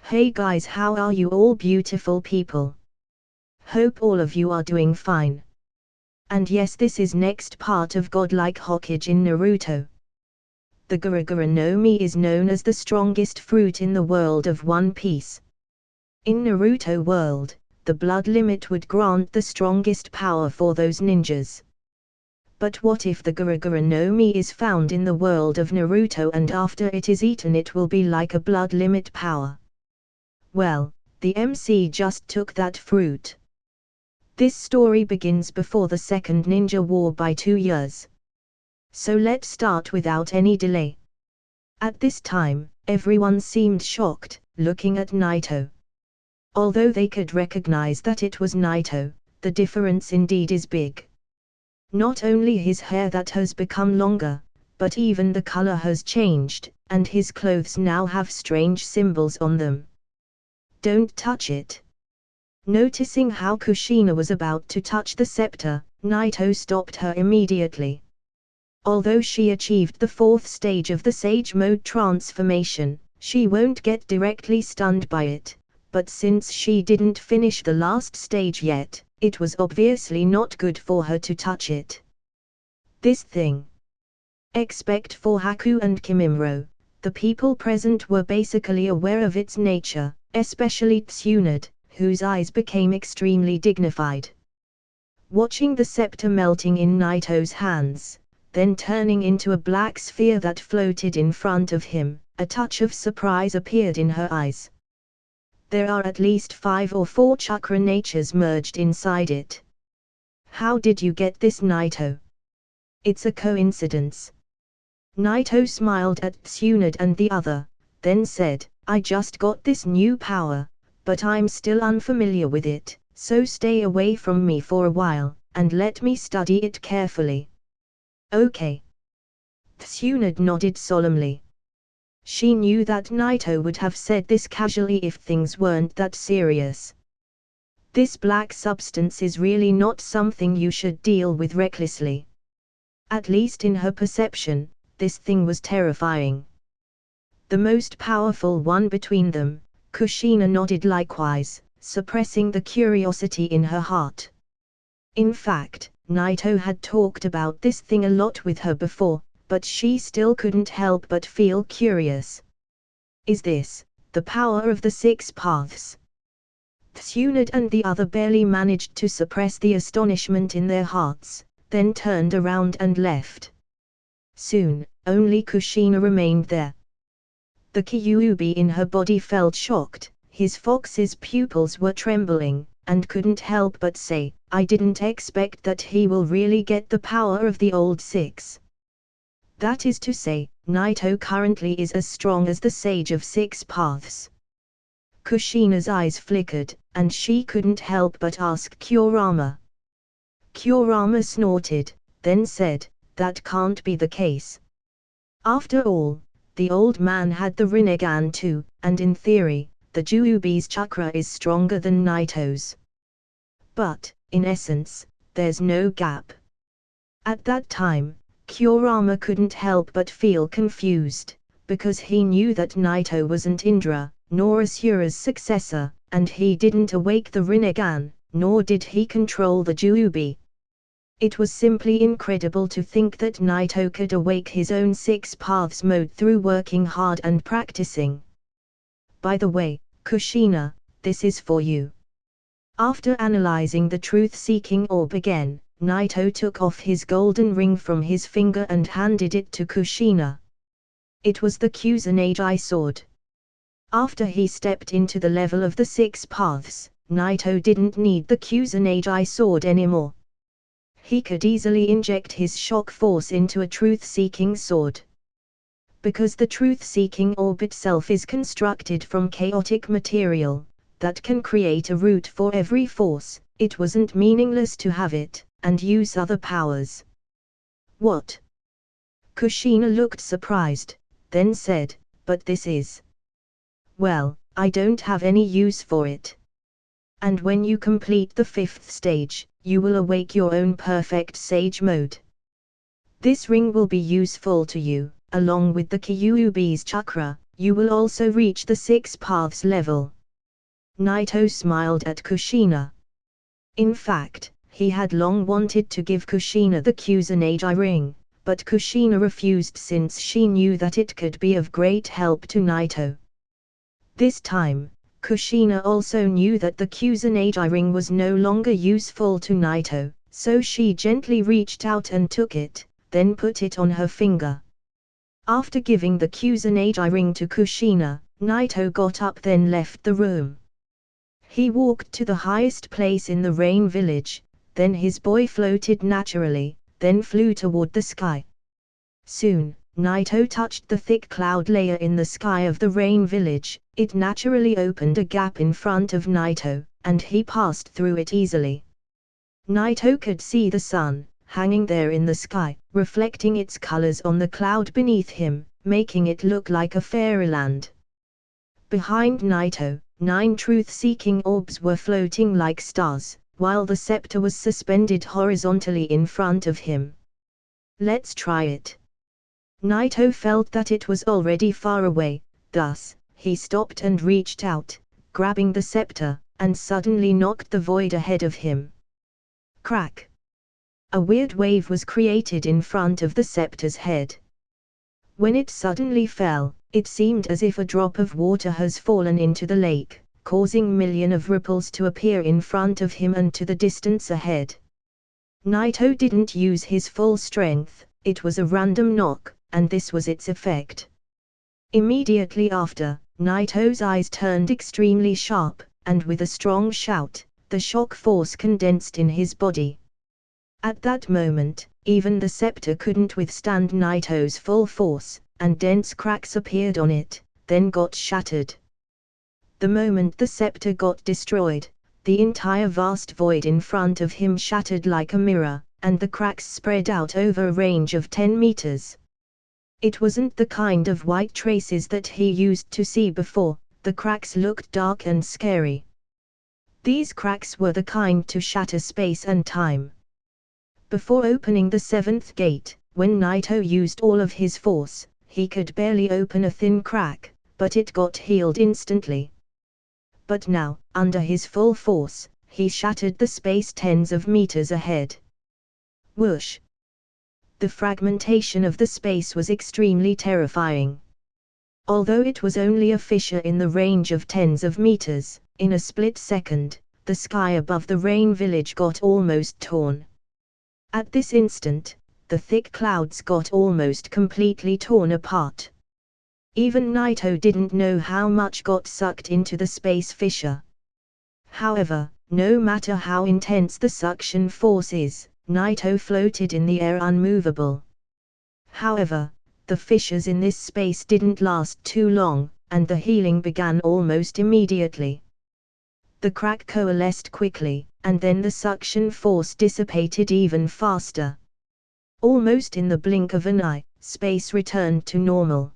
Hey guys, how are you all beautiful people? Hope all of you are doing fine. And yes, this is next part of Godlike Hokage in Naruto. The Gura Gura no Mi is known as the strongest fruit in the world of One Piece. In Naruto world, the blood limit would grant the strongest power for those ninjas. But what if the Gura Gura no Mi is found in the world of Naruto and after it is eaten it will be like a blood limit power? Well, the MC just took that fruit. This story begins before the Second Ninja War by 2 years. So let's start without any delay. At this time, everyone seemed shocked, looking at Naito. Although they could recognize that it was Naito, the difference indeed is big. Not only his hair that has become longer, but even the color has changed, and his clothes now have strange symbols on them. Don't touch it. Noticing how Kushina was about to touch the scepter, Naito stopped her immediately. Although she achieved the 4th stage of the Sage Mode transformation, she won't get directly stunned by it, but since she didn't finish the last stage yet, it was obviously not good for her to touch it. This thing. Except for Haku and Kimimaro, the people present were basically aware of its nature, especially Tsunade, whose eyes became extremely dignified. Watching the scepter melting in Naito's hands, then turning into a black sphere that floated in front of him, a touch of surprise appeared in her eyes. There are at least 5 or 4 chakra natures merged inside it. How did you get this, Naito? It's a coincidence. Naito smiled at Tsunade and the other, then said, I just got this new power, but I'm still unfamiliar with it, so stay away from me for a while, and let me study it carefully. Okay. Tsunade nodded solemnly. She knew that Naito would have said this casually if things weren't that serious. This black substance is really not something you should deal with recklessly. At least in her perception, this thing was terrifying. The most powerful one between them, Kushina nodded likewise, suppressing the curiosity in her heart. In fact, Naito had talked about this thing a lot with her before, but she still couldn't help but feel curious. Is this the power of the 6 paths? Tsunade and the other barely managed to suppress the astonishment in their hearts, then turned around and left. Soon, only Kushina remained there. The Kyuubi in her body felt shocked, his fox's pupils were trembling, and couldn't help but say, I didn't expect that he will really get the power of the old 6. That is to say, Naito currently is as strong as the Sage of 6 Paths. Kushina's eyes flickered, and she couldn't help but ask Kurama. Kurama snorted, then said, that can't be the case. After all, the old man had the Rinnegan too, and in theory, the Juubi's chakra is stronger than Naito's. But, in essence, there's no gap. At that time, Kurama couldn't help but feel confused, because he knew that Naito wasn't Indra, nor Asura's successor, and he didn't awake the Rinnegan, nor did he control the Juubi. It was simply incredible to think that Naito could awake his own 6 paths mode through working hard and practicing. By the way, Kushina, this is for you. After analyzing the truth-seeking orb again, Naito took off his golden ring from his finger and handed it to Kushina. It was the Kusanagi sword. After he stepped into the level of the 6 paths, Naito didn't need the Kusanagi sword anymore. He could easily inject his shock force into a truth-seeking sword. Because the truth-seeking orb itself is constructed from chaotic material, that can create a route for every force, it wasn't meaningless to have it, and use other powers. What? Kushina looked surprised, then said, but this is... Well, I don't have any use for it. And when you complete the 5th stage, you will awake your own perfect sage mode. This ring will be useful to you, along with the Kyuubi's chakra, you will also reach the 6 paths level. Naito smiled at Kushina. In fact, he had long wanted to give Kushina the Kusanagi ring, but Kushina refused since she knew that it could be of great help to Naito. This time, Kushina also knew that the Kusanagi ring was no longer useful to Naito, so she gently reached out and took it, then put it on her finger. After giving the Kusanagi ring to Kushina, Naito got up then left the room. He walked to the highest place in the rain village, then his boy floated naturally, then flew toward the sky. Soon, Naito touched the thick cloud layer in the sky of the rain village. It naturally opened a gap in front of Naito, and he passed through it easily. Naito could see the sun, hanging there in the sky, reflecting its colors on the cloud beneath him, making it look like a fairyland. Behind Naito, 9 truth-seeking orbs were floating like stars, while the scepter was suspended horizontally in front of him. Let's try it. Naito felt that it was already far away, thus, he stopped and reached out, grabbing the scepter, and suddenly knocked the void ahead of him. Crack! A weird wave was created in front of the scepter's head. When it suddenly fell, it seemed as if a drop of water has fallen into the lake, causing millions of ripples to appear in front of him and to the distance ahead. Naito didn't use his full strength, it was a random knock, and this was its effect. Immediately after, Naito's eyes turned extremely sharp, and with a strong shout, the shock force condensed in his body. At that moment, even the scepter couldn't withstand Naito's full force, and dense cracks appeared on it, then got shattered. The moment the scepter got destroyed, the entire vast void in front of him shattered like a mirror, and the cracks spread out over a range of 10 meters. It wasn't the kind of white traces that he used to see before, the cracks looked dark and scary. These cracks were the kind to shatter space and time. Before opening the 7th gate, when Naito used all of his force, he could barely open a thin crack, but it got healed instantly. But now, under his full force, he shattered the space tens of meters ahead. Whoosh! The fragmentation of the space was extremely terrifying. Although it was only a fissure in the range of tens of meters, in a split second, the sky above the rain village got almost torn. At this instant, the thick clouds got almost completely torn apart. Even Naito didn't know how much got sucked into the space fissure. However, no matter how intense the suction force is, Naito floated in the air unmovable. However, the fissures in this space didn't last too long, and the healing began almost immediately. The crack coalesced quickly, and then the suction force dissipated even faster. Almost in the blink of an eye, space returned to normal.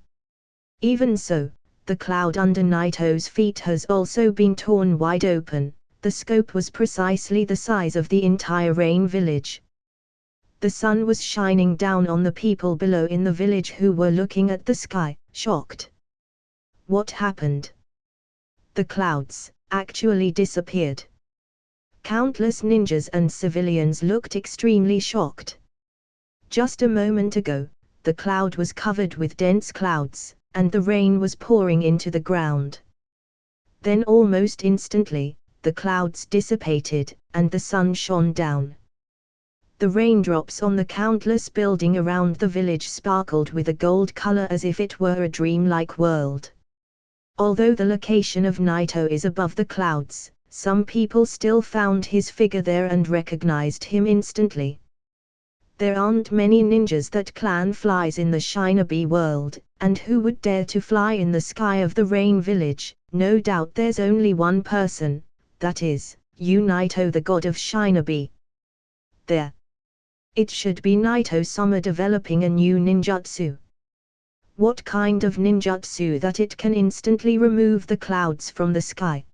Even so, the cloud under Naito's feet has also been torn wide open. The scope was precisely the size of the entire rain village. The sun was shining down on the people below in the village who were looking at the sky, shocked. What happened? The clouds actually disappeared. Countless ninjas and civilians looked extremely shocked. Just a moment ago, the cloud was covered with dense clouds, and the rain was pouring into the ground. Then almost instantly, the clouds dissipated, and the sun shone down. The raindrops on the countless buildings around the village sparkled with a gold color as if it were a dreamlike world. Although the location of Naito is above the clouds, some people still found his figure there and recognized him instantly. There aren't many ninjas that can fly in the Shinobi world, and who would dare to fly in the sky of the rain village? No doubt there's only one person, that is, Naito, the god of Shinobi. There. It should be HolyOniiSama developing a new ninjutsu. What kind of ninjutsu that it can instantly remove the clouds from the sky?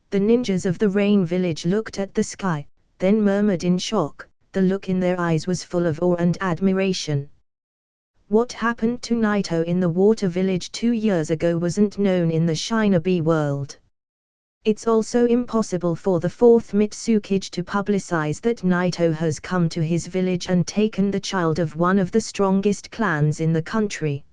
The ninjas of the rain village looked at the sky, then murmured in shock. The look in their eyes was full of awe and admiration. What happened to Naito in the water village 2 years ago wasn't known in the Shinobi world. It's also impossible for the 4th Mitsukage to publicize that Naito has come to his village and taken the child of one of the strongest clans in the country.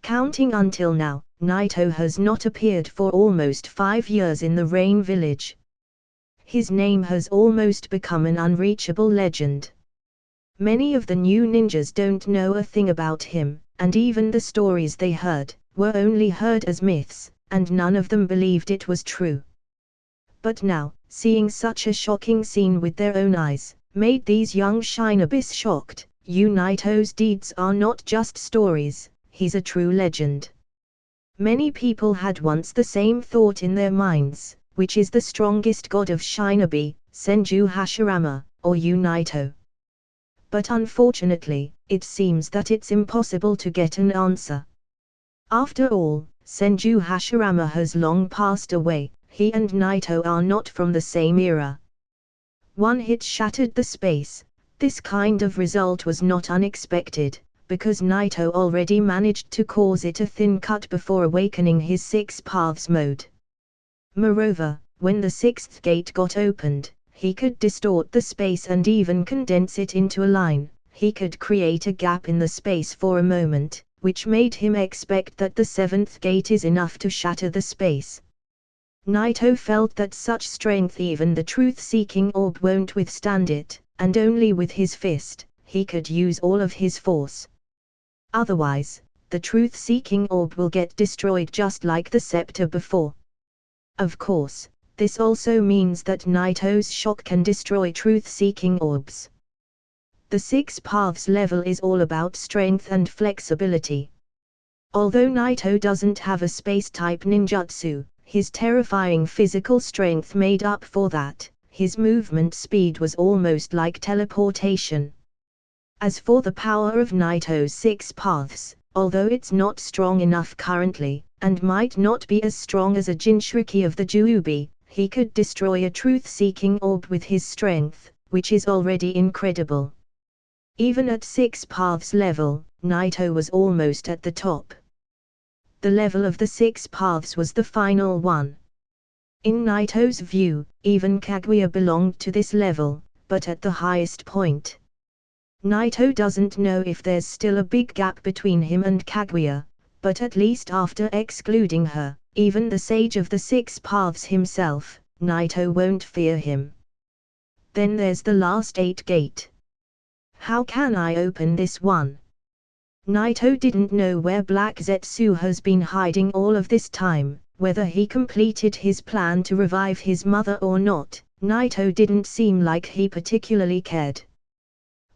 Counting until now, Naito has not appeared for almost 5 years in the Rain Village. His name has almost become an unreachable legend. Many of the new ninjas don't know a thing about him, and even the stories they heard were only heard as myths, and none of them believed it was true. But now, seeing such a shocking scene with their own eyes, made these young shinobis shocked. Naito's deeds are not just stories, he's a true legend. Many people had once the same thought in their minds, which is the strongest god of shinobi, Senju Hashirama, or Naito? But unfortunately, it seems that it's impossible to get an answer. After all, Senju Hashirama has long passed away. He and Naito are not from the same era. One hit shattered the space. This kind of result was not unexpected, because Naito already managed to cause it a thin cut before awakening his 6 paths mode. Moreover, when the 6th gate got opened, he could distort the space and even condense it into a line. He could create a gap in the space for a moment, which made him expect that the 7th gate is enough to shatter the space. Naito felt that such strength even the truth-seeking orb won't withstand it, and only with his fist, he could use all of his force. Otherwise, the truth-seeking orb will get destroyed just like the scepter before. Of course, this also means that Naito's shock can destroy truth-seeking orbs. The 6 paths level is all about strength and flexibility. Although Naito doesn't have a space-type ninjutsu, his terrifying physical strength made up for that. His movement speed was almost like teleportation. As for the power of Naito's 6 paths, although it's not strong enough currently, and might not be as strong as a Jinchuriki of the Juubi, he could destroy a truth-seeking orb with his strength, which is already incredible. Even at 6 paths level, Naito was almost at the top. The level of the 6 paths was the final one. In Naito's view, even Kaguya belonged to this level, but at the highest point. Naito doesn't know if there's still a big gap between him and Kaguya, but at least after excluding her, even the sage of the 6 paths himself, Naito won't fear him. Then there's the last 8 gate. How can I open this one? Naito didn't know where Black Zetsu has been hiding all of this time, whether he completed his plan to revive his mother or not. Naito didn't seem like he particularly cared.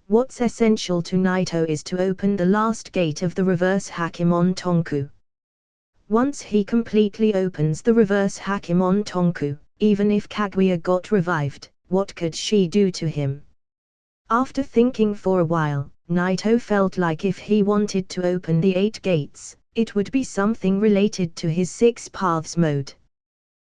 What's essential to Naito is to open the last gate of the reverse Hakemon Tonku. Once he completely opens the reverse Hakemon Tonku, even if Kaguya got revived, what could she do to him? After thinking for a while, Naito felt like if he wanted to open the 8 gates, it would be something related to his 6 paths mode.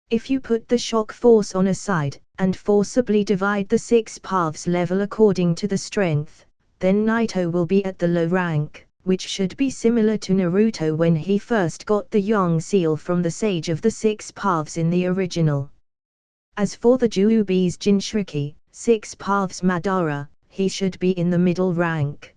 If you put the shock force on a side, and forcibly divide the 6 paths level according to the strength, then Naito will be at the low rank, which should be similar to Naruto when he first got the Yang seal from the Sage of the 6 Paths in the original. As for the Juubi's Jinchuriki, 6 Paths Madara, he should be in the middle rank.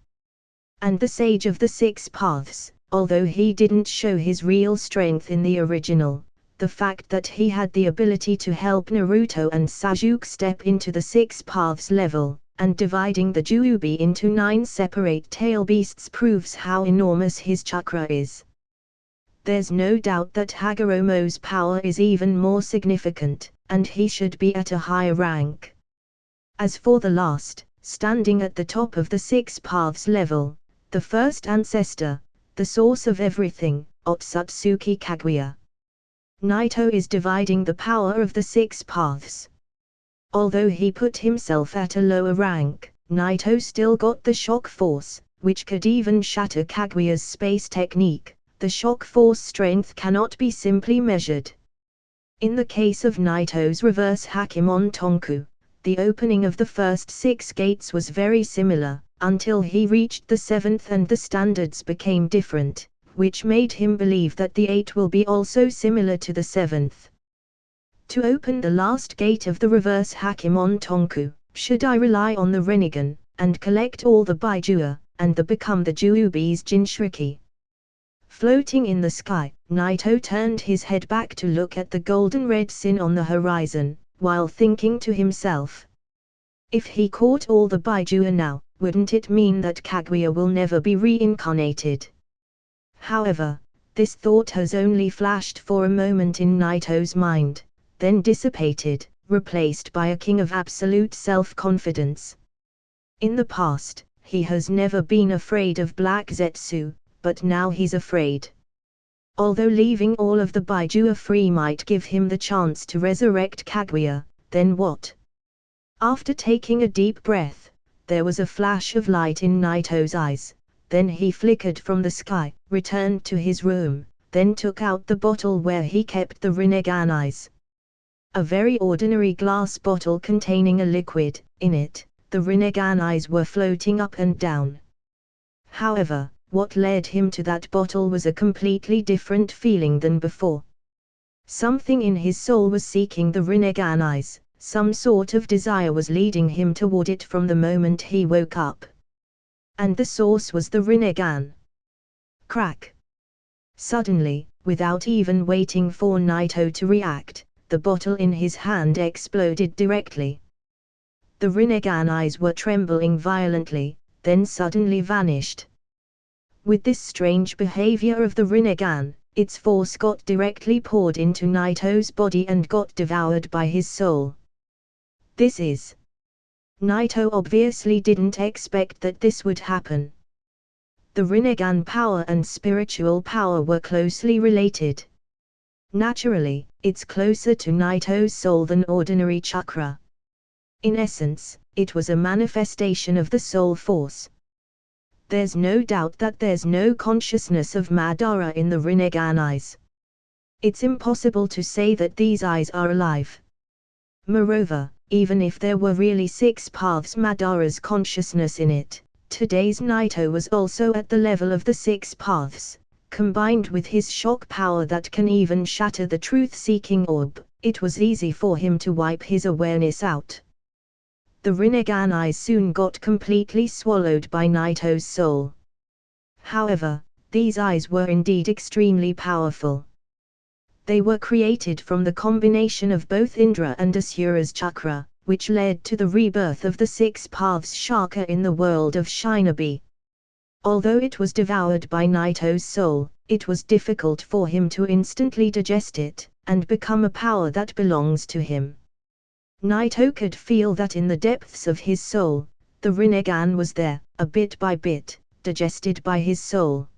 And the Sage of the 6 Paths, although he didn't show his real strength in the original, the fact that he had the ability to help Naruto and Sasuke step into the 6 Paths level, and dividing the Juubi into 9 separate tail beasts proves how enormous his chakra is. There's no doubt that Hagoromo's power is even more significant, and he should be at a higher rank. As for the last, standing at the top of the 6 Paths level, the first ancestor, the source of everything, Otsutsuki Kaguya. Naito is dividing the power of the 6 Paths. Although he put himself at a lower rank, Naito still got the shock force, which could even shatter Kaguya's space technique. The shock force strength cannot be simply measured. In the case of Naito's reverse Hakemon Tonku, the opening of the first 6 gates was very similar, until he reached the 7th and the standards became different, which made him believe that the 8 will be also similar to the 7th. To open the last gate of the reverse Hakimon Tonku, should I rely on the Rinnegan, and collect all the Baijua, and become the Juubi's Jinchuriki? Floating in the sky, Naito turned his head back to look at the golden red sin on the horizon, while thinking to himself. If he caught all the Baijua now, wouldn't it mean that Kaguya will never be reincarnated? However, this thought has only flashed for a moment in Naito's mind, then dissipated, replaced by a king of absolute self-confidence. In the past, he has never been afraid of Black Zetsu, but now he's afraid. Although leaving all of the Baijua free might give him the chance to resurrect Kaguya, then what? After taking a deep breath, there was a flash of light in Naito's eyes, then he flickered from the sky, returned to his room, then took out the bottle where he kept the Rinnegan eyes. A very ordinary glass bottle containing a liquid. In it, the Rinnegan eyes were floating up and down. However, what led him to that bottle was a completely different feeling than before. Something in his soul was seeking the Rinnegan eyes, some sort of desire was leading him toward it from the moment he woke up. And the source was the Rinnegan. Crack! Suddenly, without even waiting for Naito to react, the bottle in his hand exploded directly. The Rinnegan eyes were trembling violently, then suddenly vanished. With this strange behavior of the Rinnegan, its force got directly poured into Naito's body and got devoured by his soul. This is... Naito obviously didn't expect that this would happen. The Rinnegan power and spiritual power were closely related. Naturally, it's closer to Naito's soul than ordinary chakra. In essence, it was a manifestation of the soul force. There's no doubt that there's no consciousness of Madara in the Rinnegan eyes. It's impossible to say that these eyes are alive. Moreover, even if there were really 6 paths Madara's consciousness in it, today's Naito was also at the level of the 6 paths, combined with his shock power that can even shatter the truth-seeking orb. It was easy for him to wipe his awareness out. The Rinnegan eyes soon got completely swallowed by Naito's soul. However, these eyes were indeed extremely powerful. They were created from the combination of both Indra and Asura's chakra, which led to the rebirth of the 6 paths chakra in the world of Shinobi. Although it was devoured by Naito's soul, it was difficult for him to instantly digest it, and become a power that belongs to him. Naito could feel that in the depths of his soul, the Rinnegan was there, a bit by bit, digested by his soul.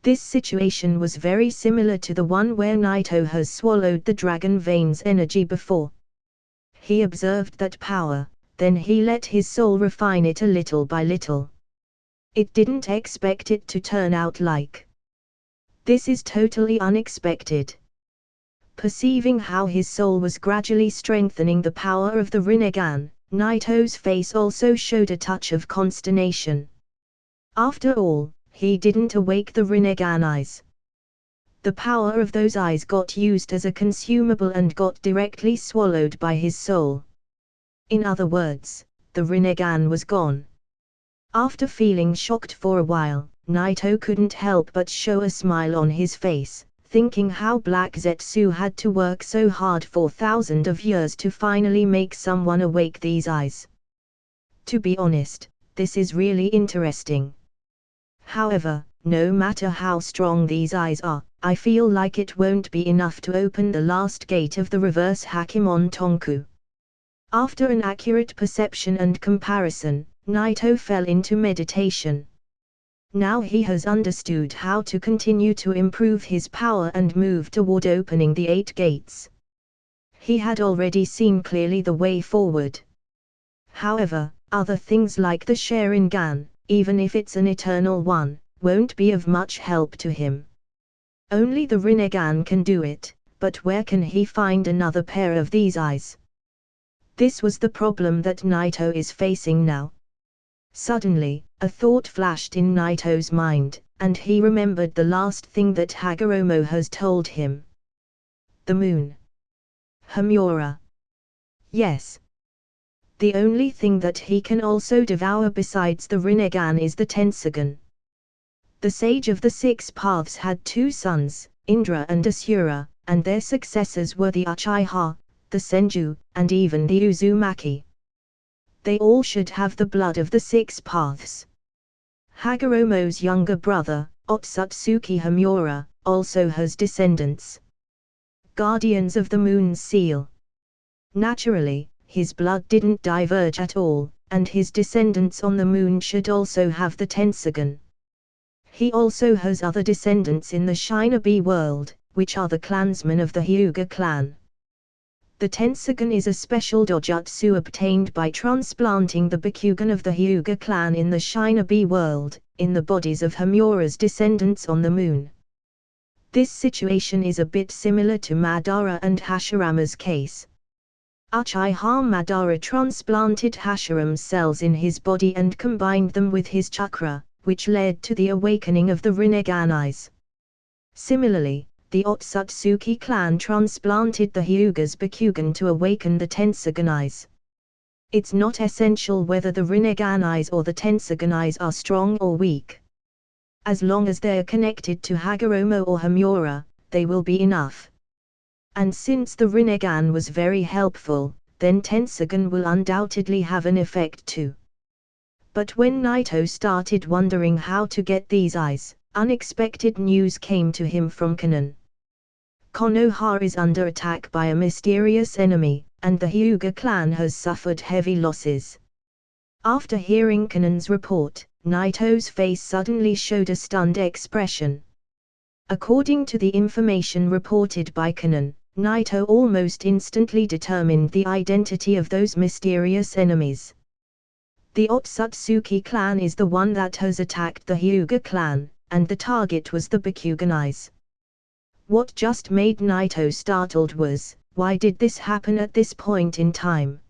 This situation was very similar to the one where Naito has swallowed the Dragon Vein's energy before. He observed that power, then he let his soul refine it a little by little. It didn't expect it to turn out like this. Is totally unexpected. Perceiving how his soul was gradually strengthening the power of the Rinnegan, Naito's face also showed a touch of consternation. After all, he didn't awake the Rinnegan eyes. The power of those eyes got used as a consumable and got directly swallowed by his soul. In other words, the Rinnegan was gone. After feeling shocked for a while, Naito couldn't help but show a smile on his face, thinking how Black Zetsu had to work so hard for thousands of years to finally make someone awake these eyes. To be honest, this is really interesting. However, no matter how strong these eyes are, I feel like it won't be enough to open the last gate of the reverse Hakimon Tonku. After an accurate perception and comparison, Naito fell into meditation. Now he has understood how to continue to improve his power and move toward opening the 8 gates. He had already seen clearly the way forward. However, other things like the Sharingan, even if it's an eternal one, won't be of much help to him. Only the Rinnegan can do it, but where can he find another pair of these eyes? This was the problem that Naito is facing now. Suddenly, a thought flashed in Naito's mind, and he remembered the last thing that Hagoromo has told him. The moon. Homura. Yes. The only thing that he can also devour besides the Rinnegan is the Tensogun. The sage of the six paths had two sons, Indra and Asura, and their successors were the Uchiha, the Senju, and even the Uzumaki. They all should have the blood of the six paths. Hagoromo's younger brother, Otsutsuki Homura, also has descendants. Guardians of the Moon's Seal. Naturally, his blood didn't diverge at all, and his descendants on the moon should also have the Tensogun. He also has other descendants in the Shinobi world, which are the clansmen of the Hyuga clan. The Tensogun is a special dojutsu obtained by transplanting the Bakugan of the Hyuga clan in the Shinobi world, in the bodies of Homura's descendants on the moon. This situation is a bit similar to Madara and Hashirama's case. Uchiha Madara transplanted Hashiram's cells in his body and combined them with his chakra, which led to the awakening of the Rinnegan eyes. Similarly, the Otsutsuki clan transplanted the Hyuga's Bakugan to awaken the Tensogun eyes. It's not essential whether the Rinnegan eyes or the Tensogun eyes are strong or weak. As long as they're connected to Hagoromo or Homura, they will be enough. And since the Rinnegan was very helpful, then Tensogun will undoubtedly have an effect too. But when Naito started wondering how to get these eyes, unexpected news came to him from Kanon. Konoha is under attack by a mysterious enemy, and the Hyuga clan has suffered heavy losses. After hearing Kanon's report, Naito's face suddenly showed a stunned expression. According to the information reported by Kanon, Naito almost instantly determined the identity of those mysterious enemies. The Otsutsuki clan is the one that has attacked the Hyuga clan, and the target was the Bakugan eyes. What just made Naito startled was, why did this happen at this point in time?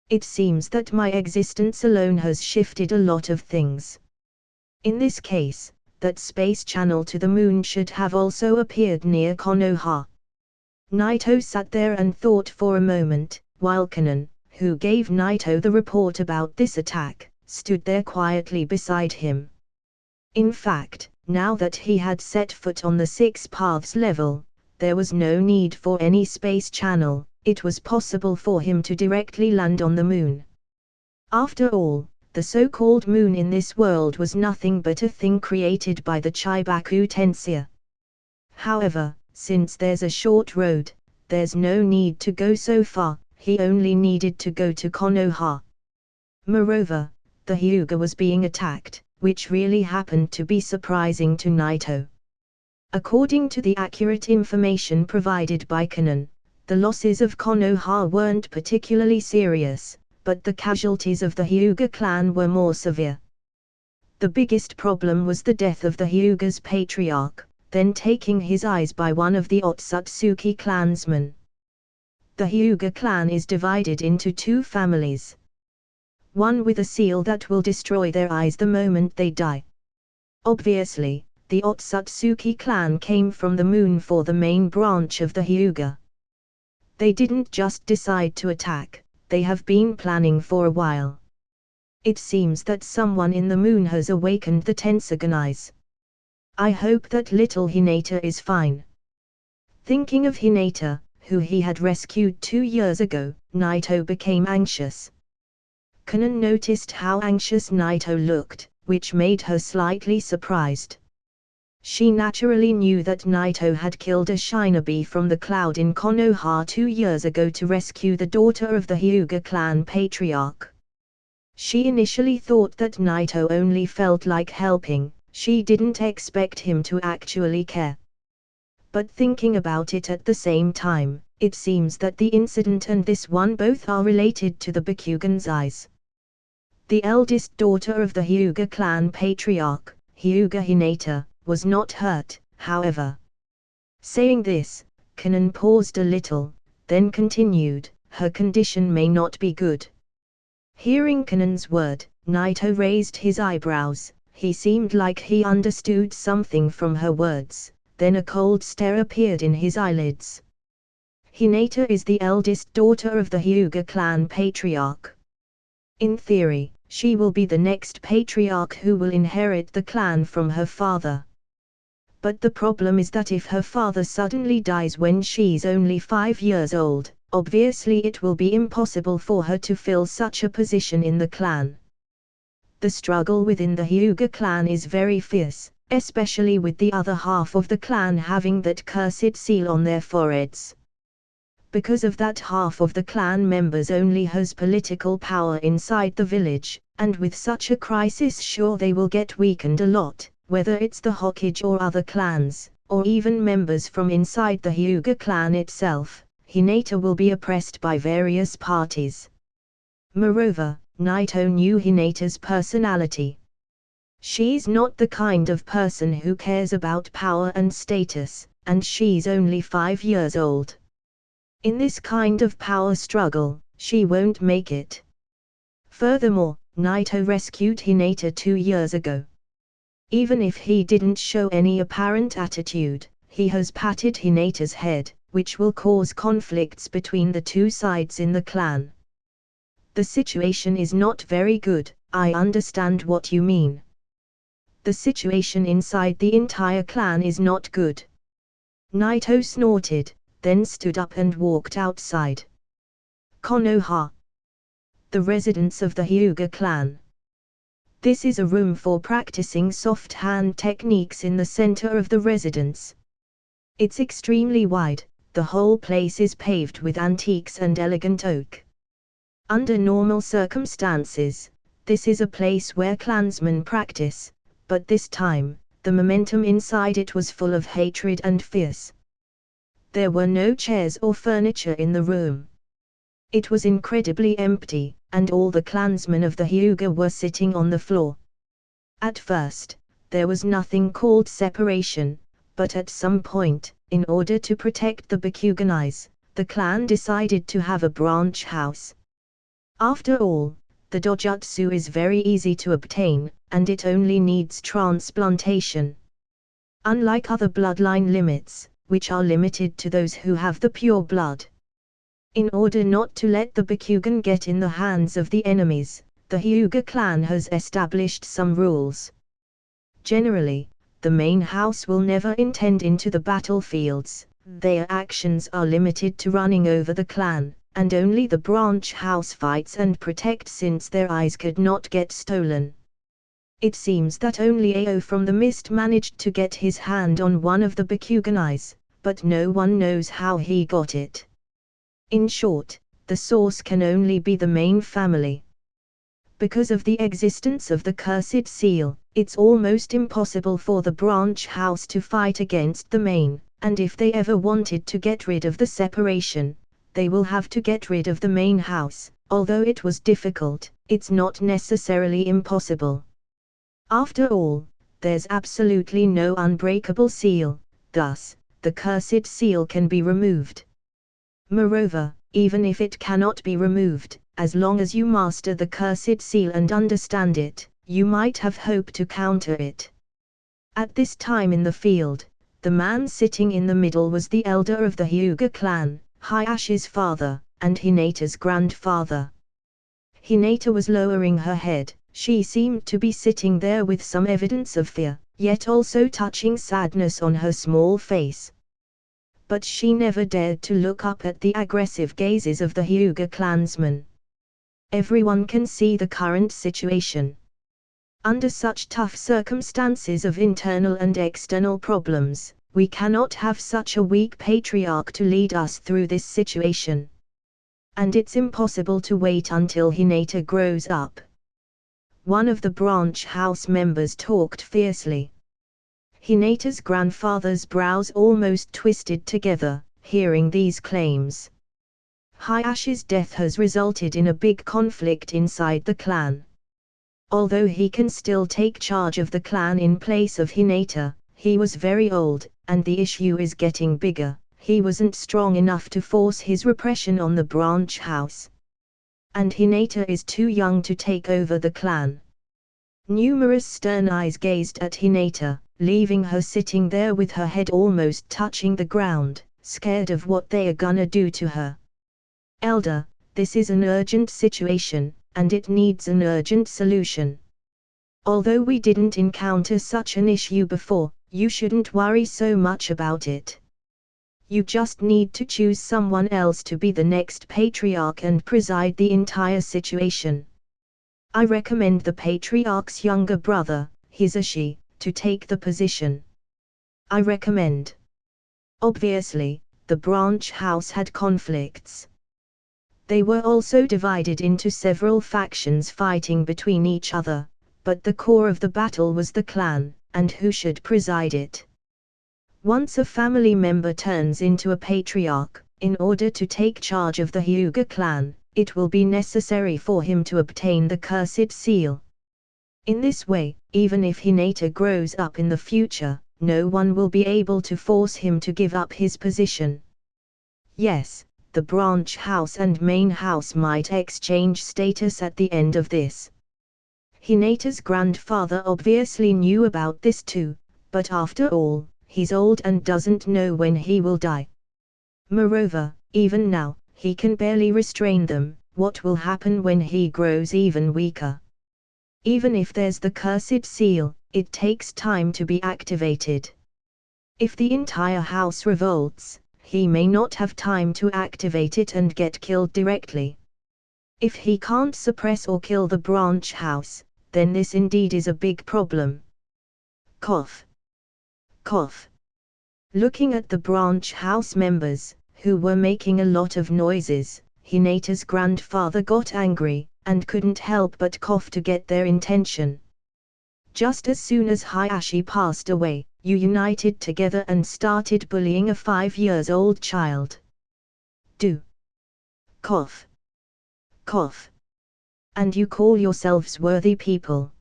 It seems that my existence alone has shifted a lot of things. In this case, that space channel to the moon should have also appeared near Konoha. Naito sat there and thought for a moment, while Kanon, who gave Naito the report about this attack, stood there quietly beside him. In fact, now that he had set foot on the Six Paths level, there was no need for any space channel, it was possible for him to directly land on the moon. After all, the so-called moon in this world was nothing but a thing created by the Chibaku Tensei. However, since there's a short road, there's no need to go so far, he only needed to go to Konoha. Moreover, the Hyuga was being attacked, which really happened to be surprising to Naito. According to the accurate information provided by Kanon, the losses of Konoha weren't particularly serious, but the casualties of the Hyuga clan were more severe. The biggest problem was the death of the Hyuga's patriarch, then taking his eyes by one of the Otsutsuki clansmen. The Hyuga clan is divided into two families. One with a seal that will destroy their eyes the moment they die. Obviously, the Otsutsuki clan came from the moon for the main branch of the Hyuga. They didn't just decide to attack, they have been planning for a while. It seems that someone in the moon has awakened the Tensogun eyes. I hope that little Hinata is fine. Thinking of Hinata, who he had rescued 2 years ago, Naito became anxious. Kanon noticed how anxious Naito looked, which made her slightly surprised. She naturally knew that Naito had killed a shinobi from the cloud in Konoha 2 years ago to rescue the daughter of the Hyuga clan patriarch. She initially thought that Naito only felt like helping, she didn't expect him to actually care. But thinking about it at the same time, it seems that the incident and this one both are related to the Bakugan's eyes. The eldest daughter of the Hyuga clan patriarch, Hyuga Hinata, was not hurt, however. Saying this, Kanon paused a little, then continued, her condition may not be good. Hearing Kanon's word, Naito raised his eyebrows. He seemed like he understood something from her words, then a cold stare appeared in his eyelids. Hinata is the eldest daughter of the Hyuga clan patriarch. In theory, she will be the next patriarch who will inherit the clan from her father. But the problem is that if her father suddenly dies when she's only 5 years old, obviously it will be impossible for her to fill such a position in the clan. The struggle within the Hyuga clan is very fierce, especially with the other half of the clan having that cursed seal on their foreheads. Because of that, half of the clan members only has political power inside the village, and with such a crisis sure they will get weakened a lot, whether it's the Hokage or other clans, or even members from inside the Hyuga clan itself. Hinata will be oppressed by various parties. Moreover, Naito knew Hinata's personality. She's not the kind of person who cares about power and status, and she's only 5 years old. In this kind of power struggle, she won't make it. Furthermore, Naito rescued Hinata 2 years ago. Even if he didn't show any apparent attitude, he has patted Hinata's head, which will cause conflicts between the two sides in the clan. The situation is not very good. I understand what you mean. The situation inside the entire clan is not good. Naito snorted, then stood up and walked outside. Konoha. The residence of the Hyuga clan. This is a room for practicing soft hand techniques in the center of the residence. It's extremely wide, the whole place is paved with antiques and elegant oak. Under normal circumstances, this is a place where clansmen practice, but this time, the momentum inside it was full of hatred and fierce. There were no chairs or furniture in the room. It was incredibly empty, and all the clansmen of the Hyuga were sitting on the floor. At first, there was nothing called separation, but at some point, in order to protect the Bakuganais, the clan decided to have a branch house. After all, the dojutsu is very easy to obtain, and it only needs transplantation. Unlike other bloodline limits, which are limited to those who have the pure blood. In order not to let the Bakugan get in the hands of the enemies, the Hyuga clan has established some rules. Generally, the main house will never intend into the battlefields, their actions are limited to running over the clan, and only the branch house fights and protect since their eyes could not get stolen. It seems that only Ao from the Mist managed to get his hand on one of the Bakuganais, but no one knows how he got it. In short, the source can only be the main family. Because of the existence of the cursed seal, it's almost impossible for the branch house to fight against the main, and if they ever wanted to get rid of the separation, they will have to get rid of the main house. Although it was difficult, it's not necessarily impossible. After all, there's absolutely no unbreakable seal, thus, the cursed seal can be removed. Moreover, even if it cannot be removed, as long as you master the cursed seal and understand it, you might have hope to counter it. At this time in the field, the man sitting in the middle was the elder of the Hyuga clan, Hayashi's father, and Hinata's grandfather. Hinata was lowering her head. She seemed to be sitting there with some evidence of fear, yet also touching sadness on her small face. But she never dared to look up at the aggressive gazes of the Hyuga clansmen. Everyone can see the current situation. Under such tough circumstances of internal and external problems, we cannot have such a weak patriarch to lead us through this situation. And it's impossible to wait until Hinata grows up. One of the branch house members talked fiercely. Hinata's grandfather's brows almost twisted together, hearing these claims. Hayashi's death has resulted in a big conflict inside the clan. Although he can still take charge of the clan in place of Hinata, he was very old, and the issue is getting bigger. He wasn't strong enough to force his repression on the branch house. and Hinata is too young to take over the clan. Numerous stern eyes gazed at Hinata, leaving her sitting there with her head almost touching the ground, scared of what they are gonna do to her. Elder, this is an urgent situation, and it needs an urgent solution. Although we didn't encounter such an issue before, you shouldn't worry so much about it. You just need to choose someone else to be the next patriarch and preside the entire situation. I recommend the patriarch's younger brother, Hisashi, to take the position. I recommend. Obviously, the branch house had conflicts. They were also divided into several factions fighting between each other, but the core of the battle was the clan, and who should preside it. Once a family member turns into a patriarch, in order to take charge of the Hyuga clan, it will be necessary for him to obtain the cursed seal. In this way, even if Hinata grows up in the future, no one will be able to force him to give up his position. Yes, the branch house and main house might exchange status at the end of this. Hinata's grandfather obviously knew about this too, but after all, he's old and doesn't know when he will die. Moreover, even now, he can barely restrain them. What will happen when he grows even weaker? Even if there's the cursed seal, it takes time to be activated. If the entire house revolts, he may not have time to activate it and get killed directly. If he can't suppress or kill the branch house, then this indeed is a big problem. Cough. Cough. Looking at the branch house members, who were making a lot of noises, Hinata's grandfather got angry, and couldn't help but cough to get their attention. Just as soon as Hayashi passed away, you united together and started bullying a 5-year-old child. Do. Cough. Cough. And you call yourselves worthy people.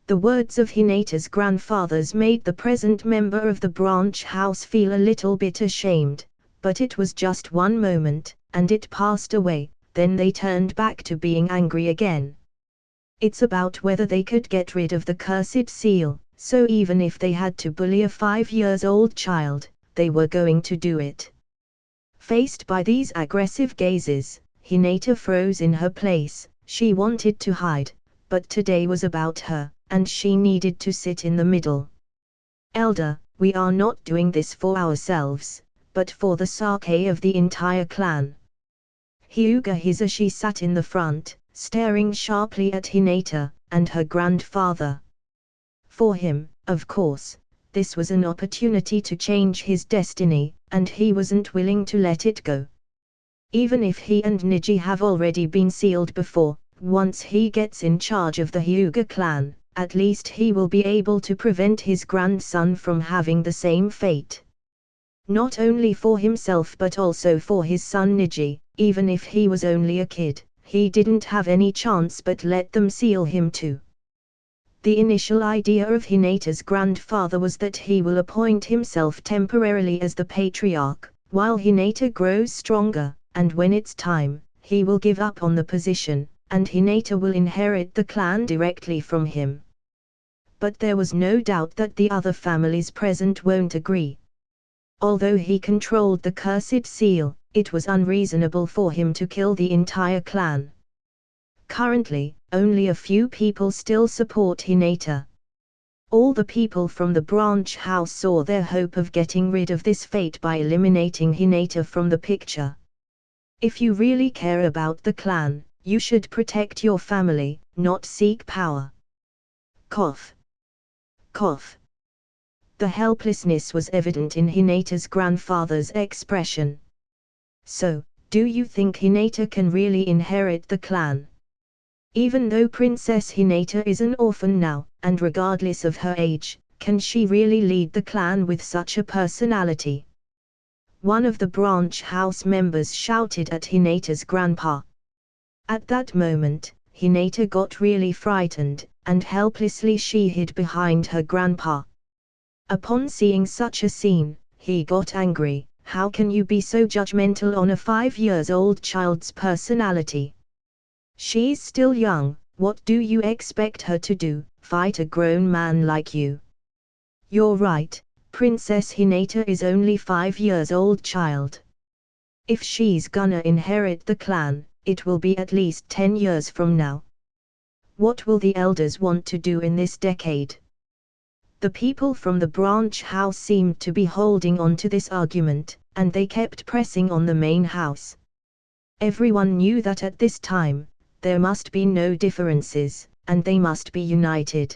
The words of Hinata's grandfathers made the present member of the branch house feel a little bit ashamed, but it was just one moment, and it passed away, then they turned back to being angry again. It's about whether they could get rid of the cursed seal, so even if they had to bully a 5-year-old child, they were going to do it. Faced by these aggressive gazes, Hinata froze in her place. She wanted to hide, but today was about her, and she needed to sit in the middle. Elder, we are not doing this for ourselves, but for the sake of the entire clan. Hyuga Hisashi sat in the front, staring sharply at Hinata, and her grandfather. For him, of course, this was an opportunity to change his destiny, and he wasn't willing to let it go. Even if he and Niji have already been sealed before, once he gets in charge of the Hyuga clan, at least he will be able to prevent his grandson from having the same fate. Not only for himself but also for his son Niji, even if he was only a kid, he didn't have any chance but let them seal him too. The initial idea of Hinata's grandfather was that he will appoint himself temporarily as the patriarch, while Hinata grows stronger, and when it's time, he will give up on the position, and Hinata will inherit the clan directly from him. But there was no doubt that the other families present won't agree. Although he controlled the cursed seal, it was unreasonable for him to kill the entire clan. Currently, only a few people still support Hinata. All the people from the branch house saw their hope of getting rid of this fate by eliminating Hinata from the picture. If you really care about the clan, you should protect your family, not seek power. Cough. Cough. The helplessness was evident in Hinata's grandfather's expression. So, do you think Hinata can really inherit the clan? Even though Princess Hinata is an orphan now, and regardless of her age, can she really lead the clan with such a personality? One of the branch house members shouted at Hinata's grandpa. At that moment, Hinata got really frightened, and helplessly she hid behind her grandpa. Upon seeing such a scene, he got angry. How can you be so judgmental on a 5-year-old child's personality? She's still young, what do you expect her to do, fight a grown man like you? You're right, Princess Hinata is only 5 years old child. If she's gonna inherit the clan, it will be at least 10 years from now. What will the elders want to do in this decade? The people from the branch house seemed to be holding on to this argument, and they kept pressing on the main house. Everyone knew that at this time, there must be no differences, and they must be united.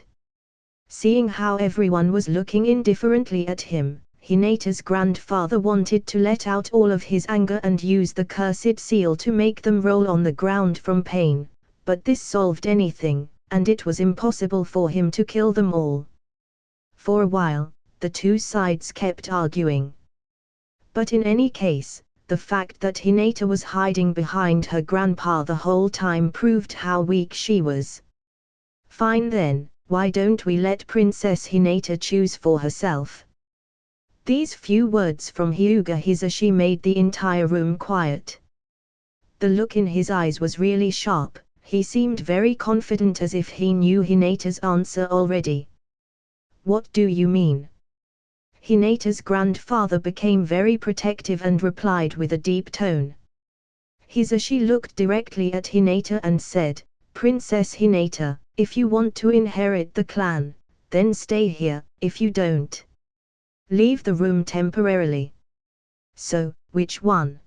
Seeing how everyone was looking indifferently at him, Hinata's grandfather wanted to let out all of his anger and use the cursed seal to make them roll on the ground from pain, but this solved anything, and it was impossible for him to kill them all. For a while, the two sides kept arguing. But in any case, the fact that Hinata was hiding behind her grandpa the whole time proved how weak she was. Fine then, why don't we let Princess Hinata choose for herself? These few words from Hyuga Hisashi made the entire room quiet. The look in his eyes was really sharp, he seemed very confident as if he knew Hinata's answer already. What do you mean? Hinata's grandfather became very protective and replied with a deep tone. Hisashi looked directly at Hinata and said, Princess Hinata, if you want to inherit the clan, then stay here, if you don't, leave the room temporarily. So, which one?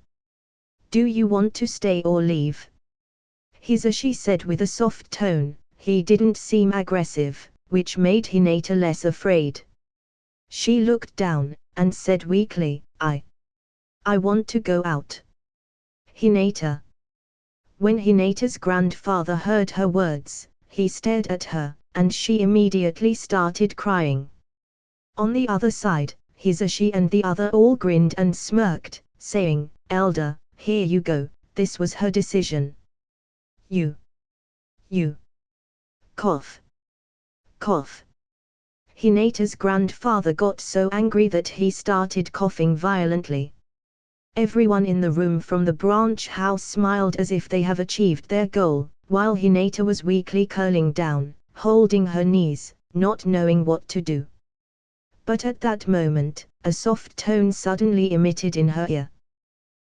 Do you want to stay or leave? Hisashi said with a soft tone, he didn't seem aggressive, which made Hinata less afraid. She looked down, and said weakly, I want to go out. Hinata. When Hinata's grandfather heard her words, he stared at her, and she immediately started crying. On the other side, Hisashi and the other all grinned and smirked, saying, Elder, here you go, this was her decision. You. Cough. Cough. Hinata's grandfather got so angry that he started coughing violently. Everyone in the room from the branch house smiled as if they have achieved their goal, while Hinata was weakly curling down, holding her knees, not knowing what to do. But at that moment, a soft tone suddenly emitted in her ear.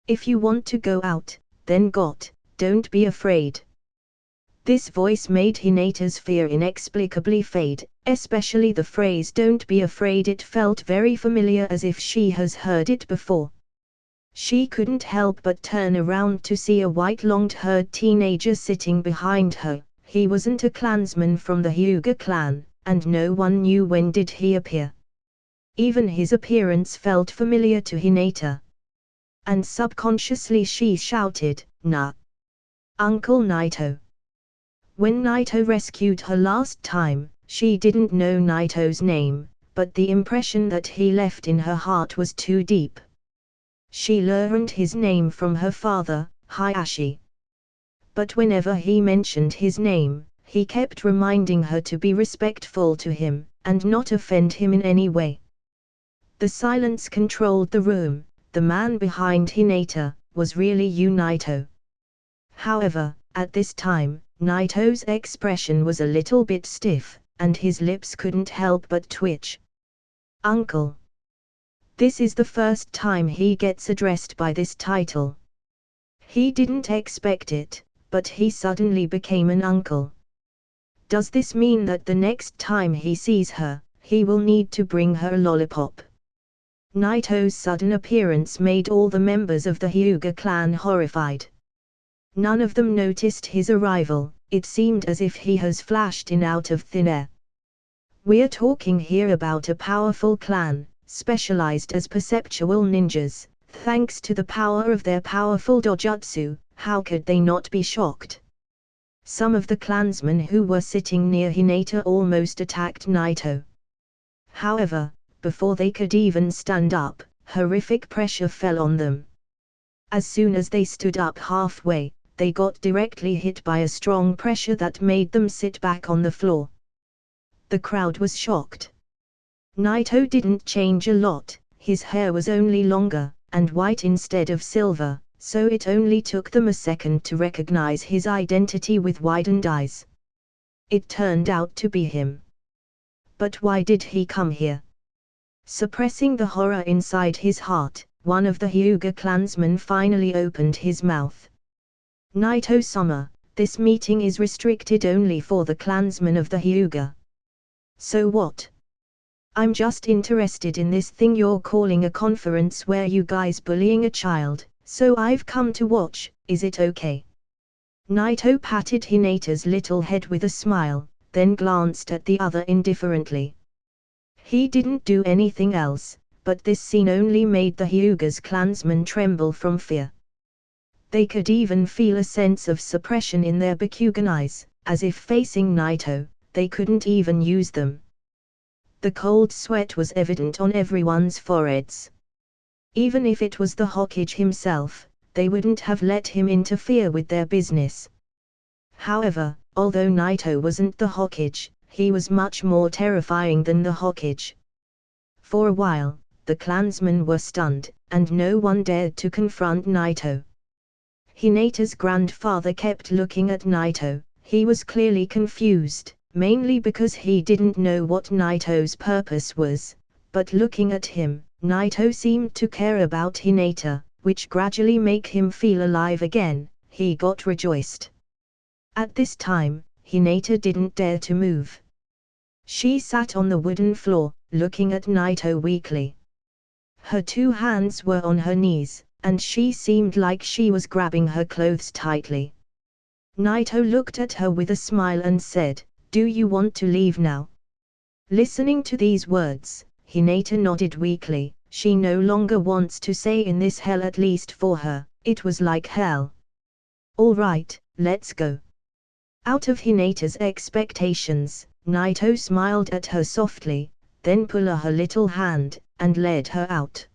If you want to go out, then don't be afraid. This voice made Hinata's fear inexplicably fade, especially the phrase don't be afraid. It felt very familiar as if she has heard it before. She couldn't help but turn around to see a white long-haired teenager sitting behind her. He wasn't a clansman from the Hyuga clan, and no one knew when did he appear. Even his appearance felt familiar to Hinata. And subconsciously she shouted, Nah! Uncle Naito! When Naito rescued her last time, she didn't know Naito's name, but the impression that he left in her heart was too deep. She learned his name from her father, Hayashi. But whenever he mentioned his name, he kept reminding her to be respectful to him, and not offend him in any way. The silence controlled the room. The man behind Hinata was really Naito. However, at this time, Naito's expression was a little bit stiff, and his lips couldn't help but twitch. Uncle. This is the first time he gets addressed by this title. He didn't expect it, but he suddenly became an uncle. Does this mean that the next time he sees her, he will need to bring her a lollipop? Naito's sudden appearance made all the members of the Hyuga clan horrified. None of them noticed his arrival. It seemed as if he has flashed in out of thin air. We're talking here about a powerful clan, specialized as perceptual ninjas. Thanks to the power of their powerful dojutsu, how could they not be shocked? Some of the clansmen who were sitting near Hinata almost attacked Naito. However, before they could even stand up, horrific pressure fell on them. As soon as they stood up halfway, they got directly hit by a strong pressure that made them sit back on the floor. The crowd was shocked. Naito didn't change a lot, his hair was only longer, and white instead of silver, so it only took them a second to recognize his identity with widened eyes. It turned out to be him. But why did he come here? Suppressing the horror inside his heart, one of the Hyuga clansmen finally opened his mouth. "Naito-sama, this meeting is restricted only for the clansmen of the Hyuga." "So what? I'm just interested in this thing you're calling a conference where you guys bullying a child, so I've come to watch, is it okay?" Naito patted Hinata's little head with a smile, then glanced at the other indifferently. He didn't do anything else, but this scene only made the Hyuga's clansmen tremble from fear. They could even feel a sense of suppression in their Bakugan eyes, as if facing Naito, they couldn't even use them. The cold sweat was evident on everyone's foreheads. Even if it was the Hokage himself, they wouldn't have let him interfere with their business. However, although Naito wasn't the Hokage, he was much more terrifying than the Hokage. For a while, the clansmen were stunned, and no one dared to confront Naito. Hinata's grandfather kept looking at Naito. He was clearly confused, mainly because he didn't know what Naito's purpose was, but looking at him, Naito seemed to care about Hinata, which gradually made him feel alive again. He got rejoiced. At this time, Hinata didn't dare to move. She sat on the wooden floor, looking at Naito weakly. Her two hands were on her knees, and she seemed like she was grabbing her clothes tightly. Naito looked at her with a smile and said, "Do you want to leave now?" Listening to these words, Hinata nodded weakly. She no longer wants to stay in this hell, at least for her. It was like hell. "All right, let's go." Out of Hinata's expectations, Naito smiled at her softly, then pulled her little hand, and led her out.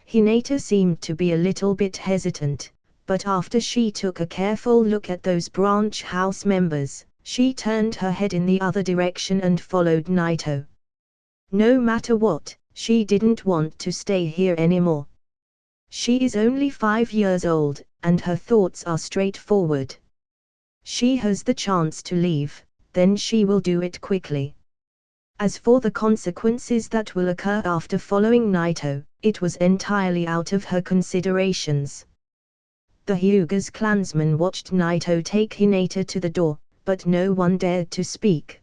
Hinata seemed to be a little bit hesitant, but after she took a careful look at those branch house members, she turned her head in the other direction and followed Naito. No matter what, she didn't want to stay here anymore. She is only 5 years old, and her thoughts are straightforward. She has the chance to leave, then she will do it quickly. As for the consequences that will occur after following Naito, it was entirely out of her considerations. The Hyuga's clansmen watched Naito take Hinata to the door, but no one dared to speak.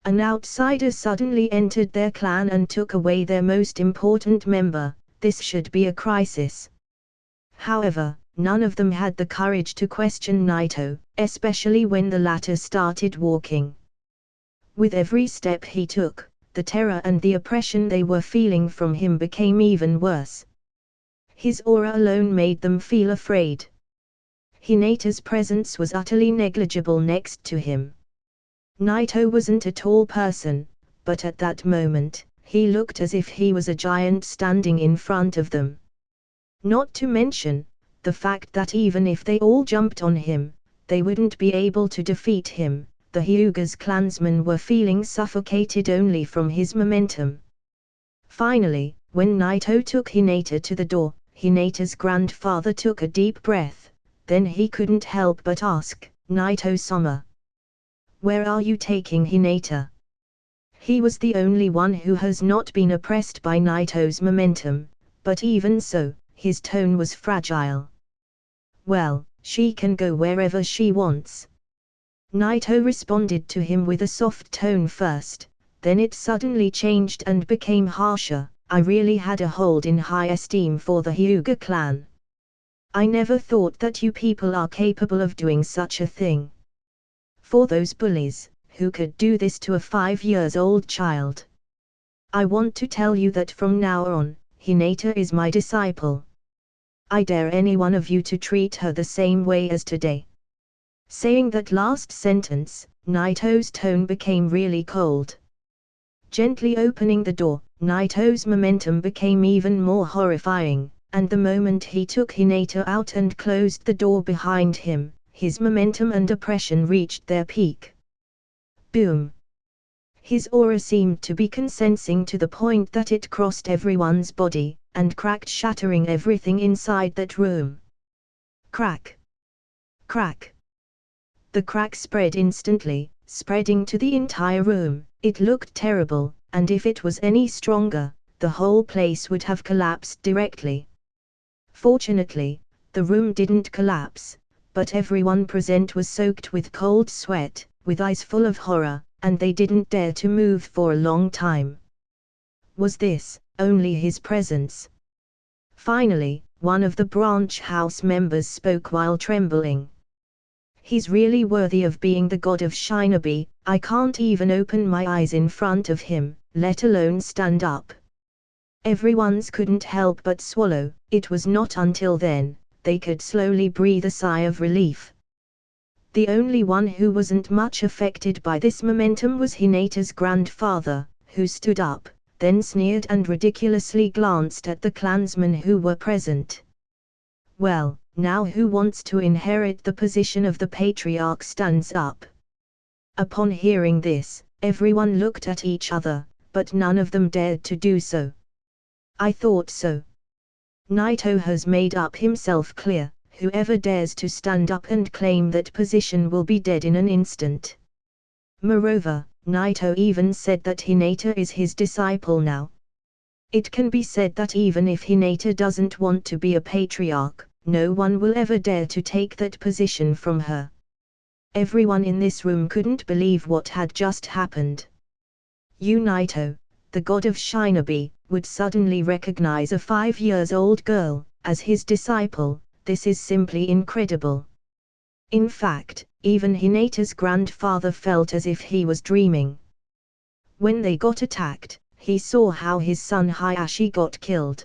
An outsider suddenly entered their clan and took away their most important member. This should be a crisis. However, none of them had the courage to question Naito, especially when the latter started walking. With every step he took, the terror and the oppression they were feeling from him became even worse. His aura alone made them feel afraid. Hinata's presence was utterly negligible next to him. Naito wasn't a tall person, but at that moment, he looked as if he was a giant standing in front of them. Not to mention, the fact that even if they all jumped on him, they wouldn't be able to defeat him. The Hyuga's clansmen were feeling suffocated only from his momentum. Finally, when Naito took Hinata to the door, Hinata's grandfather took a deep breath, then he couldn't help but ask, "Naito-sama, where are you taking Hinata?" He was the only one who has not been oppressed by Naito's momentum, but even so, his tone was fragile. "Well, she can go wherever she wants." Naito responded to him with a soft tone first, then it suddenly changed and became harsher. "I really had a hold in high esteem for the Hyuga clan. I never thought that you people are capable of doing such a thing. For those bullies, who could do this to a 5-year-old child. I want to tell you that from now on, Hinata is my disciple. I dare any one of you to treat her the same way as today." Saying that last sentence, Naito's tone became really cold. Gently opening the door, Naito's momentum became even more horrifying, and the moment he took Hinata out and closed the door behind him, his momentum and oppression reached their peak. Boom! His aura seemed to be condensing to the point that it crossed everyone's body, and cracked, shattering everything inside that room. Crack! Crack! The crack spread instantly, spreading to the entire room. It looked terrible, and if it was any stronger, the whole place would have collapsed directly. Fortunately, the room didn't collapse, but everyone present was soaked with cold sweat, with eyes full of horror, and they didn't dare to move for a long time. Was this only his presence? Finally, one of the branch house members spoke while trembling. He's really worthy of being the god of Shinobi. I can't even open my eyes in front of him, let alone stand up. Everyone's couldn't help but swallow. It was not until then they could slowly breathe a sigh of relief. The only one who wasn't much affected by this momentum was Hinata's grandfather, who stood up, then sneered and ridiculously glanced at the clansmen who were present. Well, now who wants to inherit the position of the patriarch stands up. Upon hearing this, everyone looked at each other, but none of them dared to do so. I thought so. Naito has made up himself clear, whoever dares to stand up and claim that position will be dead in an instant. Moreover, Naito even said that Hinata is his disciple now. It can be said that even if Hinata doesn't want to be a patriarch, no one will ever dare to take that position from her. Everyone in this room couldn't believe what had just happened. You Naito, the god of Shinobi, would suddenly recognize a 5-year-old girl as his disciple. This is simply incredible. In fact, even Hinata's grandfather felt as if he was dreaming. When they got attacked, he saw how his son Hayashi got killed.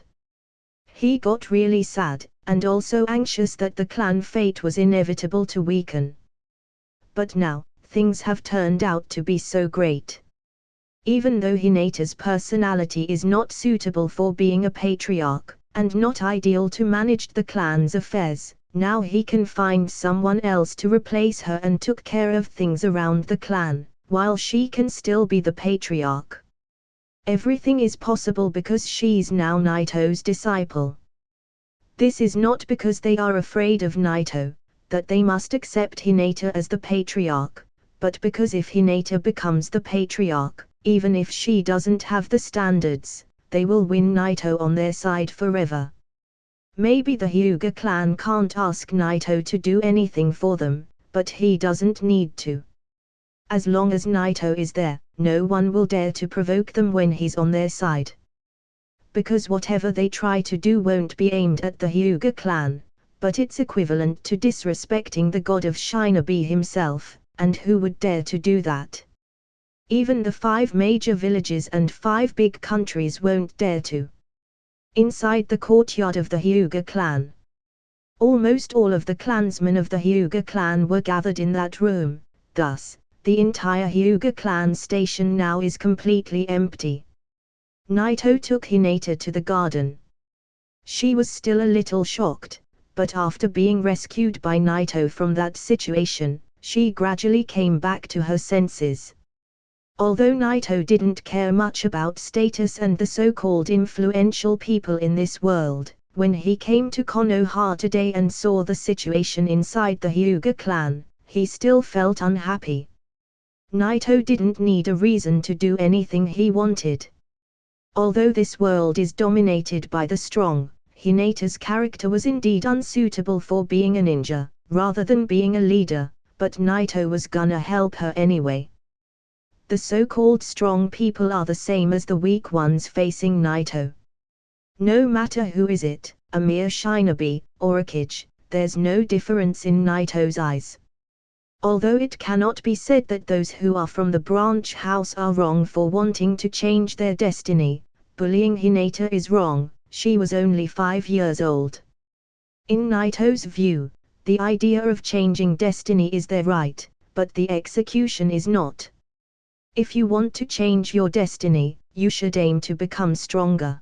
He got really sad, and also anxious that the clan fate was inevitable to weaken. But now, things have turned out to be so great. Even though Hinata's personality is not suitable for being a patriarch, and not ideal to manage the clan's affairs, now he can find someone else to replace her and took care of things around the clan, while she can still be the patriarch. Everything is possible because she's now Naito's disciple. This is not because they are afraid of Naito, that they must accept Hinata as the patriarch, but because if Hinata becomes the patriarch, even if she doesn't have the standards, they will win Naito on their side forever. Maybe the Hyuga clan can't ask Naito to do anything for them, but he doesn't need to. As long as Naito is there, no one will dare to provoke them when he's on their side. Because whatever they try to do won't be aimed at the Hyuga clan, but it's equivalent to disrespecting the god of Shinobi himself, and who would dare to do that? Even the 5 major villages and 5 big countries won't dare to. Inside the courtyard of the Hyuga clan, almost all of the clansmen of the Hyuga clan were gathered in that room. Thus, the entire Hyuga clan station now is completely empty. Naito took Hinata to the garden. She was still a little shocked, but after being rescued by Naito from that situation, she gradually came back to her senses. Although Naito didn't care much about status and the so-called influential people in this world, when he came to Konoha today and saw the situation inside the Hyuga clan, he still felt unhappy. Naito didn't need a reason to do anything he wanted. Although this world is dominated by the strong, Hinata's character was indeed unsuitable for being a ninja, rather than being a leader, but Naito was gonna help her anyway. The so-called strong people are the same as the weak ones facing Naito. No matter who is it, a mere shinobi, or a Hokage, there's no difference in Naito's eyes. Although it cannot be said that those who are from the branch house are wrong for wanting to change their destiny, bullying Hinata is wrong. She was only 5 years old. In Naito's view, the idea of changing destiny is their right, but the execution is not. If you want to change your destiny, you should aim to become stronger.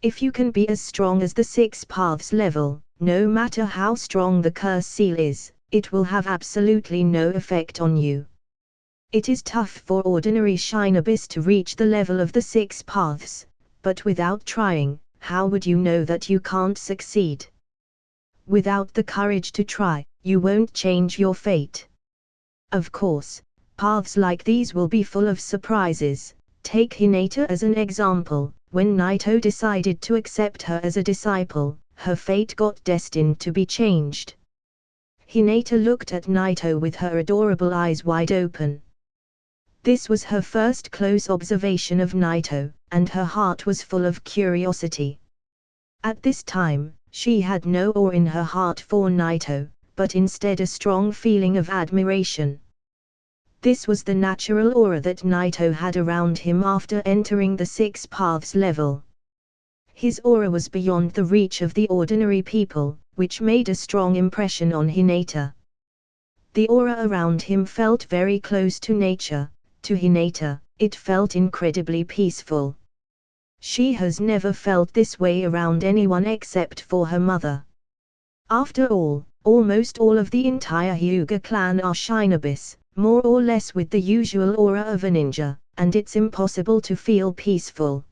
If you can be as strong as the 6 paths level, no matter how strong the curse seal is, it will have absolutely no effect on you. It is tough for ordinary shinobis to reach the level of the 6 paths, but without trying, how would you know that you can't succeed? Without the courage to try, you won't change your fate. Of course, paths like these will be full of surprises. Take Hinata as an example. When Naito decided to accept her as a disciple, her fate got destined to be changed. Hinata looked at Naito with her adorable eyes wide open. This was her first close observation of Naito, and her heart was full of curiosity. At this time, she had no awe in her heart for Naito, but instead a strong feeling of admiration. This was the natural aura that Naito had around him after entering the Six Paths level. His aura was beyond the reach of the ordinary people, which made a strong impression on Hinata. The aura around him felt very close to nature. To Hinata, it felt incredibly peaceful. She has never felt this way around anyone except for her mother. After all, almost all of the entire Hyuga clan are shinobis, more or less with the usual aura of a ninja, and it's impossible to feel peaceful.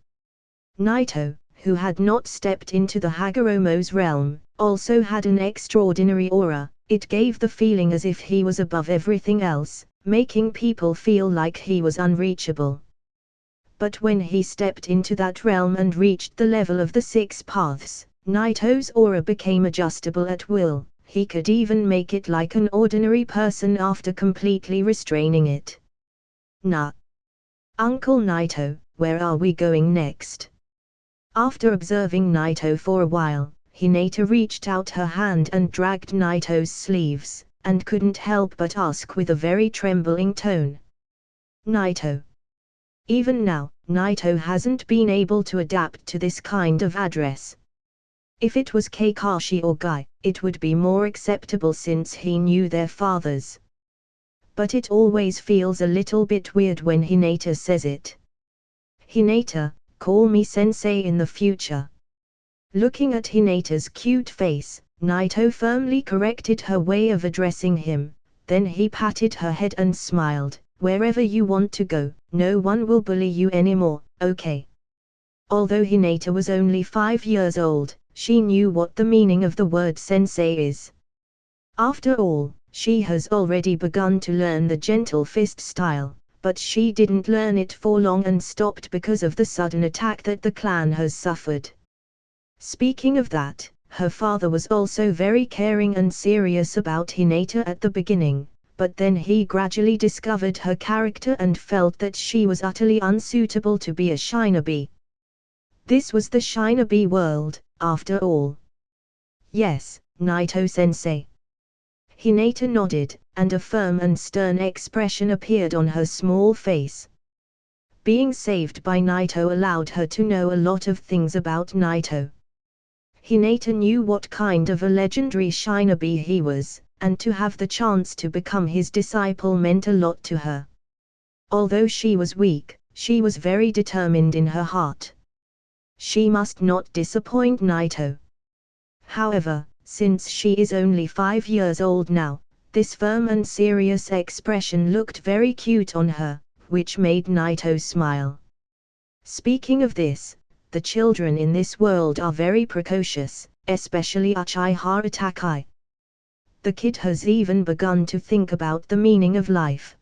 Naito, who had not stepped into the Hagoromo's realm, also had an extraordinary aura. It gave the feeling as if he was above everything else, making people feel like he was unreachable. But when he stepped into that realm and reached the level of the Six Paths, Naito's aura became adjustable at will. He could even make it like an ordinary person after completely restraining it. Nah. Uncle Naito, where are we going next? After observing Naito for a while, Hinata reached out her hand and dragged Naito's sleeves, and couldn't help but ask with a very trembling tone. Naito. Even now, Naito hasn't been able to adapt to this kind of address. If it was Kakashi or Guy, it would be more acceptable since he knew their fathers. But it always feels a little bit weird when Hinata says it. Hinata, call me sensei in the future. Looking at Hinata's cute face, Naito firmly corrected her way of addressing him, then he patted her head and smiled. Wherever you want to go, no one will bully you anymore, okay? Although Hinata was only 5 years old, she knew what the meaning of the word sensei is. After all, she has already begun to learn the gentle fist style, but she didn't learn it for long and stopped because of the sudden attack that the clan has suffered. Speaking of that, her father was also very caring and serious about Hinata at the beginning, but then he gradually discovered her character and felt that she was utterly unsuitable to be a shinobi. This was the shinobi world, after all. Yes, Naito-sensei. Hinata nodded, and a firm and stern expression appeared on her small face. Being saved by Naito allowed her to know a lot of things about Naito. Hinata knew what kind of a legendary shinobi he was, and to have the chance to become his disciple meant a lot to her. Although she was weak, she was very determined in her heart. She must not disappoint Naito. However, since she is only 5 years old now, this firm and serious expression looked very cute on her, which made Naito smile. Speaking of this, the children in this world are very precocious, especially Uchiha Itachi. The kid has even begun to think about the meaning of life.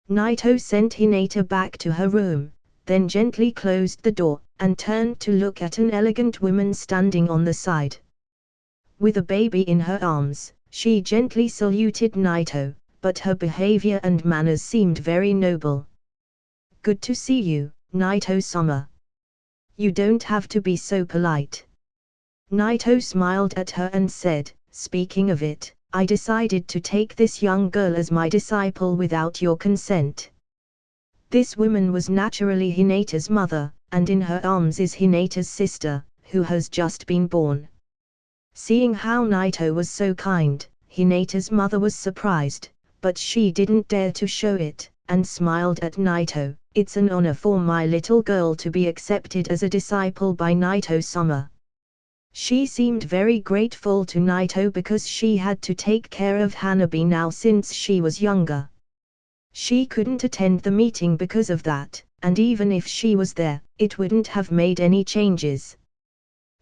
Naito sent Hinata back to her room, then gently closed the door, and turned to look at an elegant woman standing on the side. With a baby in her arms, she gently saluted Naito, but her behavior and manners seemed very noble. Good to see you, Naito-sama. You don't have to be so polite. Naito smiled at her and said, speaking of it, I decided to take this young girl as my disciple without your consent. This woman was naturally Hinata's mother, and in her arms is Hinata's sister, who has just been born. Seeing how Naito was so kind, Hinata's mother was surprised, but she didn't dare to show it, and smiled at Naito. It's an honor for my little girl to be accepted as a disciple by Naito-sama. She seemed very grateful to Naito because she had to take care of Hanabi now since she was younger. She couldn't attend the meeting because of that, and even if she was there, it wouldn't have made any changes.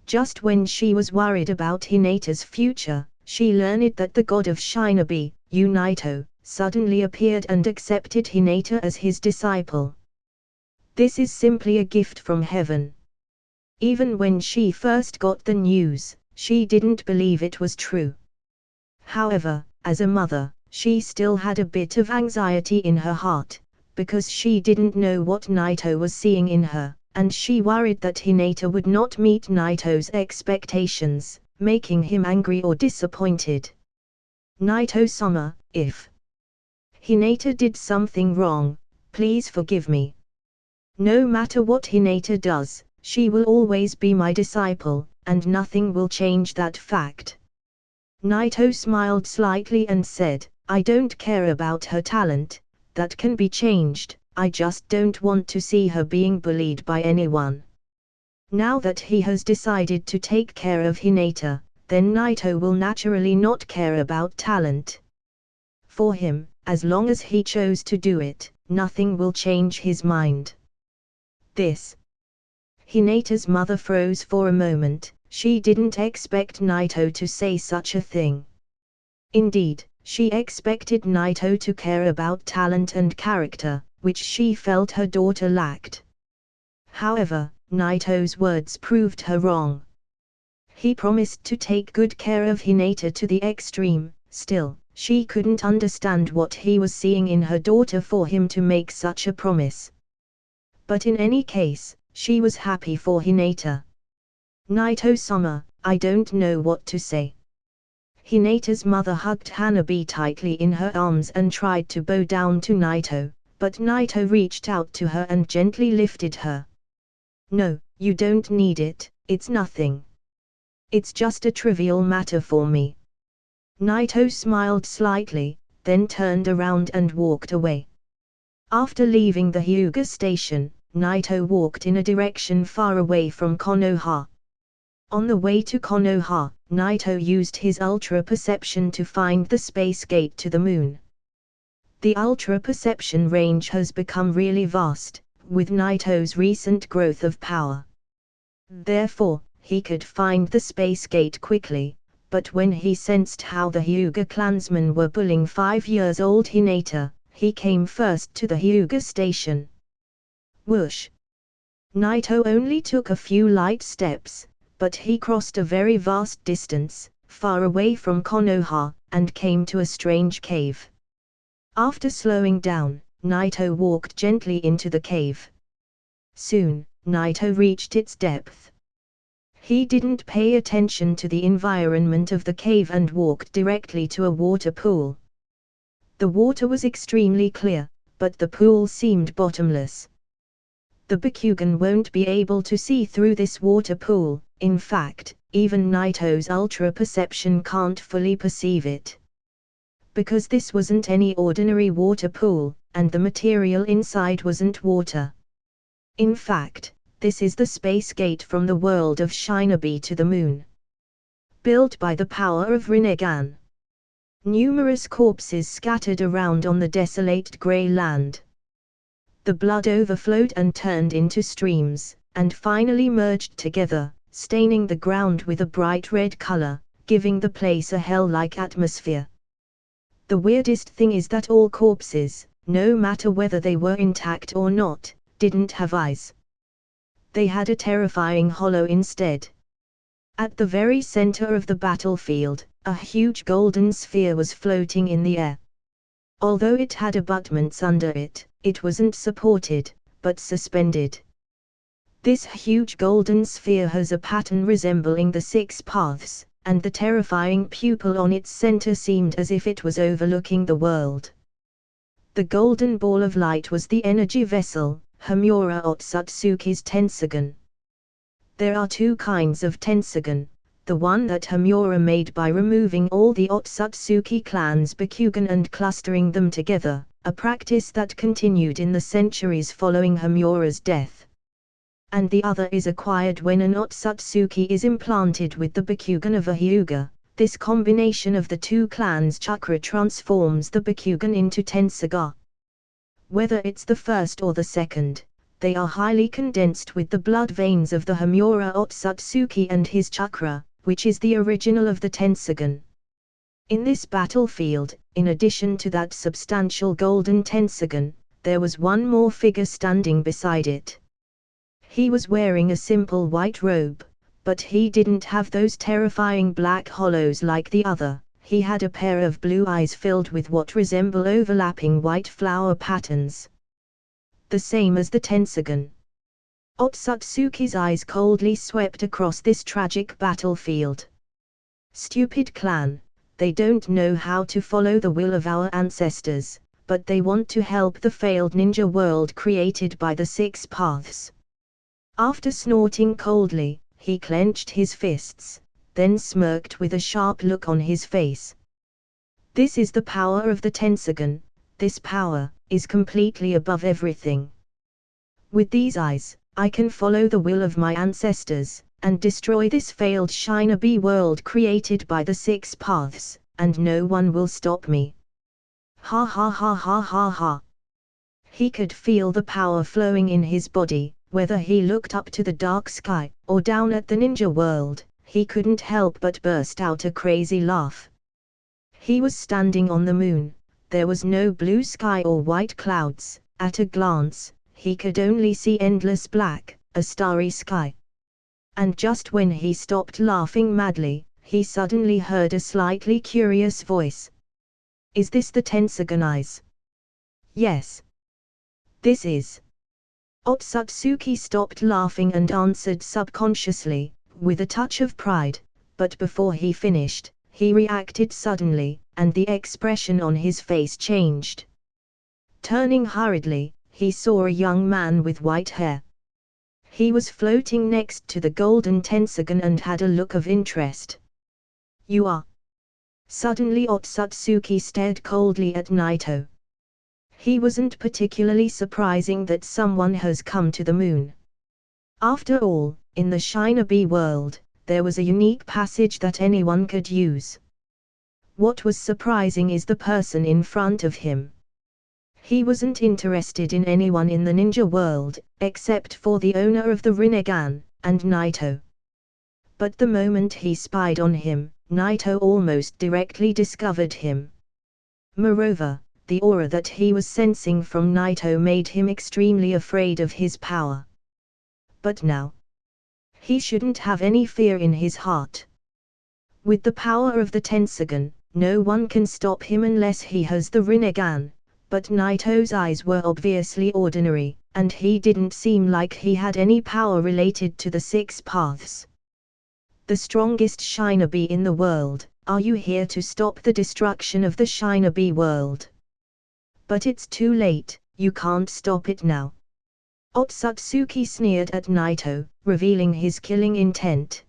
Just when she was worried about Hinata's future, she learned that the god of shinobi, Naruto, suddenly appeared and accepted Hinata as his disciple. This is simply a gift from heaven. Even when she first got the news, she didn't believe it was true. However, as a mother, she still had a bit of anxiety in her heart, because she didn't know what Naruto was seeing in her, and she worried that Hinata would not meet Naruto's expectations, making him angry or disappointed. HolyOniiSama, if Hinata did something wrong, please forgive me. No matter what Hinata does, she will always be my disciple, and nothing will change that fact. Naruto smiled slightly and said, I don't care about her talent, that can be changed, I just don't want to see her being bullied by anyone. Now that he has decided to take care of Hinata, then Naruto will naturally not care about talent. For him, as long as he chose to do it, nothing will change his mind. This. Hinata's mother froze for a moment. She didn't expect Naruto to say such a thing. Indeed, she expected Naruto to care about talent and character, which she felt her daughter lacked. However, Naruto's words proved her wrong. He promised to take good care of Hinata to the extreme. Still, she couldn't understand what he was seeing in her daughter for him to make such a promise. But in any case, she was happy for Hinata. HolyOniiSama, I don't know what to say. Hinata's mother hugged Hanabi tightly in her arms and tried to bow down to Naruto, but Naruto reached out to her and gently lifted her. No, you don't need it, it's nothing. It's just a trivial matter for me. Naruto smiled slightly, then turned around and walked away. After leaving the Hyuga station, Naruto walked in a direction far away from Konoha. On the way to Konoha, Naruto used his Ultra Perception to find the space gate to the moon. The Ultra Perception range has become really vast, with Naruto's recent growth of power. Therefore, he could find the space gate quickly, but when he sensed how the Hyuga clansmen were bullying 5-year-old Hinata, he came first to the Hyuga station. Whoosh! Naruto only took a few light steps, but he crossed a very vast distance, far away from Konoha, and came to a strange cave. After slowing down, Naruto walked gently into the cave. Soon, Naruto reached its depth. He didn't pay attention to the environment of the cave and walked directly to a water pool. The water was extremely clear, but the pool seemed bottomless. The Bakugan won't be able to see through this water pool. In fact, even Naruto's Ultra Perception can't fully perceive it. Because this wasn't any ordinary water pool, and the material inside wasn't water. In fact, this is the space gate from the world of Shinobi to the moon. Built by the power of Rinnegan. Numerous corpses scattered around on the desolate grey land. The blood overflowed and turned into streams, and finally merged together, staining the ground with a bright red color, giving the place a hell-like atmosphere. The weirdest thing is that all corpses, no matter whether they were intact or not, didn't have eyes. They had a terrifying hollow instead. At the very center of the battlefield, a huge golden sphere was floating in the air. Although it had abutments under it, it wasn't supported, but suspended. This huge golden sphere has a pattern resembling the 6 paths, and the terrifying pupil on its center seemed as if it was overlooking the world. The golden ball of light was the energy vessel, Homura Otsutsuki's Tensogun. There are 2 kinds of Tensogun, the one that Homura made by removing all the Otsutsuki clan's Bakugan and clustering them together, a practice that continued in the centuries following Homura's death. And the other is acquired when an Otsutsuki is implanted with the Bakugan of a Hyuga. This combination of the 2 clans' chakra transforms the Bakugan into Tensoga. Whether it's the first or the second, They are highly condensed with the blood veins of the Homura Otsutsuki and his chakra, which is the original of the Tensogun. In this battlefield, in addition to that substantial golden Tensogun, there was one more figure standing beside it. He was wearing a simple white robe, but he didn't have those terrifying black hollows like the other. He had a pair of blue eyes filled with what resemble overlapping white flower patterns. The same as the Tensogun. Otsutsuki's eyes coldly swept across this tragic battlefield. Stupid clan, they don't know how to follow the will of our ancestors, but they want to help the failed ninja world created by the Six Paths. After snorting coldly, he clenched his fists, then smirked with a sharp look on his face. This is the power of the Tensogun. This power is completely above everything. With these eyes, I can follow the will of my ancestors, and destroy this failed shinobi world created by the Six Paths, and no one will stop me. Ha ha ha ha ha ha. He could feel the power flowing in his body, whether he looked up to the dark sky, or down at the ninja world, he couldn't help but burst out a crazy laugh. He was standing on the moon, there was no blue sky or white clouds, at a glance, he could only see endless black, a starry sky. And just when he stopped laughing madly, he suddenly heard a slightly curious voice. Is this the Tensogun eyes? Yes. This is. Otsutsuki stopped laughing and answered subconsciously, with a touch of pride, but before he finished, he reacted suddenly, and the expression on his face changed. Turning hurriedly, he saw a young man with white hair. He was floating next to the golden Tensogun and had a look of interest. You are? Suddenly Otsutsuki stared coldly at Naito. He wasn't particularly surprising that someone has come to the moon. After all, in the shinobi world, there was a unique passage that anyone could use. What was surprising is the person in front of him. He wasn't interested in anyone in the ninja world, except for the owner of the Rinnegan, and Naito. But the moment he spied on him, Naito almost directly discovered him. Moreover, the aura that he was sensing from Naito made him extremely afraid of his power. But now, he shouldn't have any fear in his heart. With the power of the Tensogun, no one can stop him unless he has the Rinnegan, but Naito's eyes were obviously ordinary, and he didn't seem like he had any power related to the Six Paths. The strongest shinobi in the world, are you here to stop the destruction of the shinobi world? But it's too late, you can't stop it now. Otsutsuki sneered at Naito, revealing his killing intent.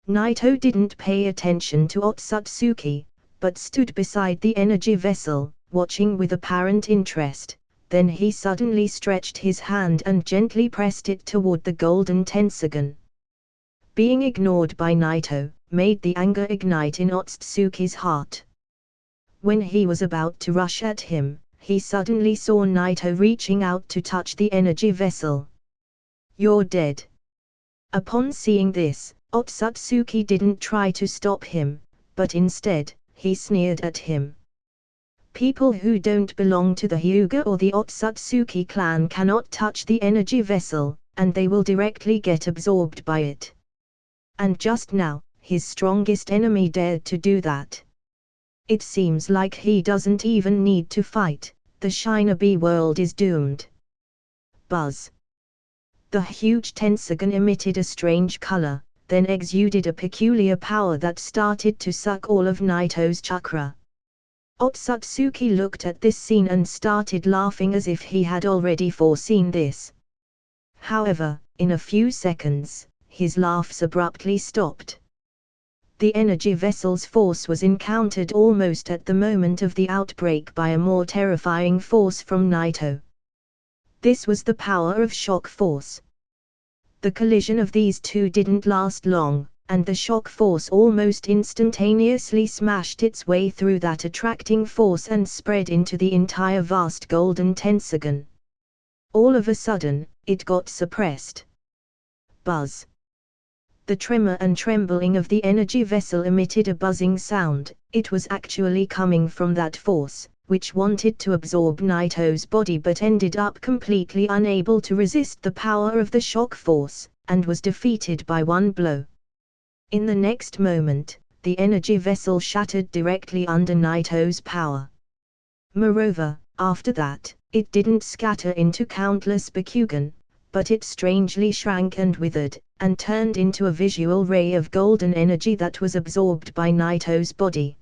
Naito didn't pay attention to Otsutsuki, but stood beside the energy vessel, watching with apparent interest. Then he suddenly stretched his hand and gently pressed it toward the golden Tensogun. Being ignored by Naito, made the anger ignite in Otsutsuki's heart. When he was about to rush at him, he suddenly saw Naito reaching out to touch the energy vessel. You're dead. Upon seeing this, Otsutsuki didn't try to stop him, but instead, he sneered at him. People who don't belong to the Hyuga or the Otsutsuki clan cannot touch the energy vessel, and they will directly get absorbed by it. And just now, his strongest enemy dared to do that. It seems like he doesn't even need to fight, the shinobi world is doomed. Buzz. The huge Tensogun emitted a strange color, then exuded a peculiar power that started to suck all of Naito's chakra. Otsutsuki looked at this scene and started laughing as if he had already foreseen this. However, in a few seconds, his laughs abruptly stopped. The energy vessel's force was encountered almost at the moment of the outbreak by a more terrifying force from Naito. This was the power of shock force. The collision of these two didn't last long, and the shock force almost instantaneously smashed its way through that attracting force and spread into the entire vast golden Tensogun. All of a sudden, it got suppressed. Buzz. The tremor and trembling of the energy vessel emitted a buzzing sound. It was actually coming from that force, which wanted to absorb Naito's body but ended up completely unable to resist the power of the shock force, and was defeated by one blow. In the next moment, the energy vessel shattered directly under Naito's power. Moreover, after that, it didn't scatter into countless Bakugan, but it strangely shrank and withered, and turned into a visual ray of golden energy that was absorbed by Naito's body.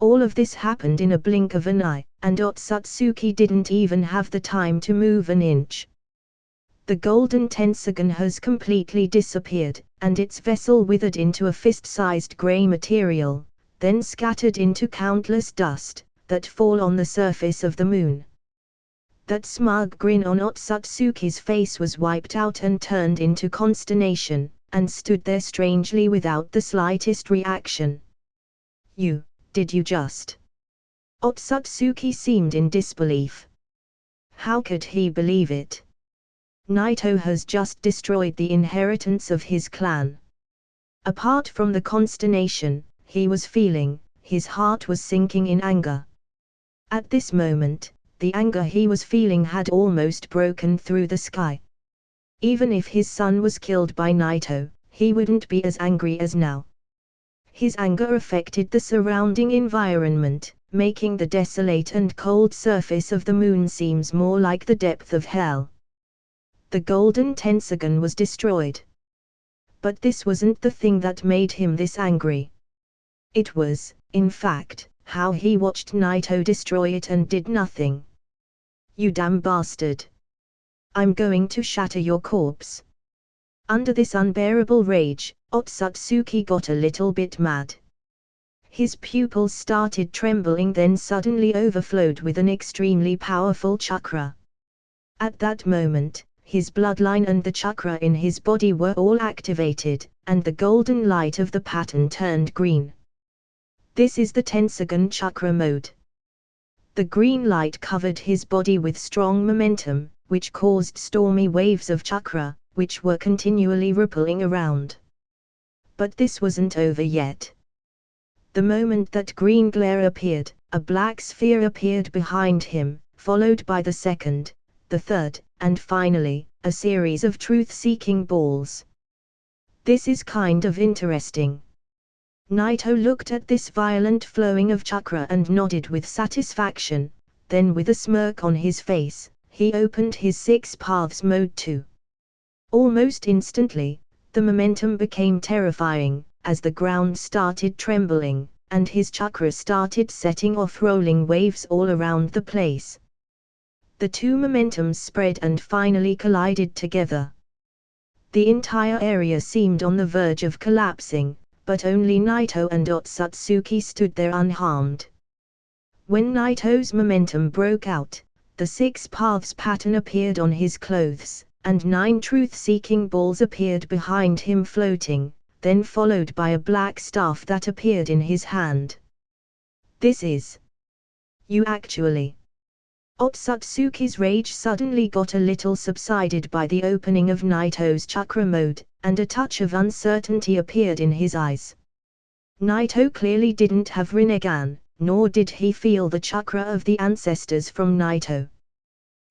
All of this happened in a blink of an eye, and Otsutsuki didn't even have the time to move an inch. The golden Tensagon has completely disappeared, and its vessel withered into a fist-sized grey material, then scattered into countless dust, that fall on the surface of the moon. That smug grin on Otsutsuki's face was wiped out and turned into consternation, and stood there strangely without the slightest reaction. Did you just? Otsutsuki seemed in disbelief. How could he believe it? Naito has just destroyed the inheritance of his clan. Apart from the consternation he was feeling, his heart was sinking in anger. At this moment, the anger he was feeling had almost broken through the sky. Even if his son was killed by Naito, he wouldn't be as angry as now. His anger affected the surrounding environment, making the desolate and cold surface of the moon seem more like the depth of hell. The golden Tensagon was destroyed. But this wasn't the thing that made him this angry. It was, in fact, how he watched Naito destroy it and did nothing. You damn bastard! I'm going to shatter your corpse. Under this unbearable rage, Otsutsuki got a little bit mad. His pupils started trembling, then suddenly overflowed with an extremely powerful chakra. At that moment, his bloodline and the chakra in his body were all activated, and the golden light of the pattern turned green. This is the Tensagon chakra mode. The green light covered his body with strong momentum, which caused stormy waves of chakra, which were continually rippling around. But this wasn't over yet. The moment that green glare appeared, a black sphere appeared behind him, followed by the second, the third, and finally, a series of truth-seeking balls. This is kind of interesting. Naito looked at this violent flowing of chakra and nodded with satisfaction, then with a smirk on his face, he opened his 6 paths mode too. Almost instantly, the momentum became terrifying, as the ground started trembling, and his chakra started setting off rolling waves all around the place. The two momentums spread and finally collided together. The entire area seemed on the verge of collapsing, but only Naito and Otsutsuki stood there unharmed. When Naito's momentum broke out, the 6 paths pattern appeared on his clothes, and 9 truth-seeking balls appeared behind him floating, then followed by a black staff that appeared in his hand. This is... You actually... Otsutsuki's rage suddenly got a little subsided by the opening of Naito's chakra mode, and a touch of uncertainty appeared in his eyes. Naito clearly didn't have Rinnegan, nor did he feel the chakra of the ancestors from Naito.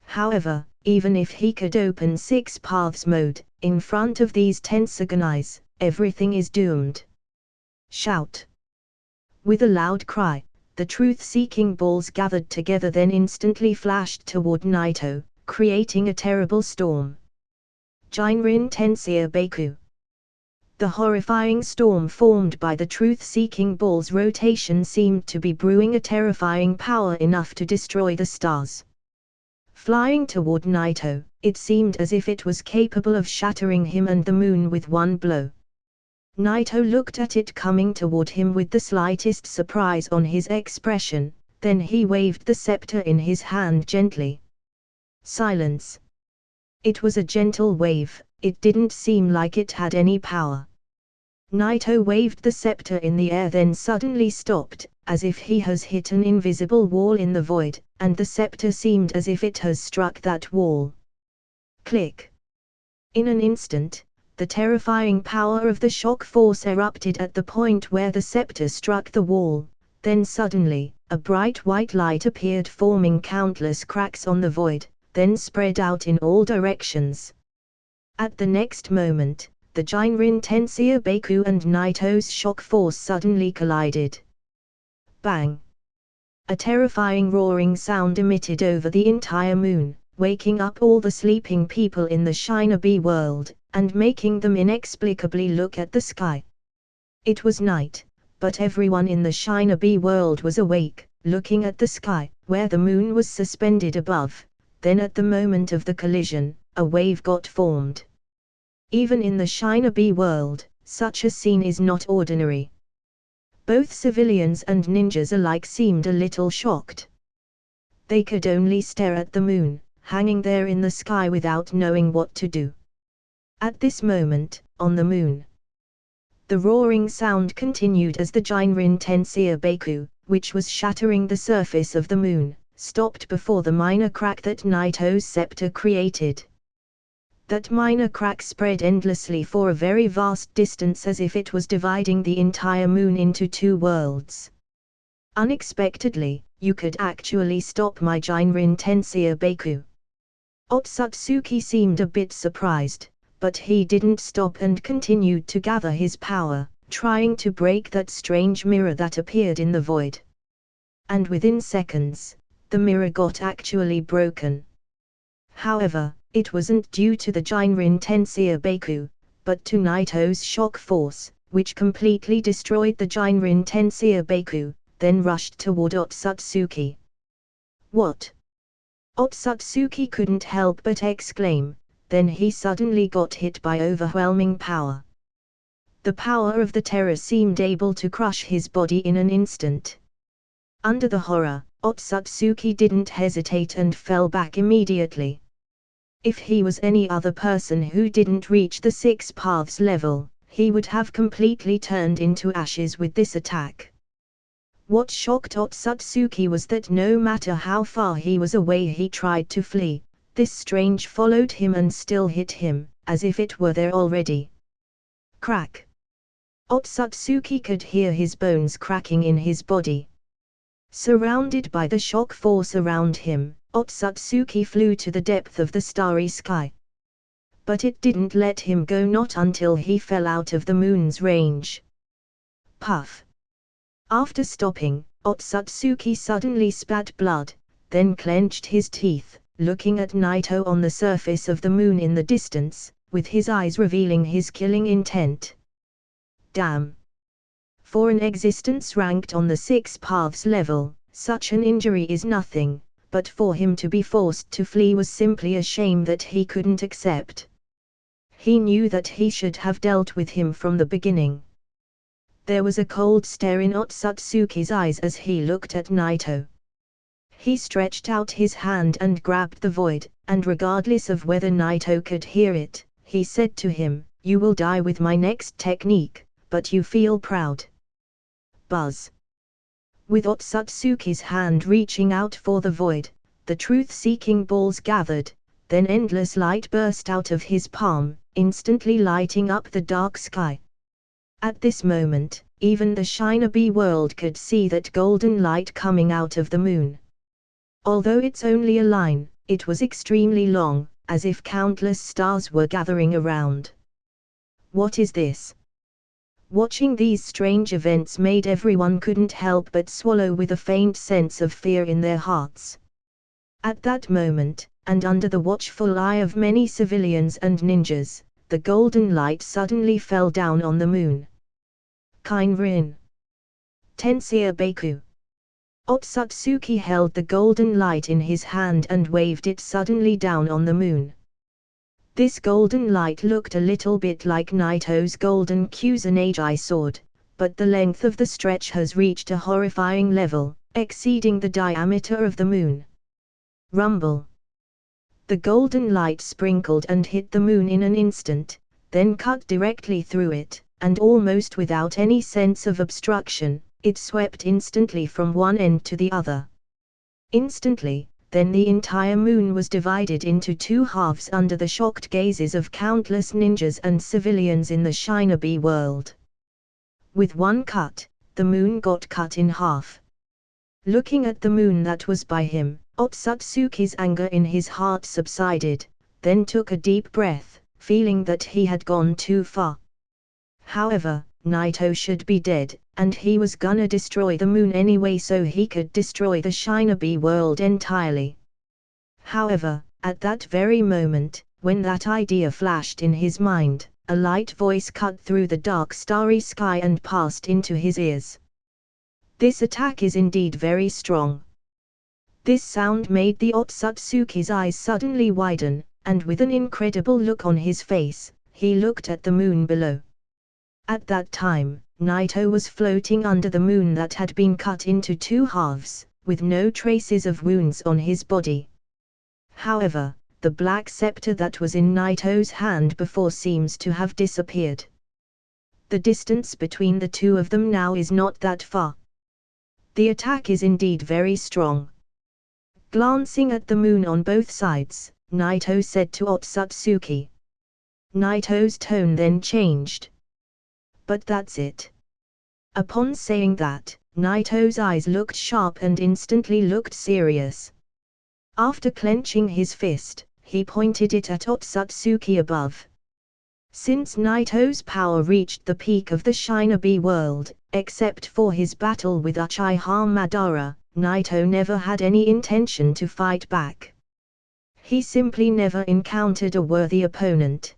However, even if he could open 6 paths mode, in front of these Tensagon eyes, everything is doomed. Shout! With a loud cry, the truth-seeking balls gathered together, then instantly flashed toward Naito, creating a terrible storm. Jinrin Tensei Baku. The horrifying storm formed by the truth-seeking ball's rotation seemed to be brewing a terrifying power enough to destroy the stars. Flying toward Naito, it seemed as if it was capable of shattering him and the moon with one blow. Naito looked at it coming toward him with the slightest surprise on his expression, then he waved the scepter in his hand gently. Silence. It was a gentle wave, it didn't seem like it had any power. Naito waved the scepter in the air, then suddenly stopped, as if he has hit an invisible wall in the void, and the scepter seemed as if it has struck that wall. Click. In an instant, the terrifying power of the shock force erupted at the point where the scepter struck the wall. Then suddenly, a bright white light appeared, forming countless cracks on the void, then spread out in all directions. At the next moment, the Jinrin Tensei Baiku and Naito's shock force suddenly collided. Bang! A terrifying roaring sound emitted over the entire moon, waking up all the sleeping people in the Shinobi world, and making them inexplicably look at the sky. It was night, but everyone in the Shinobi world was awake, looking at the sky, where the moon was suspended above. Then at the moment of the collision, a wave got formed. Even in the Shinobi world, such a scene is not ordinary. Both civilians and ninjas alike seemed a little shocked. They could only stare at the moon, hanging there in the sky without knowing what to do. At this moment, on the moon, the roaring sound continued as the Jinrin Tensei Baiku, which was shattering the surface of the moon, stopped before the minor crack that Naito's scepter created. That minor crack spread endlessly for a very vast distance, as if it was dividing the entire moon into two worlds. Unexpectedly, you could actually stop my Jinrin Tensei Baiku. Otsutsuki seemed a bit surprised, but he didn't stop and continued to gather his power, trying to break that strange mirror that appeared in the void. And within seconds, the mirror got actually broken. However, it wasn't due to the Jinrin Tensei Baiku, but to Naito's shock force, which completely destroyed the Jinrin Tensei Baiku, then rushed toward Otsutsuki. What? Otsutsuki couldn't help but exclaim, then he suddenly got hit by overwhelming power. The power of the terror seemed able to crush his body in an instant. Under the horror, Otsutsuki didn't hesitate and fell back immediately. If he was any other person who didn't reach the 6 paths level, he would have completely turned into ashes with this attack. What shocked Otsutsuki was that no matter how far he was away he tried to flee, this strange followed him and still hit him, as if it were there already. Crack! Otsutsuki could hear his bones cracking in his body. Surrounded by the shock force around him, Otsutsuki flew to the depth of the starry sky. But it didn't let him go, not until he fell out of the moon's range. Puff! After stopping, Otsutsuki suddenly spat blood, then clenched his teeth, looking at Naito on the surface of the moon in the distance, with his eyes revealing his killing intent. Damn! For an existence ranked on the 6 paths level, such an injury is nothing, but for him to be forced to flee was simply a shame that he couldn't accept. He knew that he should have dealt with him from the beginning. There was a cold stare in Otsutsuki's eyes as he looked at Naito. He stretched out his hand and grabbed the void, and regardless of whether Naito could hear it, he said to him, "You will die with my next technique, but you feel proud." Buzz. With Otsutsuki's hand reaching out for the void, the truth-seeking balls gathered, then endless light burst out of his palm, instantly lighting up the dark sky. At this moment, even the Shinobi world could see that golden light coming out of the moon. Although it's only a line, it was extremely long, as if countless stars were gathering around. What is this? Watching these strange events made everyone couldn't help but swallow with a faint sense of fear in their hearts. At that moment, and under the watchful eye of many civilians and ninjas, the golden light suddenly fell down on the moon. Jinrin Tensei Baiku. Otsutsuki held the golden light in his hand and waved it suddenly down on the moon. This golden light looked a little bit like Naito's golden Kusanagi sword, but the length of the stretch has reached a horrifying level, exceeding the diameter of the moon. Rumble. The golden light sprinkled and hit the moon in an instant, then cut directly through it, and almost without any sense of obstruction, it swept instantly from one end to the other. Instantly, then the entire moon was divided into two halves under the shocked gazes of countless ninjas and civilians in the shinobi world. With one cut, the moon got cut in half. Looking at the moon that was by him, Otsutsuki's anger in his heart subsided, then took a deep breath, feeling that he had gone too far. However, Naito should be dead, and he was gonna destroy the moon anyway so he could destroy the shinobi world entirely. However, at that very moment, when that idea flashed in his mind, a light voice cut through the dark starry sky and passed into his ears. This attack is indeed very strong. This sound made the Otsutsuki's eyes suddenly widen, and with an incredible look on his face, he looked at the moon below. At that time, Naito was floating under the moon that had been cut into two halves, with no traces of wounds on his body. However, the black scepter that was in Naito's hand before seems to have disappeared. The distance between the two of them now is not that far. The attack is indeed very strong. Glancing at the moon on both sides, Naito said to Otsutsuki. Naito's tone then changed. But that's it. Upon saying that, Naito's eyes looked sharp and instantly looked serious. After clenching his fist, he pointed it at Otsutsuki above. Since Naito's power reached the peak of the shinobi world, except for his battle with Uchiha Madara, Naito never had any intention to fight back. He simply never encountered a worthy opponent.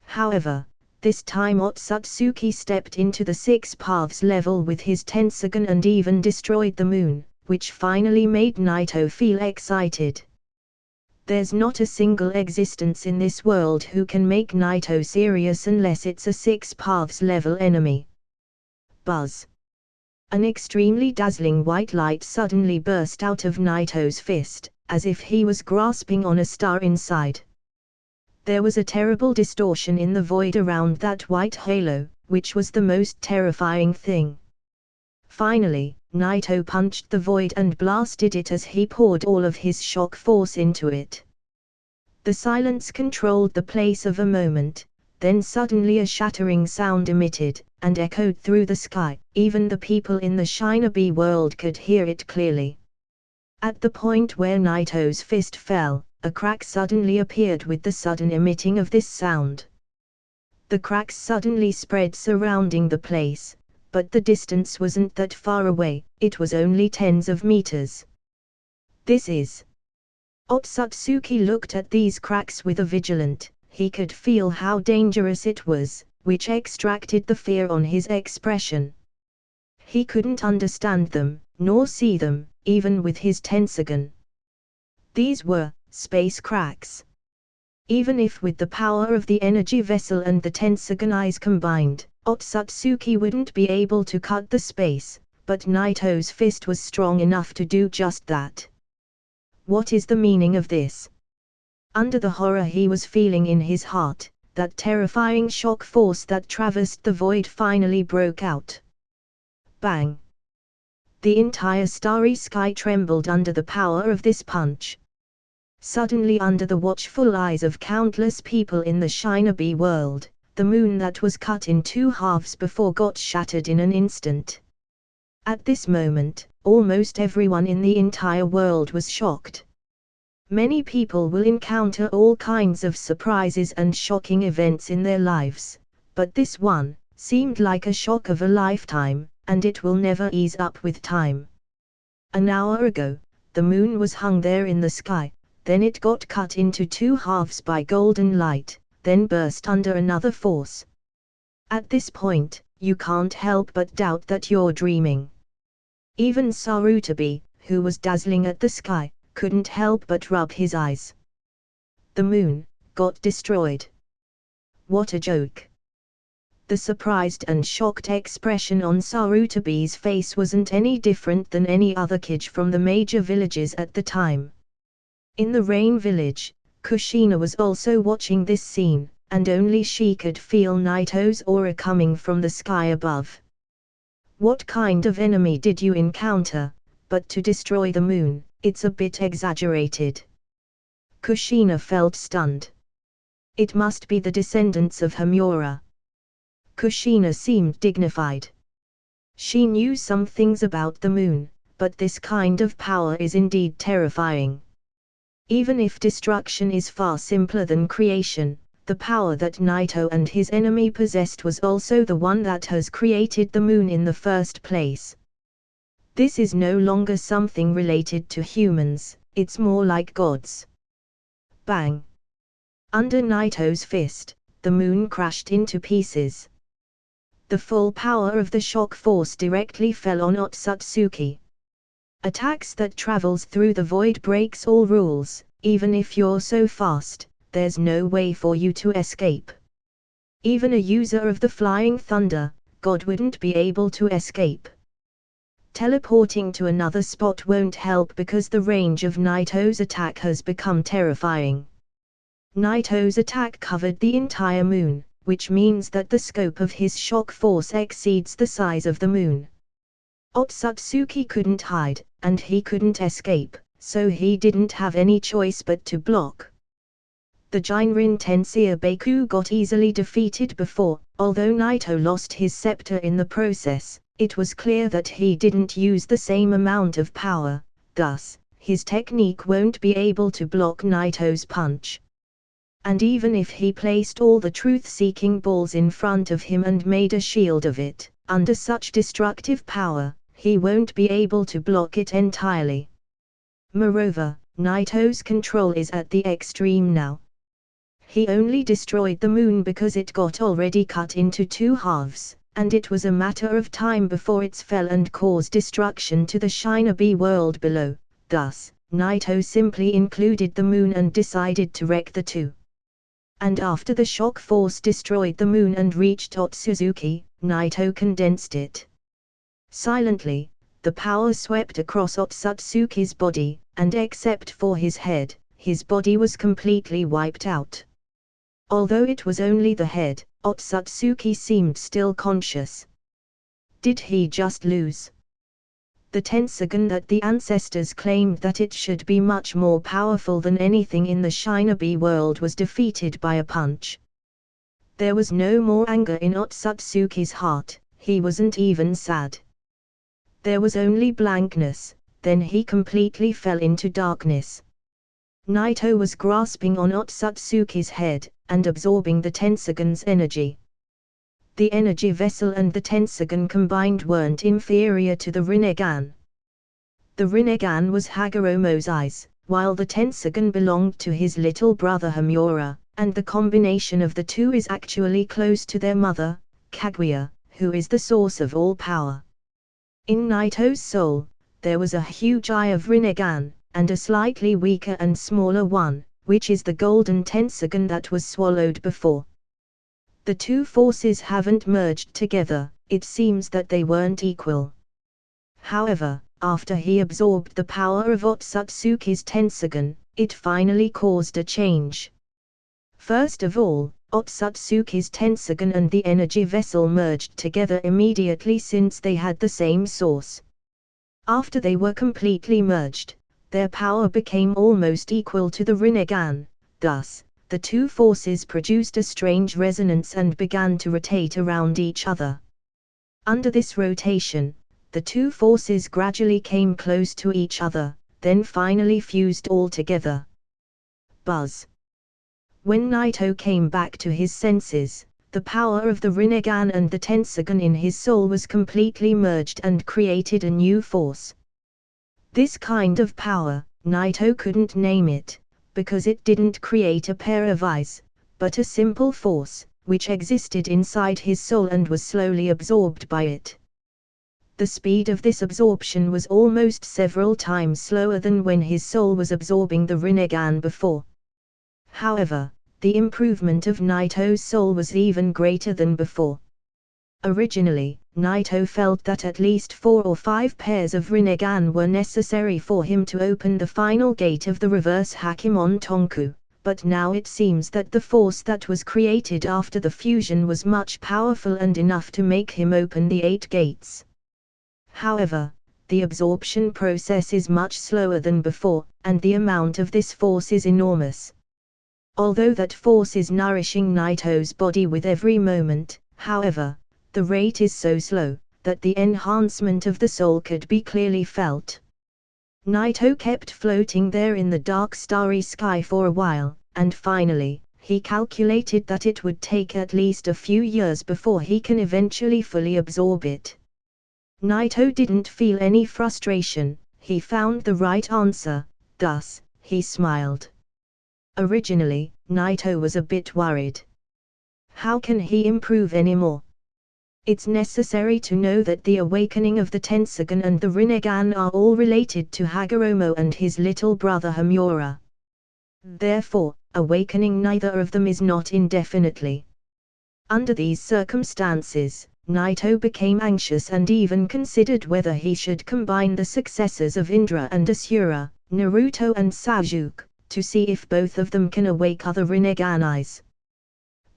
However, this time Otsutsuki stepped into the 6 paths level with his Tensogun and even destroyed the moon, which finally made Naito feel excited. There's not a single existence in this world who can make Naito serious unless it's a 6 paths level enemy. Buzz. An extremely dazzling white light suddenly burst out of Naito's fist, as if he was grasping on a star inside. There was a terrible distortion in the void around that white halo, which was the most terrifying thing. Finally, Naito punched the void and blasted it as he poured all of his shock force into it. The silence controlled the place of a moment, then suddenly a shattering sound emitted, and echoed through the sky. Even the people in the shinobi world could hear it clearly. At the point where Naito's fist fell, a crack suddenly appeared with the sudden emitting of this sound. The cracks suddenly spread surrounding the place, but the distance wasn't that far away, it was only tens of meters. This is. Otsutsuki looked at these cracks with a vigilant, he could feel how dangerous it was, which extracted the fear on his expression. He couldn't understand them, nor see them, even with his Tensogun. These were space cracks. Even if with the power of the energy vessel and the Tensogun eyes combined, Otsutsuki wouldn't be able to cut the space, but Naito's fist was strong enough to do just that. What is the meaning of this? Under the horror he was feeling in his heart, that terrifying shock force that traversed the void finally broke out. Bang! The entire starry sky trembled under the power of this punch. Suddenly, under the watchful eyes of countless people in the shinobi world, the moon that was cut in 2 halves before got shattered in an instant. At this moment, almost everyone in the entire world was shocked. Many people will encounter all kinds of surprises and shocking events in their lives, but this one seemed like a shock of a lifetime, and it will never ease up with time. An hour ago, the moon was hung there in the sky, then it got cut into 2 halves by golden light, then burst under another force. At this point, you can't help but doubt that you're dreaming. Even Sarutobi, who was dazzling at the sky, couldn't help but rub his eyes. The moon got destroyed. What a joke. The surprised and shocked expression on Sarutobi's face wasn't any different than any other kid from the major villages at the time. In the Rain Village, Kushina was also watching this scene, and only she could feel Naito's aura coming from the sky above. What kind of enemy did you encounter, but to destroy the moon, It's a bit exaggerated. Kushina felt stunned. It must be the descendants of Homura. Kushina seemed dignified. She knew some things about the moon, but this kind of power is indeed terrifying. Even if destruction is far simpler than creation, the power that Naito and his enemy possessed was also the one that has created the moon in the first place. This is no longer something related to humans, it's more like gods. Bang! Under Naito's fist, the moon crashed into pieces. The full power of the shock force directly fell on Otsutsuki. Attacks that travels through the void breaks all rules. Even if you're so fast, there's no way for you to escape. Even a user of the flying thunder, God wouldn't be able to escape. Teleporting to another spot won't help because the range of Naito's attack has become terrifying. Naito's attack covered the entire moon, which means that the scope of his shock force exceeds the size of the moon. Otsutsuki couldn't hide, and he couldn't escape, so he didn't have any choice but to block. The Jinrin Tensei Baku got easily defeated before, although Naito lost his scepter in the process, it was clear that he didn't use the same amount of power, thus, his technique won't be able to block Naito's punch. And even if he placed all the truth-seeking balls in front of him and made a shield of it, under such destructive power, he won't be able to block it entirely. Moreover, Naito's control is at the extreme now. He only destroyed the moon because it got already cut into two halves, and it was a matter of time before it fell and caused destruction to the Shinobi world below. Thus, Naito simply included the moon and decided to wreck the two. And after the shock force destroyed the moon and reached Otsutsuki, Naito condensed it. Silently, the power swept across Otsutsuki's body, and except for his head, his body was completely wiped out. Although it was only the head, Otsutsuki seemed still conscious. Did he just lose? The Tensogun that the ancestors claimed that it should be much more powerful than anything in the Shinobi world was defeated by a punch. There was no more anger in Otsutsuki's heart, he wasn't even sad. There was only blankness, then he completely fell into darkness. Naito was grasping on Otsutsuki's head, and absorbing the Tensogun's energy. The energy vessel and the Tensogun combined weren't inferior to the Rinnegan. The Rinnegan was Hagoromo's eyes, while the Tensogun belonged to his little brother Homura, and the combination of the two is actually close to their mother, Kaguya, who is the source of all power. In Naito's soul, there was a huge eye of Rinnegan, and a slightly weaker and smaller one, which is the golden Tensogun that was swallowed before. The two forces haven't merged together, it seems that they weren't equal. However, after he absorbed the power of Otsutsuki's Tensogun, it finally caused a change. First of all, Otsutsuki's Tensogun and the energy vessel merged together immediately since they had the same source. After they were completely merged, their power became almost equal to the Rinnegan, thus, the two forces produced a strange resonance and began to rotate around each other. Under this rotation, the two forces gradually came close to each other, then finally fused all together. Buzz. When Naito came back to his senses, the power of the Rinnegan and the Tensogun in his soul was completely merged and created a new force. This kind of power, Naito couldn't name it, because it didn't create a pair of eyes, but a simple force, which existed inside his soul and was slowly absorbed by it. The speed of this absorption was almost several times slower than when his soul was absorbing the Rinnegan before. However, the improvement of Naito's soul was even greater than before. Originally, Naito felt that at least 4 or 5 pairs of Rinnegan were necessary for him to open the final gate of the reverse Hakemon Tonku, but now it seems that the force that was created after the fusion was much powerful and enough to make him open the 8 gates. However, the absorption process is much slower than before, and the amount of this force is enormous. Although that force is nourishing Naito's body with every moment, however, the rate is so slow, that the enhancement of the soul could be clearly felt. Naito kept floating there in the dark starry sky for a while, and finally, he calculated that it would take at least a few years before he can eventually fully absorb it. Naito didn't feel any frustration, he found the right answer, thus, he smiled. Originally, Naito was a bit worried. How can he improve anymore? It's necessary to know that the awakening of the Tensogun and the Rinnegan are all related to Hagoromo and his little brother Hamura. Therefore, awakening neither of them is not indefinitely. Under these circumstances, Naito became anxious and even considered whether he should combine the successors of Indra and Asura, Naruto and Sasuke, to see if both of them can awake other Rinneganais.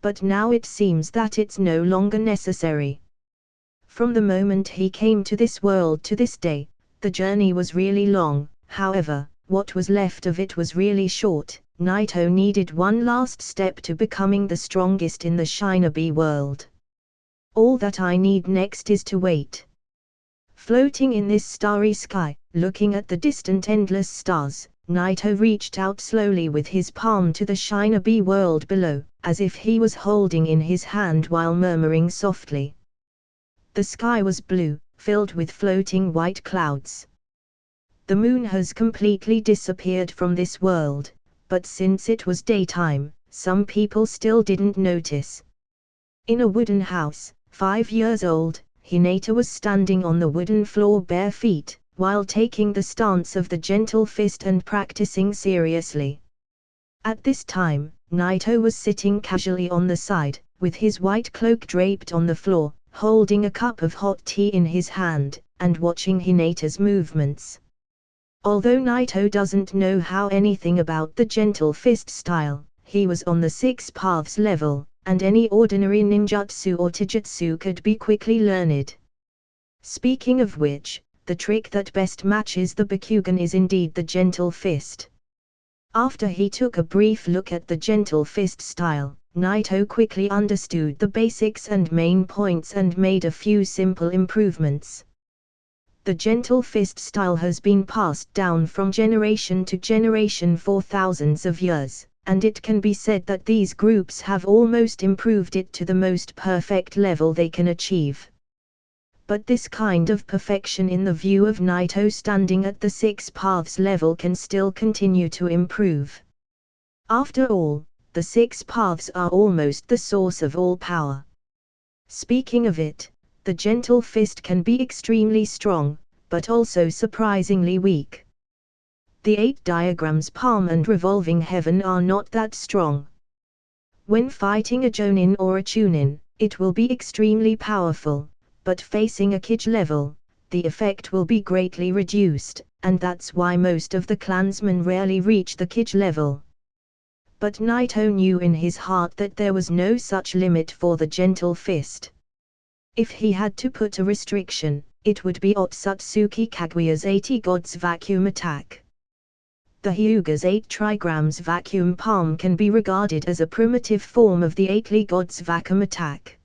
But now it seems that it's no longer necessary. From the moment he came to this world to this day, the journey was really long, however, what was left of it was really short. Naito needed one last step to becoming the strongest in the Shinobi world. All that I need next is to wait. Floating in this starry sky, looking at the distant endless stars, Naito reached out slowly with his palm to the Shinobi world below, as if he was holding in his hand while murmuring softly. The sky was blue, filled with floating white clouds. The moon has completely disappeared from this world, but since it was daytime, some people still didn't notice. In a wooden house, 5 years old, Hinata was standing on the wooden floor bare feet, while taking the stance of the gentle fist and practicing seriously. At this time, Naito was sitting casually on the side, with his white cloak draped on the floor, holding a cup of hot tea in his hand, and watching Hinata's movements. Although Naito doesn't know how anything about the gentle fist style, he was on the 6 paths level, and any ordinary ninjutsu or taijutsu could be quickly learned. Speaking of which, the trick that best matches the Bakugan is indeed the gentle fist. After he took a brief look at the gentle fist style, Naito quickly understood the basics and main points and made a few simple improvements. The gentle fist style has been passed down from generation to generation for thousands of years, and it can be said that these groups have almost improved it to the most perfect level they can achieve. But this kind of perfection in the view of Naito standing at the 6 paths level can still continue to improve. After all, the 6 paths are almost the source of all power. Speaking of it, the gentle fist can be extremely strong, but also surprisingly weak. The 8 diagrams palm and revolving heaven are not that strong. When fighting a Jonin or a Chunin, it will be extremely powerful, but facing a Kage level, the effect will be greatly reduced, and that's why most of the clansmen rarely reach the Kage level. But Naito knew in his heart that there was no such limit for the gentle fist. If he had to put a restriction, it would be Otsutsuki Kaguya's 80 Gods vacuum attack. The Hyuga's 8 trigrams vacuum palm can be regarded as a primitive form of the 8 Gods vacuum attack.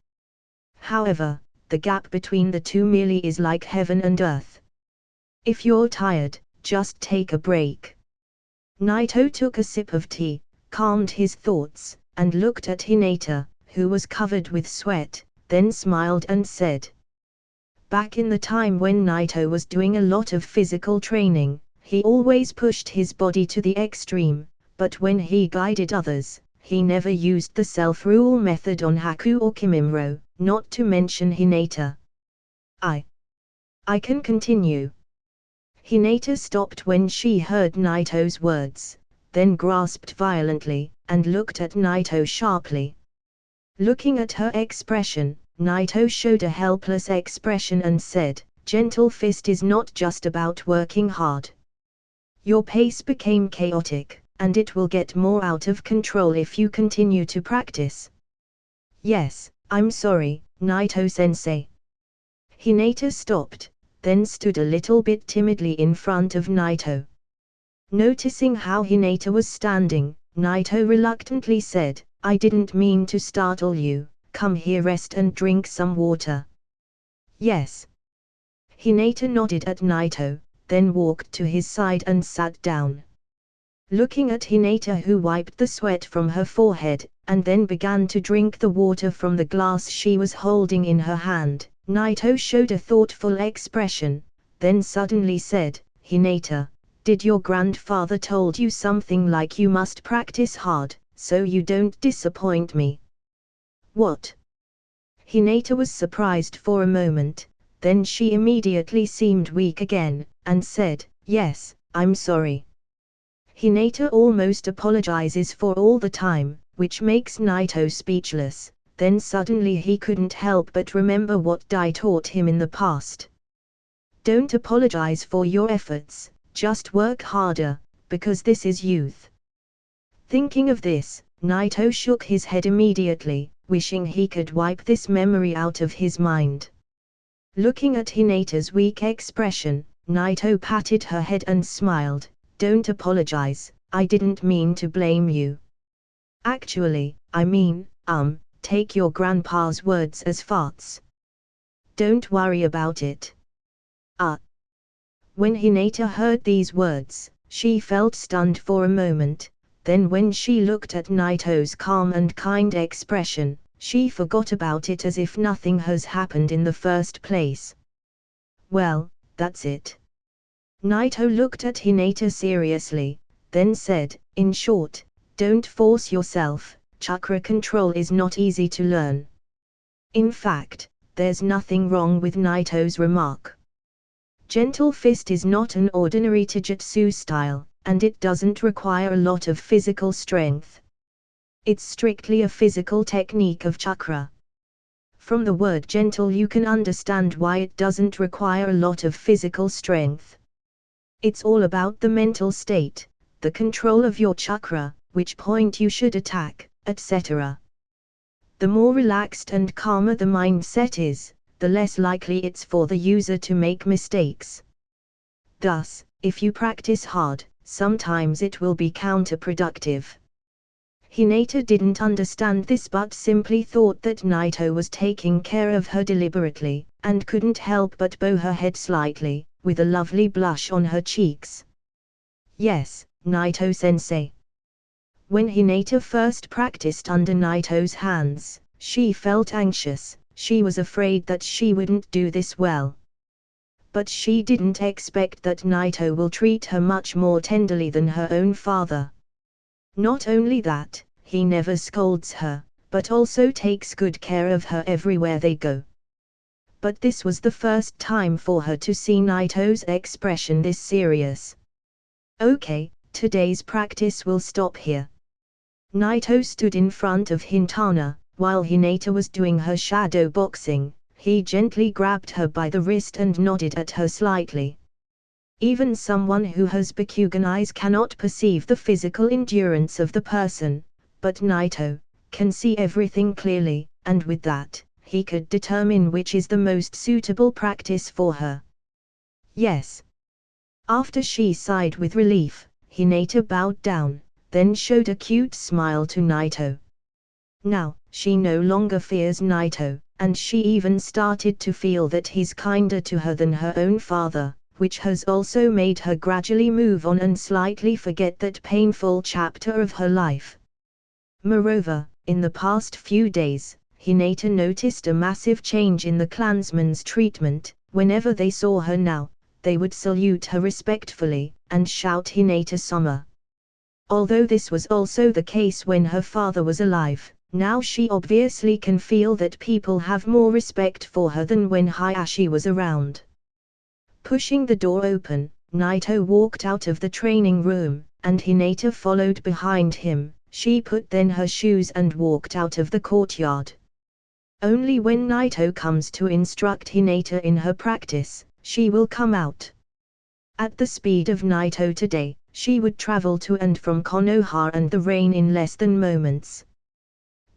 However, the gap between the two merely is like heaven and earth. If you're tired, just take a break. Naito took a sip of tea, calmed his thoughts, and looked at Hinata, who was covered with sweat, then smiled and said. Back in the time when Naito was doing a lot of physical training, he always pushed his body to the extreme, but when he guided others, he never used the self-rule method on Haku or Kimimaro, not to mention Hinata. I can continue. Hinata stopped when she heard Naito's words, then grasped violently, and looked at Naito sharply. Looking at her expression, Naito showed a helpless expression and said, "Gentle fist is not just about working hard. Your pace became chaotic, and it will get more out of control if you continue to practice." "Yes, I'm sorry, Naito-sensei." Hinata stopped, then stood a little bit timidly in front of Naito. Noticing how Hinata was standing, Naito reluctantly said, "I didn't mean to startle you, come here, rest and drink some water." "Yes." Hinata nodded at Naito, then walked to his side and sat down. Looking at Hinata, who wiped the sweat from her forehead, and then began to drink the water from the glass she was holding in her hand, Naito showed a thoughtful expression, then suddenly said, "Hinata, did your grandfather told you something like you must practice hard, so you don't disappoint me?" "What?" Hinata was surprised for a moment, then she immediately seemed weak again, and said, "Yes, I'm sorry." Hinata almost apologizes for all the time, which makes Naito speechless, then suddenly he couldn't help but remember what Dai taught him in the past. Don't apologize for your efforts, just work harder, because this is youth. Thinking of this, Naito shook his head immediately, wishing he could wipe this memory out of his mind. Looking at Hinata's weak expression, Naito patted her head and smiled, "Don't apologize, I didn't mean to blame you. Actually, I mean, take your grandpa's words as farts. Don't worry about it." When Hinata heard these words, she felt stunned for a moment, then when she looked at Naito's calm and kind expression, she forgot about it as if nothing has happened in the first place. "Well, that's it." Naito looked at Hinata seriously, then said, "In short, don't force yourself, chakra control is not easy to learn." In fact, there's nothing wrong with Naito's remark. Gentle Fist is not an ordinary taijutsu style, and it doesn't require a lot of physical strength. It's strictly a physical technique of chakra. From the word gentle you can understand why it doesn't require a lot of physical strength. It's all about the mental state, the control of your chakra, which point you should attack, etc. The more relaxed and calmer the mindset is, the less likely it's for the user to make mistakes. Thus, if you practice hard, sometimes it will be counterproductive. Hinata didn't understand this but simply thought that Naito was taking care of her deliberately, and couldn't help but bow her head slightly, with a lovely blush on her cheeks. "Yes, Naito-sensei." When Hinata first practiced under Naito's hands, she felt anxious, she was afraid that she wouldn't do this well. But she didn't expect that Naito will treat her much more tenderly than her own father. Not only that, he never scolds her, but also takes good care of her everywhere they go. But this was the first time for her to see Naito's expression this serious. "Okay, today's practice will stop here." Naito stood in front of Hintana, while Hinata was doing her shadow boxing. He gently grabbed her by the wrist and nodded at her slightly. Even someone who has Bakugan eyes cannot perceive the physical endurance of the person, but Naito can see everything clearly, and with that, he could determine which is the most suitable practice for her. "Yes." After she sighed with relief, Hinata bowed down, then showed a cute smile to Naito. Now, she no longer fears Naito, and she even started to feel that he's kinder to her than her own father, which has also made her gradually move on and slightly forget that painful chapter of her life. Moreover, in the past few days, Hinata noticed a massive change in the clansmen's treatment. Whenever they saw her now, they would salute her respectfully, and shout HolyOniiSama. Although this was also the case when her father was alive, now she obviously can feel that people have more respect for her than when Hayashi was around. Pushing the door open, Naito walked out of the training room, and Hinata followed behind him. She put then her shoes and walked out of the courtyard. Only when Naito comes to instruct Hinata in her practice, she will come out. At the speed of Naito today, she would travel to and from Konoha and the rain in less than moments.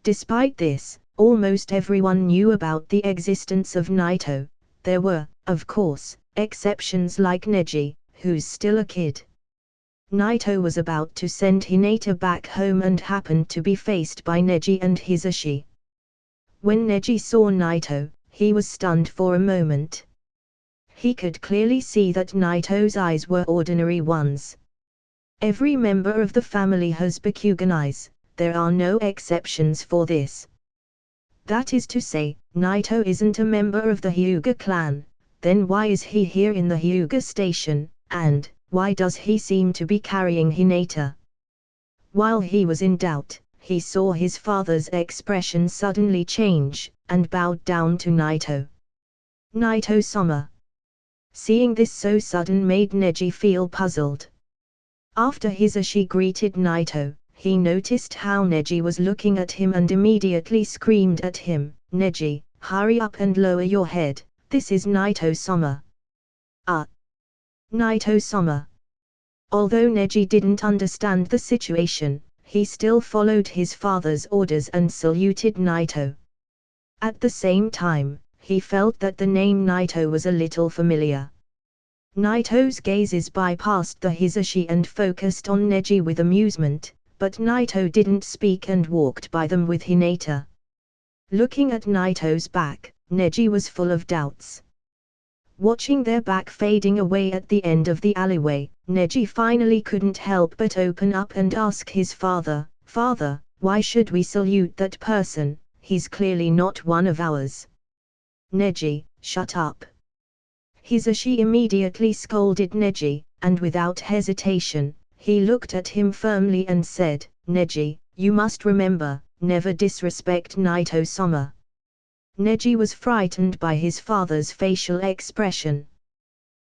Despite this, almost everyone knew about the existence of Naito. There were, of course, exceptions like Neji, who's still a kid. Naito was about to send Hinata back home and happened to be faced by Neji and Hisashi. When Neji saw Naito, he was stunned for a moment. He could clearly see that Naito's eyes were ordinary ones. Every member of the family has Bakugan eyes, there are no exceptions for this. That is to say, Naito isn't a member of the Hyuga clan, then why is he here in the Hyuga station, and why does he seem to be carrying Hinata? While he was in doubt, he saw his father's expression suddenly change, and bowed down to Naito. "Naito-sama." Seeing this so sudden made Neji feel puzzled. After Hisashi greeted Naito, he noticed how Neji was looking at him and immediately screamed at him, "Neji, hurry up and lower your head, this is Naito-sama." "Ah! Naito-sama." Although Neji didn't understand the situation, he still followed his father's orders and saluted Naito. At the same time, he felt that the name Naito was a little familiar. Naito's gazes bypassed the Hisashi and focused on Neji with amusement, but Naito didn't speak and walked by them with Hinata. Looking at Naito's back, Neji was full of doubts. Watching their back fading away at the end of the alleyway, Neji finally couldn't help but open up and ask his father, "Father, why should we salute that person? He's clearly not one of ours." "Neji, shut up." Hisashi immediately scolded Neji, and without hesitation, he looked at him firmly and said, "Neji, you must remember, never disrespect Naito-sama." Neji was frightened by his father's facial expression.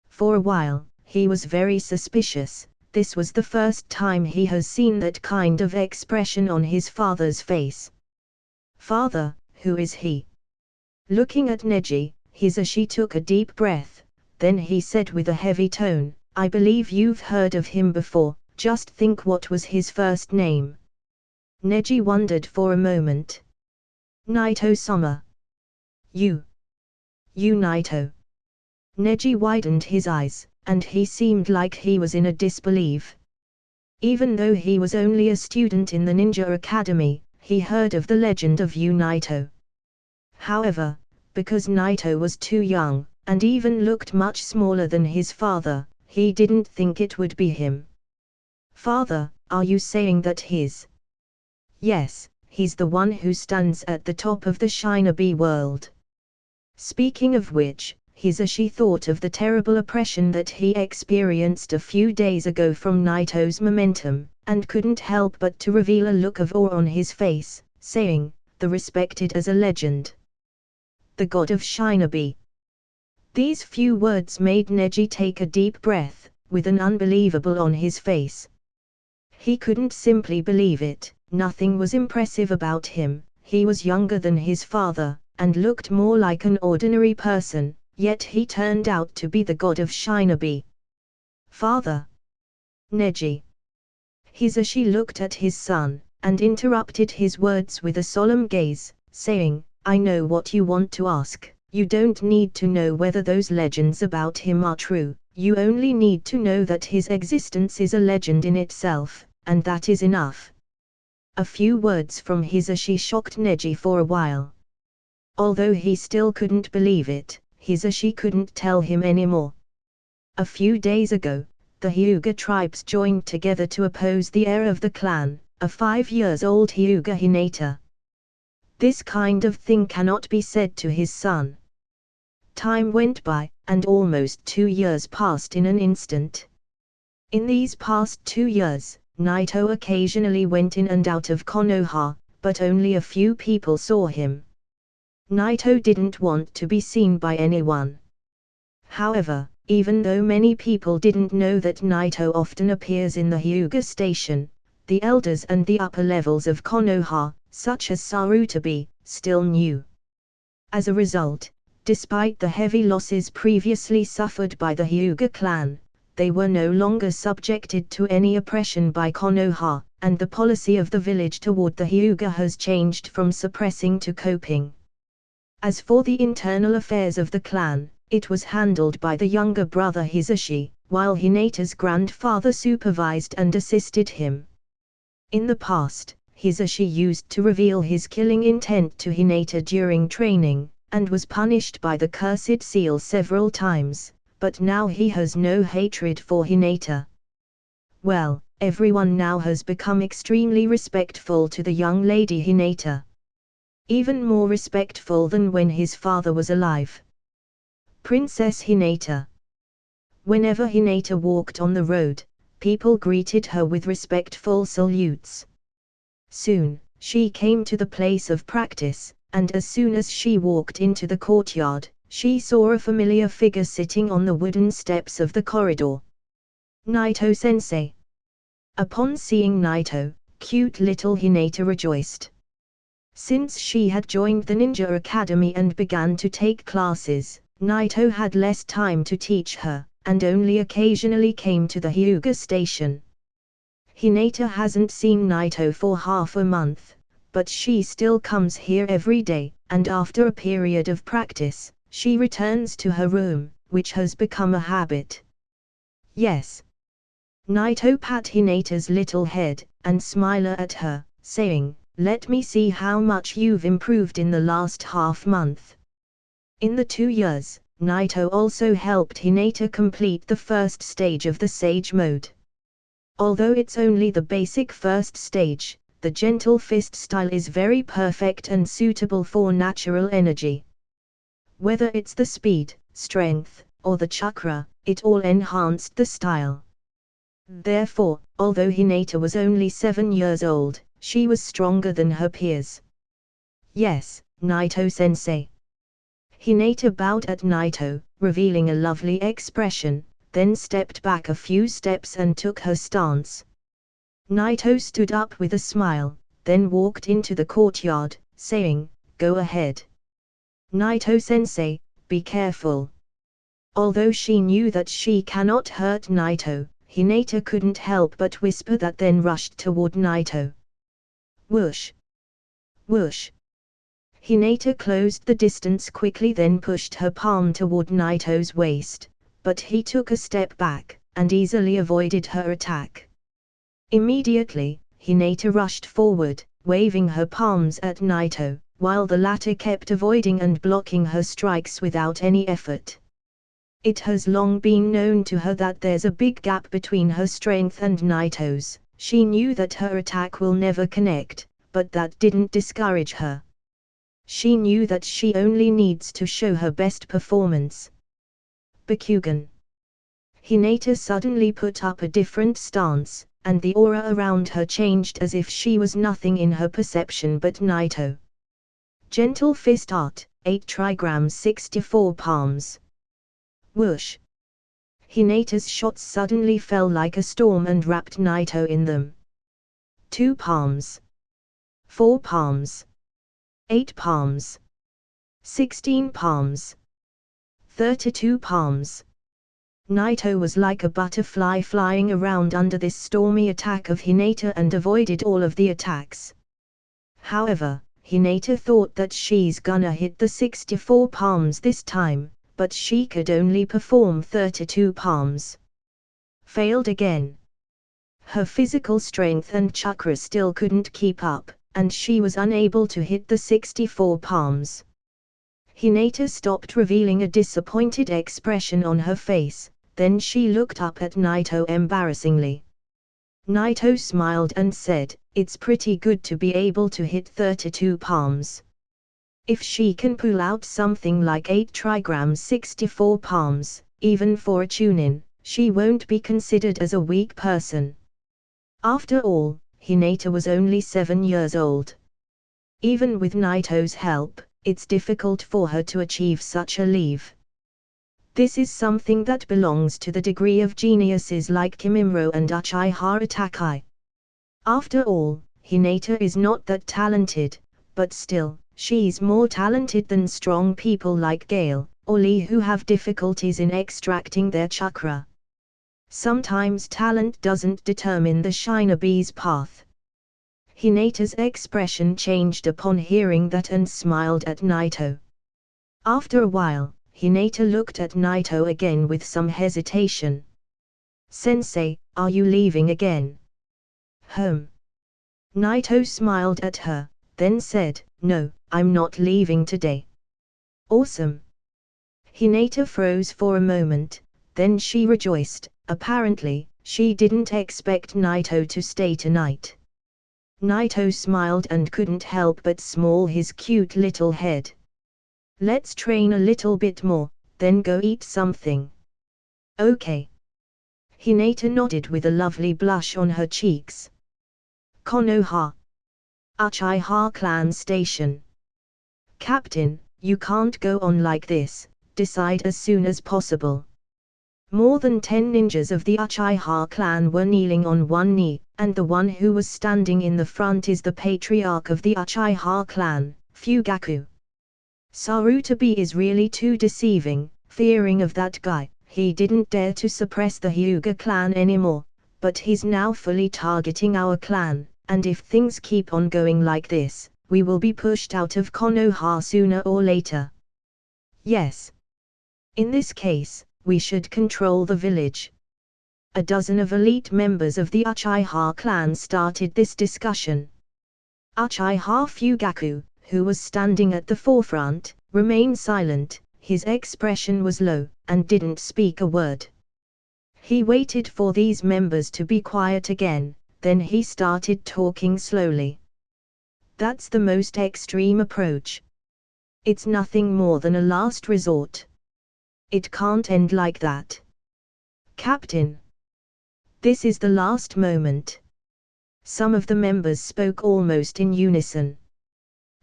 For a while, he was very suspicious. This was the first time he has seen that kind of expression on his father's face. "Father, who is he?" Looking at Neji, Hisashi took a deep breath, then he said with a heavy tone, "I believe you've heard of him before, just think what was his first name." Neji wondered for a moment. "Naito-sama. You Naito." Neji widened his eyes, and he seemed like he was in a disbelief. Even though he was only a student in the ninja academy, he heard of the legend of Naito. However, because Naito was too young, and even looked much smaller than his father, he didn't think it would be him. "Father, are you saying that he's—" "Yes, he's the one who stands at the top of the shinobi world." Speaking of which, Hisashi thought of the terrible oppression that he experienced a few days ago from Naito's momentum, and couldn't help but to reveal a look of awe on his face, saying, "The respected as a legend. The god of shinobi." These few words made Neji take a deep breath, with an unbelievable on his face. He couldn't simply believe it. Nothing was impressive about him. He was younger than his father, and looked more like an ordinary person, yet he turned out to be the god of shinobi. "Father." "Neji." Hisashi looked at his son, and interrupted his words with a solemn gaze, saying, "I know what you want to ask. You don't need to know whether those legends about him are true, you only need to know that his existence is a legend in itself, and that is enough." A few words from Hisashi shocked Neji for a while. Although he still couldn't believe it, Hisashi couldn't tell him anymore. A few days ago, the Hyuga tribes joined together to oppose the heir of the clan, a 5-year-old Hyuga Hinata. This kind of thing cannot be said to his son. Time went by, and almost 2 years passed in an instant. In these past 2 years, Naito occasionally went in and out of Konoha, but only a few people saw him. Naito didn't want to be seen by anyone. However, even though many people didn't know that Naito often appears in the Hyuga station, the elders and the upper levels of Konoha, such as Sarutobi, still knew. As a result, despite the heavy losses previously suffered by the Hyuga clan, they were no longer subjected to any oppression by Konoha, and the policy of the village toward the Hyuga has changed from suppressing to coping. As for the internal affairs of the clan, It was handled by the younger brother Hisashi, while Hinata's grandfather supervised and assisted him. In the past, Hisashi used to reveal his killing intent to Hinata during training, and was punished by the Cursed Seal several times, but now he has no hatred for Hinata. Well, everyone now has become extremely respectful to the young lady Hinata. Even more respectful than when his father was alive. Princess Hinata. Whenever Hinata walked on the road, people greeted her with respectful salutes. Soon, she came to the place of practice, and as soon as she walked into the courtyard, she saw a familiar figure sitting on the wooden steps of the corridor. Naito-sensei. Upon seeing Naito, cute little Hinata rejoiced. Since she had joined the ninja academy and began to take classes, Naito had less time to teach her, and only occasionally came to the Hyuga station. Hinata hasn't seen Naito for half a month, but she still comes here every day, and after a period of practice, she returns to her room, which has become a habit. Yes. Naito pat Hinata's little head, and smile at her, saying, "Let me see how much you've improved in the last half-month." In the 2 years, Naito also helped Hinata complete the first stage of the Sage Mode. Although it's only the basic first stage, the gentle fist style is very perfect and suitable for natural energy. Whether it's the speed, strength, or the chakra, it all enhanced the style. Therefore, although Hinata was only 7 years old, she was stronger than her peers. Yes, Naito-sensei. Hinata bowed at Naito, revealing a lovely expression, then stepped back a few steps and took her stance. Naito stood up with a smile, then walked into the courtyard, saying, "Go ahead." Naito-sensei, be careful. Although she knew that she cannot hurt Naito, Hinata couldn't help but whisper that, then rushed toward Naito. Whoosh! Whoosh! Hinata closed the distance quickly, then pushed her palm toward Naito's waist, but he took a step back, and easily avoided her attack. Immediately, Hinata rushed forward, waving her palms at Naito, while the latter kept avoiding and blocking her strikes without any effort. It has long been known to her that there's a big gap between her strength and Naito's. She knew that her attack will never connect, but that didn't discourage her. She knew that she only needs to show her best performance. Bakugan. Hinata suddenly put up a different stance, and the aura around her changed as if she was nothing in her perception but Naito. Gentle fist art, 8 trigrams 64 palms. Whoosh! Hinata's shots suddenly fell like a storm and wrapped Naito in them. 2 palms. 4 palms. 8 palms. 16 palms. 32 palms. Naito was like a butterfly flying around under this stormy attack of Hinata and avoided all of the attacks. However, Hinata thought that she's gonna hit the 64 palms this time, but she could only perform 32 palms. Failed again. Her physical strength and chakra still couldn't keep up, and she was unable to hit the 64 palms. Hinata stopped, revealing a disappointed expression on her face, then she looked up at Naito embarrassingly. Naito smiled and said, "It's pretty good to be able to hit 32 palms. If she can pull out something like 8 trigrams 64 palms, even for a tune-in, she won't be considered as a weak person." After all, Hinata was only 7 years old. Even with Naito's help, it's difficult for her to achieve such a leave. This is something that belongs to the degree of geniuses like Kimimaro and Uchiha Takai. After all, Hinata is not that talented, but still, she's more talented than strong people like Gale or Lee who have difficulties in extracting their chakra. Sometimes talent doesn't determine the shinobi's path. Hinata's expression changed upon hearing that and smiled at Naito. After a while, Hinata looked at Naito again with some hesitation. "Sensei, are you leaving again?" Naito smiled at her, then said, "No, I'm not leaving today." "Awesome." Hinata froze for a moment, then she rejoiced. Apparently, she didn't expect Naito to stay tonight. Naito smiled and couldn't help but smile his cute little head. "Let's train a little bit more, then go eat something." "Okay." Hinata nodded with a lovely blush on her cheeks. Konoha Uchiha Clan Station. "Captain, you can't go on like this, decide as soon as possible." More than 10 ninjas of the Uchiha clan were kneeling on one knee, and the one who was standing in the front is the patriarch of the Uchiha clan, Fugaku. Sarutobi is really too deceiving. Fearing of that guy, he didn't dare to suppress the Hyuga clan anymore, but he's now fully targeting our clan, and if things keep on going like this, we will be pushed out of Konoha sooner or later. Yes. In this case, we should control the village. A dozen of elite members of the Uchiha clan started this discussion. Uchiha Fugaku, who was standing at the forefront, remained silent. His expression was low, and didn't speak a word. He waited for these members to be quiet again, then he started talking slowly. "That's the most extreme approach. It's nothing more than a last resort. It can't end like that. Captain. This is the last moment." Some of the members spoke almost in unison.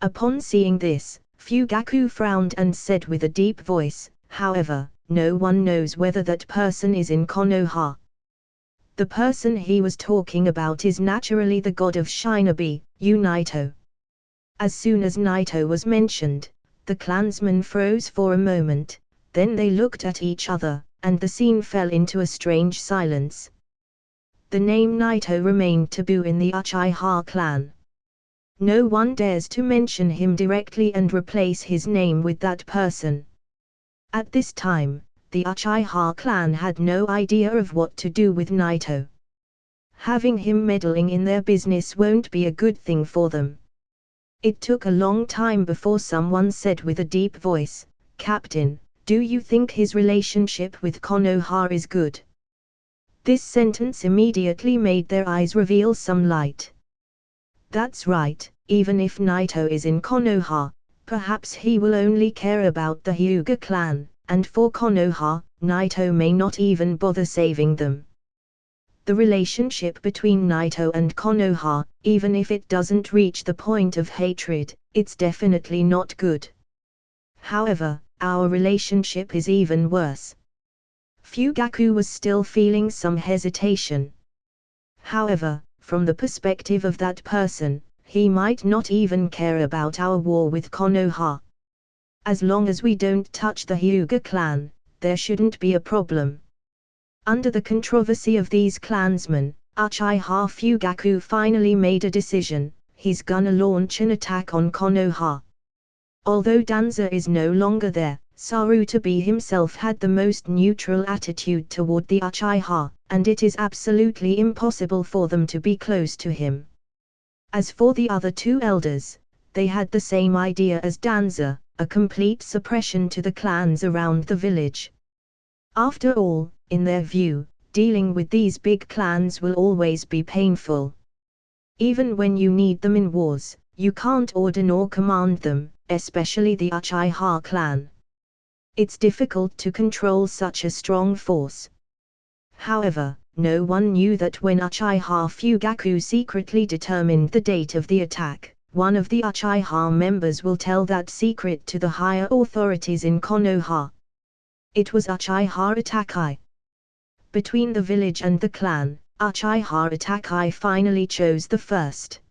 Upon seeing this, Fugaku frowned and said with a deep voice, "However, no one knows whether that person is in Konoha." The person he was talking about is naturally the god of shinobi, Naito. As soon as Naito was mentioned, the clansmen froze for a moment, then they looked at each other, and the scene fell into a strange silence. The name Naito remained taboo in the Uchiha clan. No one dares to mention him directly and replace his name with that person. At this time, the Uchiha clan had no idea of what to do with Naito. Having him meddling in their business won't be a good thing for them. It took a long time before someone said with a deep voice, "Captain, do you think his relationship with Konoha is good?" This sentence immediately made their eyes reveal some light. That's right, even if Naito is in Konoha, perhaps he will only care about the Hyuga clan, and for Konoha, Naito may not even bother saving them. The relationship between Naito and Konoha, even if it doesn't reach the point of hatred, it's definitely not good. However, our relationship is even worse. Fugaku was still feeling some hesitation. However, from the perspective of that person, he might not even care about our war with Konoha. As long as we don't touch the Hyuga clan, there shouldn't be a problem. Under the controversy of these clansmen, Uchiha Fugaku finally made a decision. He's gonna launch an attack on Konoha. Although Danza is no longer there, Sarutobi himself had the most neutral attitude toward the Uchiha, and it is absolutely impossible for them to be close to him. As for the other two elders, they had the same idea as Danza, a complete suppression to the clans around the village. After all, in their view, dealing with these big clans will always be painful. Even when you need them in wars, you can't order nor command them, especially the Uchiha clan. It's difficult to control such a strong force. However, no one knew that when Uchiha Fugaku secretly determined the date of the attack, one of the Uchiha members will tell that secret to the higher authorities in Konoha. It was Uchiha Itakai. Between the village and the clan, Uchiha Itakai finally chose the first.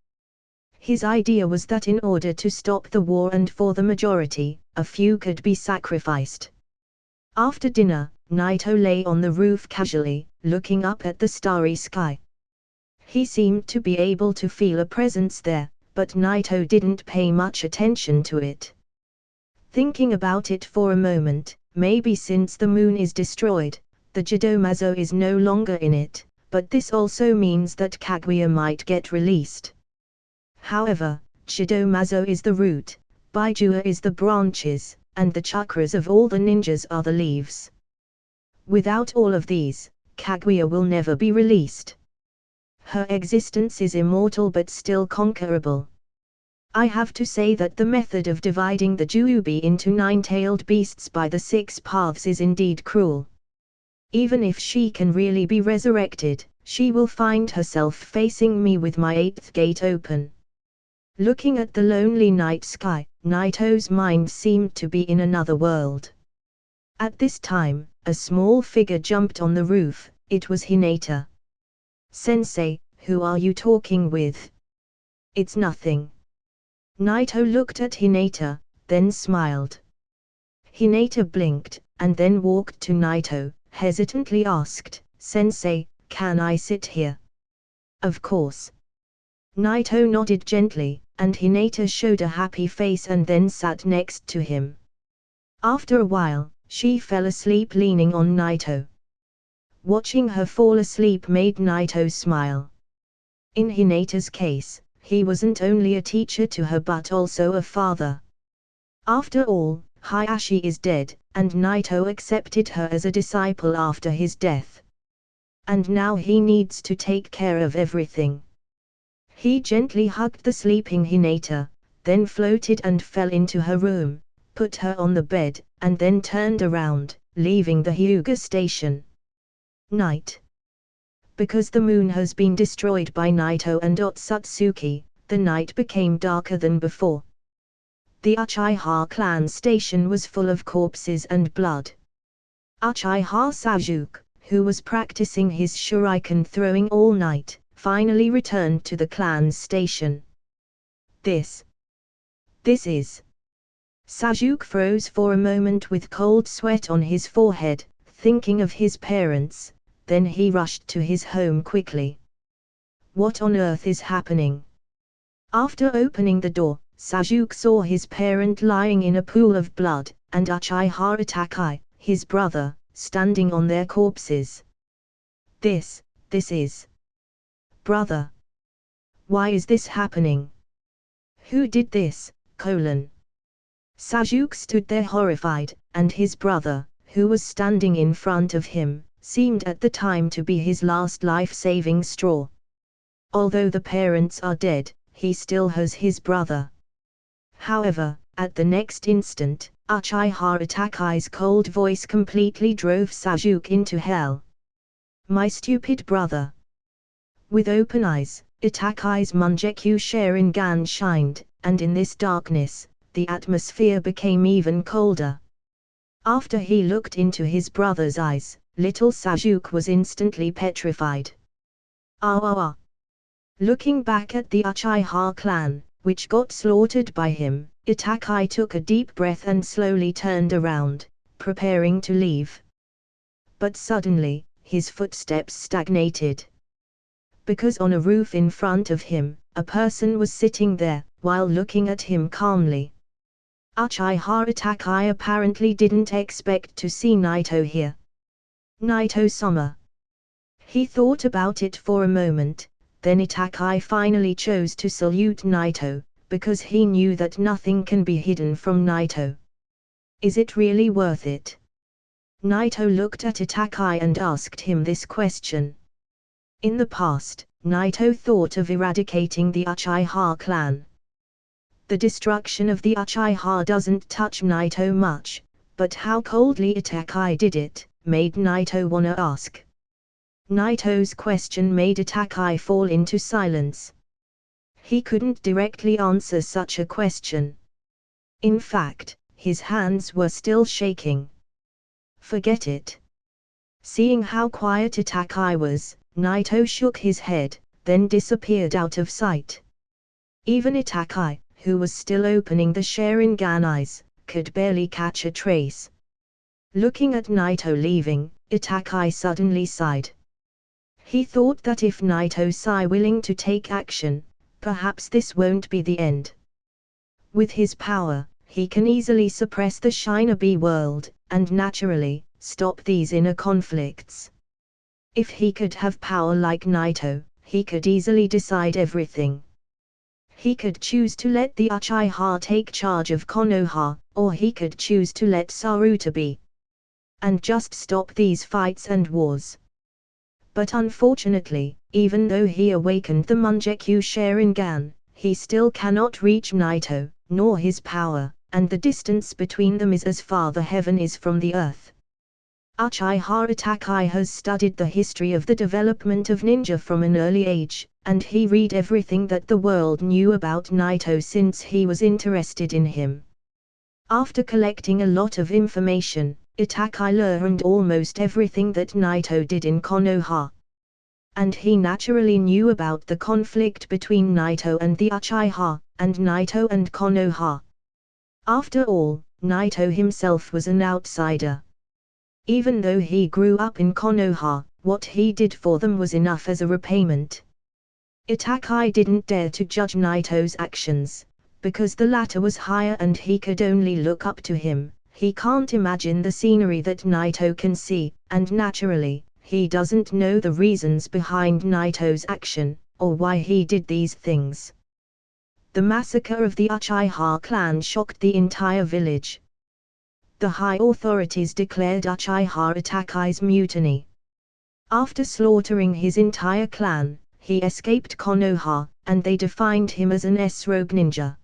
His idea was that in order to stop the war and for the majority, a few could be sacrificed. After dinner, Naito lay on the roof casually, looking up at the starry sky. He seemed to be able to feel a presence there, but Naito didn't pay much attention to it. Thinking about it for a moment, maybe since the moon is destroyed, the Jidomazo is no longer in it, but this also means that Kaguya might get released. However, Jidomazo is the root, Baijua is the branches, and the chakras of all the ninjas are the leaves. Without all of these, Kaguya will never be released. Her existence is immortal but still conquerable. I have to say that the method of dividing the Juubi into 9-tailed beasts by the 6 paths is indeed cruel. Even if she can really be resurrected, she will find herself facing me with my 8th gate open. Looking at the lonely night sky, Naito's mind seemed to be in another world. At this time, a small figure jumped on the roof. It was Hinata. "Sensei, who are you talking with?" "It's nothing." Naito looked at Hinata, then smiled. Hinata blinked, and then walked to Naito, hesitantly asked, "Sensei, can I sit here?" "Of course." Naito nodded gently, and Hinata showed a happy face and then sat next to him. After a while, she fell asleep leaning on Naito. Watching her fall asleep made Naito smile. In Hinata's case, he wasn't only a teacher to her but also a father. After all, Hayashi is dead, and Naito accepted her as a disciple after his death. And now he needs to take care of everything. He gently hugged the sleeping Hinata, then floated and fell into her room, put her on the bed, and then turned around, leaving the Hyuga station. Night. Because the moon has been destroyed by Naito and Otsutsuki, the night became darker than before. The Uchiha clan station was full of corpses and blood. Uchiha Sasuke, who was practicing his shuriken throwing all night, finally returned to the clan's station. This is... Sasuke froze for a moment with cold sweat on his forehead, thinking of his parents, then he rushed to his home quickly. What on earth is happening? After opening the door, Sasuke saw his parent lying in a pool of blood, and Uchiha Itakai, his brother, standing on their corpses. This is... Brother. Why is this happening? Who did this? Sasuke stood there horrified, and his brother, who was standing in front of him, seemed at the time to be his last life-saving straw. Although the parents are dead, he still has his brother. However, at the next instant, Uchiha Itakai's cold voice completely drove Sasuke into hell. My stupid brother. With open eyes, Itakai's Mangekyou Sharingan shined, and in this darkness, the atmosphere became even colder. After he looked into his brother's eyes, little Sasuke was instantly petrified. Ah! Looking back at the Uchiha clan, which got slaughtered by him, Itakai took a deep breath and slowly turned around, preparing to leave. But suddenly, his footsteps stagnated. Because on a roof in front of him, a person was sitting there, while looking at him calmly. Uchiha Itakai apparently didn't expect to see Naito here. Naito-sama. He thought about it for a moment, then Itakai finally chose to salute Naito, because he knew that nothing can be hidden from Naito. Is it really worth it? Naito looked at Itakai and asked him this question. In the past, Naito thought of eradicating the Uchiha clan. The destruction of the Uchiha doesn't touch Naito much, but how coldly Itakai did it, made Naito wanna ask. Naito's question made Itakai fall into silence. He couldn't directly answer such a question. In fact, his hands were still shaking. Forget it. Seeing how quiet Itakai was, Naito shook his head, then disappeared out of sight. Even Itakai, who was still opening the Sharingan eyes, could barely catch a trace. Looking at Naito leaving, Itakai suddenly sighed. He thought that if Naito-sai willing to take action, perhaps this won't be the end. With his power, he can easily suppress the Shinobi world, and naturally, stop these inner conflicts. If he could have power like Naito, he could easily decide everything. He could choose to let the Uchiha take charge of Konoha, or he could choose to let Saruto be. And just stop these fights and wars. But unfortunately, even though he awakened the Mangekyo Sharingan, he still cannot reach Naito, nor his power, and the distance between them is as far the heaven is from the earth. Uchiha Itachi has studied the history of the development of ninja from an early age, and he read everything that the world knew about Naito since he was interested in him. After collecting a lot of information, Itachi learned almost everything that Naito did in Konoha. And he naturally knew about the conflict between Naito and the Uchiha, and Naito and Konoha. After all, Naito himself was an outsider. Even though he grew up in Konoha, what he did for them was enough as a repayment. Itachi didn't dare to judge Naito's actions, because the latter was higher and he could only look up to him. He can't imagine the scenery that Naito can see, and naturally, he doesn't know the reasons behind Naito's action, or why he did these things. The massacre of the Uchiha clan shocked the entire village. The high authorities declared Uchiha Itachi's mutiny. After slaughtering his entire clan, he escaped Konoha, and they defined him as an S-rogue ninja.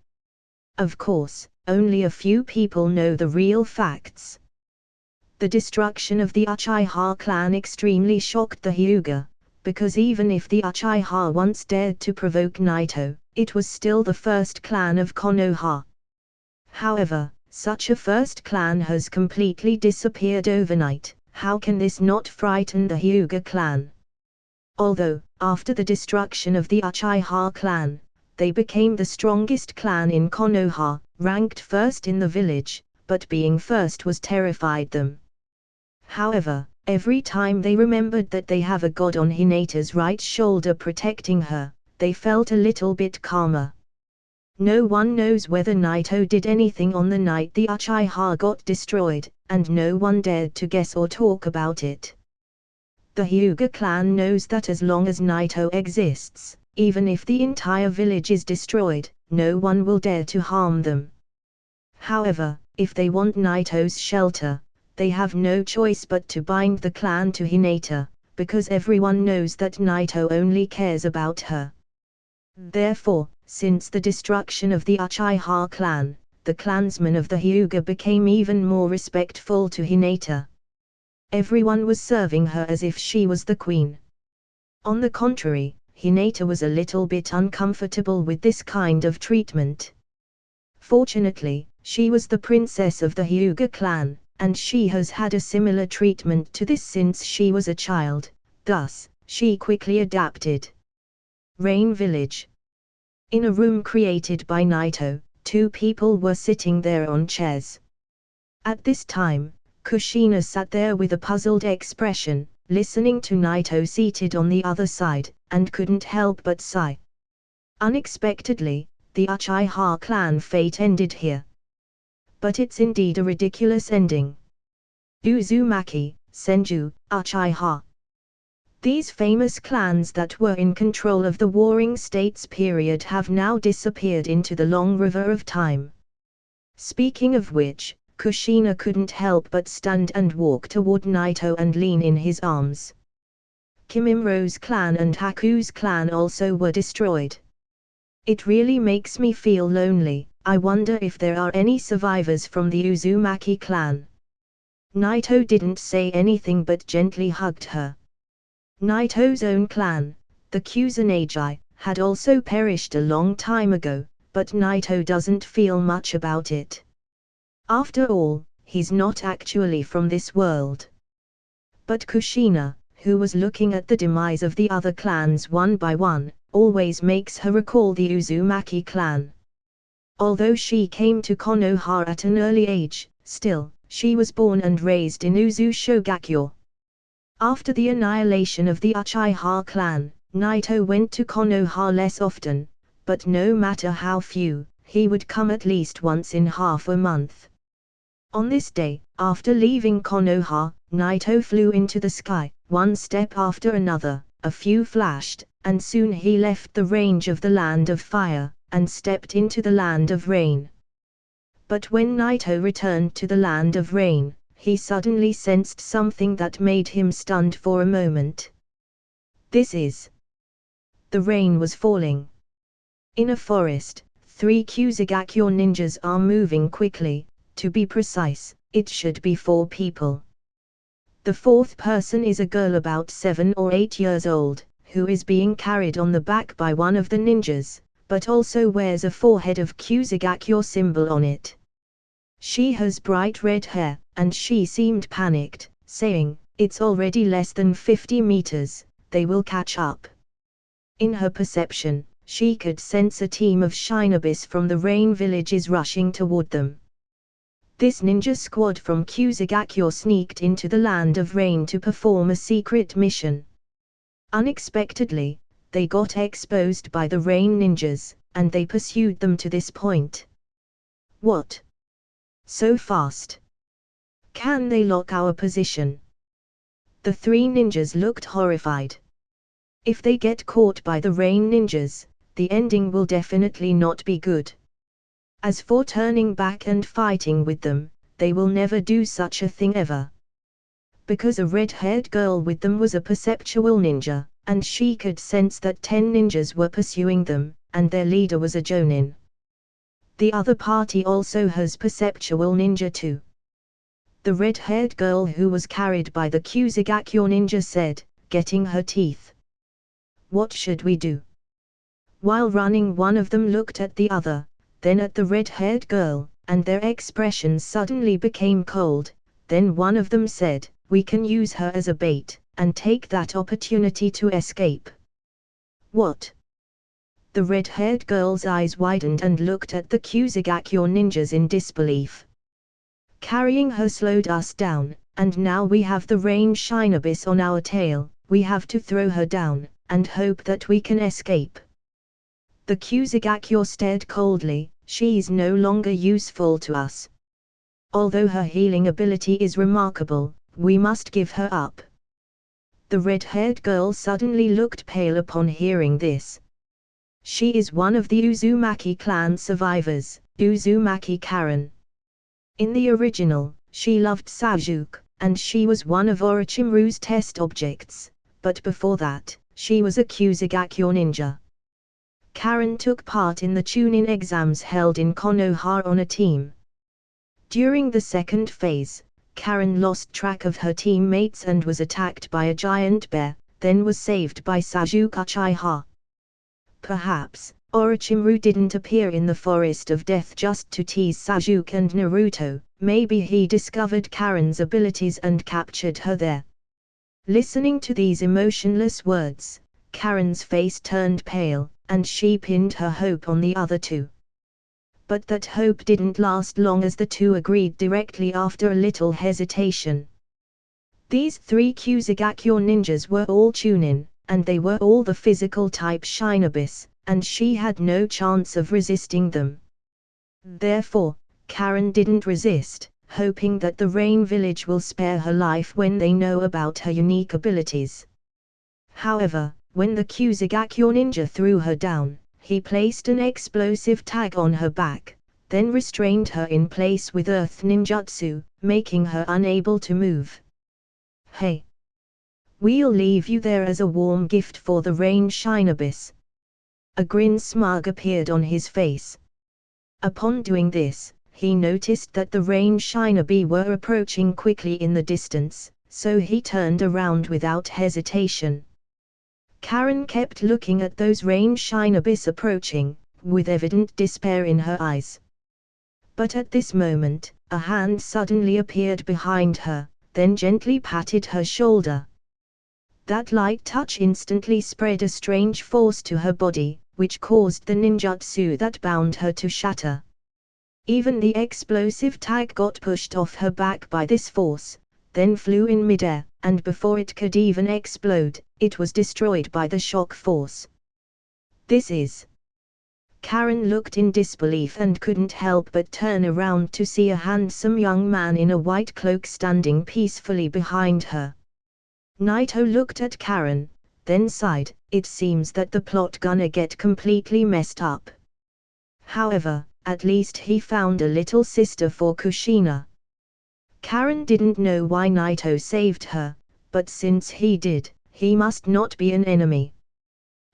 Of course, only a few people know the real facts. The destruction of the Uchiha clan extremely shocked the Hyuga, because even if the Uchiha once dared to provoke Naito, it was still the first clan of Konoha. However, such a first clan has completely disappeared overnight. How can this not frighten the Hyuga clan? Although, after the destruction of the Uchiha clan, they became the strongest clan in Konoha, ranked first in the village, but being first was terrified them. However, every time they remembered that they have a god on Hinata's right shoulder protecting her, they felt a little bit calmer. No one knows whether Naito did anything on the night the Uchiha got destroyed, and no one dared to guess or talk about it. The Hyuga clan knows that as long as Naito exists, even if the entire village is destroyed, no one will dare to harm them. However, if they want Naito's shelter, they have no choice but to bind the clan to Hinata, because everyone knows that Naito only cares about her. Therefore, since the destruction of the Uchiha clan, the clansmen of the Hyuga became even more respectful to Hinata. Everyone was serving her as if she was the queen. On the contrary, Hinata was a little bit uncomfortable with this kind of treatment. Fortunately, she was the princess of the Hyuga clan, and she has had a similar treatment to this since she was a child, thus, she quickly adapted. Rain Village. In a room created by Naito, two people were sitting there on chairs. At this time, Kushina sat there with a puzzled expression, listening to Naito seated on the other side, and couldn't help but sigh. Unexpectedly, the Uchiha clan fate ended here. But it's indeed a ridiculous ending. Uzumaki, Senju, Uchiha. These famous clans that were in control of the Warring States period have now disappeared into the long river of time. Speaking of which, Kushina couldn't help but stand and walk toward Naito and lean in his arms. Kimimro's clan and Haku's clan also were destroyed. It really makes me feel lonely. I wonder if there are any survivors from the Uzumaki clan. Naito didn't say anything but gently hugged her. Naito's own clan, the Kusanagi, had also perished a long time ago, but Naito doesn't feel much about it. After all, he's not actually from this world. But Kushina, who was looking at the demise of the other clans one by one, always makes her recall the Uzumaki clan. Although she came to Konoha at an early age, still, she was born and raised in Uzu Shogakyo. After the annihilation of the Uchiha clan, Naito went to Konoha less often, but no matter how few, he would come at least once in half a month. On this day, After leaving Konoha, Naito flew into the sky, one step after another, a few flashed, and soon he left the range of the Land of Fire, and stepped into the Land of Rain. But when Naito returned to the Land of Rain, he suddenly sensed something that made him stunned for a moment. This is... The rain was falling. In a forest, 3 Kusagakure ninjas are moving quickly. To be precise, it should be 4 people. The 4th person is a girl about 7 or 8 years old, who is being carried on the back by one of the ninjas, but also wears a forehead of Kusagakure symbol on it. She has bright red hair, and she seemed panicked, saying, "It's already less than 50 meters, they will catch up." In her perception, she could sense a team of shinobis from the Rain village is rushing toward them. This ninja squad from Kusagakure sneaked into the Land of Rain to perform a secret mission. Unexpectedly, they got exposed by the Rain ninjas, and they pursued them to this point. What? So fast? Can they lock our position? The 3 ninjas looked horrified. If they get caught by the Rain ninjas, the ending will definitely not be good. As for turning back and fighting with them, they will never do such a thing ever. Because a red-haired girl with them was a perceptual ninja, and she could sense that 10 ninjas were pursuing them, and their leader was a jonin. The other party also has perceptual ninja too. The red-haired girl who was carried by the Kusagakure ninja said, getting her teeth. "What should we do?" While running, one of them looked at the other, then at the red-haired girl, and their expressions suddenly became cold. Then one of them said, "We can use her as a bait, and take that opportunity to escape." What? The red-haired girl's eyes widened and looked at the Kusagakure ninjas in disbelief. "Carrying her slowed us down, and now we have the Rain shinobis on our tail. We have to throw her down, and hope that we can escape." The Kusagakure stared coldly. "She's no longer useful to us. Although her healing ability is remarkable, we must give her up." The red-haired girl suddenly looked pale upon hearing this. She is one of the Uzumaki clan survivors, Uzumaki Karen. In the original, she loved Sasuke, and she was one of Orochimaru's test objects, but before that, she was a Kusagakure ninja. Karen took part in the Chunin exams held in Konoha on a team. During the second phase, Karen lost track of her teammates and was attacked by a giant bear, then was saved by Sasuke Uchiha. Perhaps, Orochimaru didn't appear in the Forest of Death just to tease Sasuke and Naruto. Maybe he discovered Karen's abilities and captured her there. Listening to these emotionless words, Karen's face turned pale, and she pinned her hope on the other 2. But that hope didn't last long, as the 2 agreed directly after a little hesitation. These 3 Kusagakure ninjas were all Chunin, and they were all the physical type shinobis, and she had no chance of resisting them. Therefore, Karen didn't resist, hoping that the Rain village will spare her life when they know about her unique abilities. However, when the Kusagakure ninja threw her down, he placed an explosive tag on her back, then restrained her in place with earth ninjutsu, making her unable to move. "Hey! We'll leave you there as a warm gift for the Rain shinobis." A grin smug appeared on his face. Upon doing this, he noticed that the Rain shinobi were approaching quickly in the distance, so he turned around without hesitation. Karen kept looking at those Rain shinobis approaching, with evident despair in her eyes. But at this moment, a hand suddenly appeared behind her, then gently patted her shoulder. That light touch instantly spread a strange force to her body, which caused the ninjutsu that bound her to shatter. Even the explosive tag got pushed off her back by this force, then flew in midair, and before it could even explode, it was destroyed by the shock force. This is Karen looked in disbelief and couldn't help but turn around to see a handsome young man in a white cloak standing peacefully behind her. Naito looked at Karen, then sighed. It seems that the plot gonna get completely messed up. However, at least he found a little sister for Kushina. Karen didn't know why Naito saved her, but since he did, he must not be an enemy.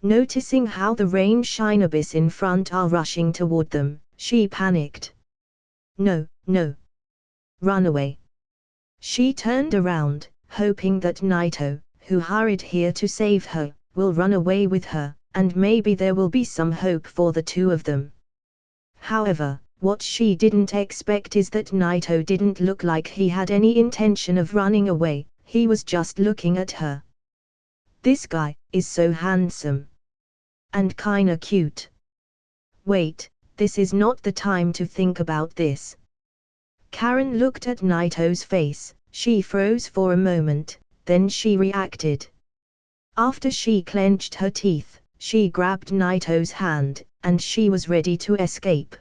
Noticing how the rain shinobis in front are rushing toward them, she panicked. No, no. Run away. She turned around, hoping that Naito, who hurried here to save her, will run away with her, and maybe there will be some hope for the two of them. However, what she didn't expect is that Naito didn't look like he had any intention of running away, he was just looking at her. This guy is so handsome. And kinda cute. Wait, this is not the time to think about this. Karen looked at Naito's face, she froze for a moment, then she reacted. After she clenched her teeth, she grabbed Naito's hand, and she was ready to escape.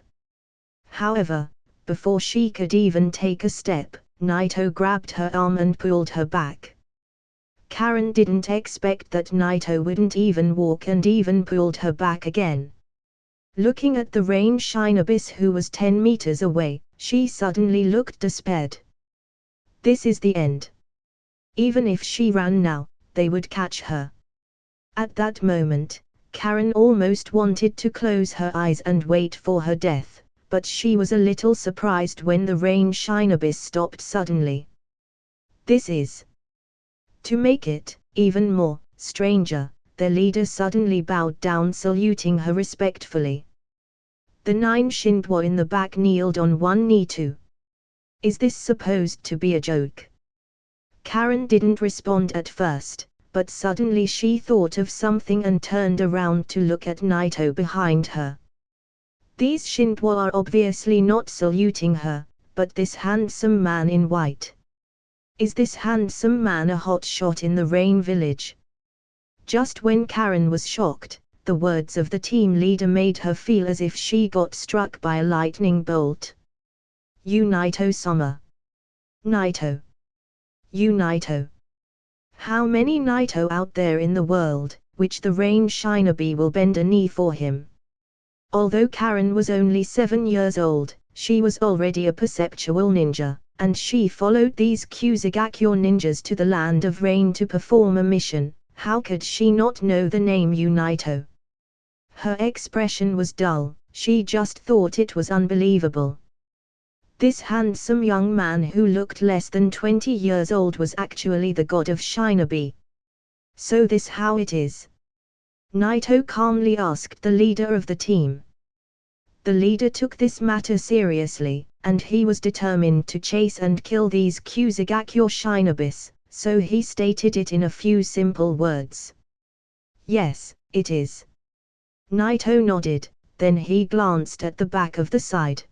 However, before she could even take a step, Naito grabbed her arm and pulled her back. Karen didn't expect that Naito wouldn't even walk and even pulled her back again. Looking at the rain shinobis who was 10 meters away, she suddenly looked despaired. This is the end. Even if she ran now, they would catch her. At that moment, Karen almost wanted to close her eyes and wait for her death, but she was a little surprised when the rain shinobis stopped suddenly. This is. To make it even more stranger, their leader suddenly bowed down, saluting her respectfully. The 9 Shinbwa in the back kneeled on one knee too. Is this supposed to be a joke? Karen didn't respond at first, but suddenly she thought of something and turned around to look at Naito behind her. These Shinbwa are obviously not saluting her, but this handsome man in white. Is this handsome man a hotshot in the Rain Village? Just when Karen was shocked, the words of the team leader made her feel as if she got struck by a lightning bolt. You HolyOniiSama. Naito. You Naito. How many Naito out there in the world, which the rain shinobi will bend a knee for him? Although Karen was only 7 years old, she was already a perceptual ninja, and she followed these Kusagakyo ninjas to the land of rain to perform a mission. How could she not know the name Naito? Her expression was dull, she just thought it was unbelievable. This handsome young man who looked less than 20 years old was actually the god of shinobi. So this how it is? Naito calmly asked the leader of the team. The leader took this matter seriously, and he was determined to chase and kill these Kusagakyo shinobis, so he stated it in a few simple words. Yes, it is. Naito nodded, then he glanced at the back of the side.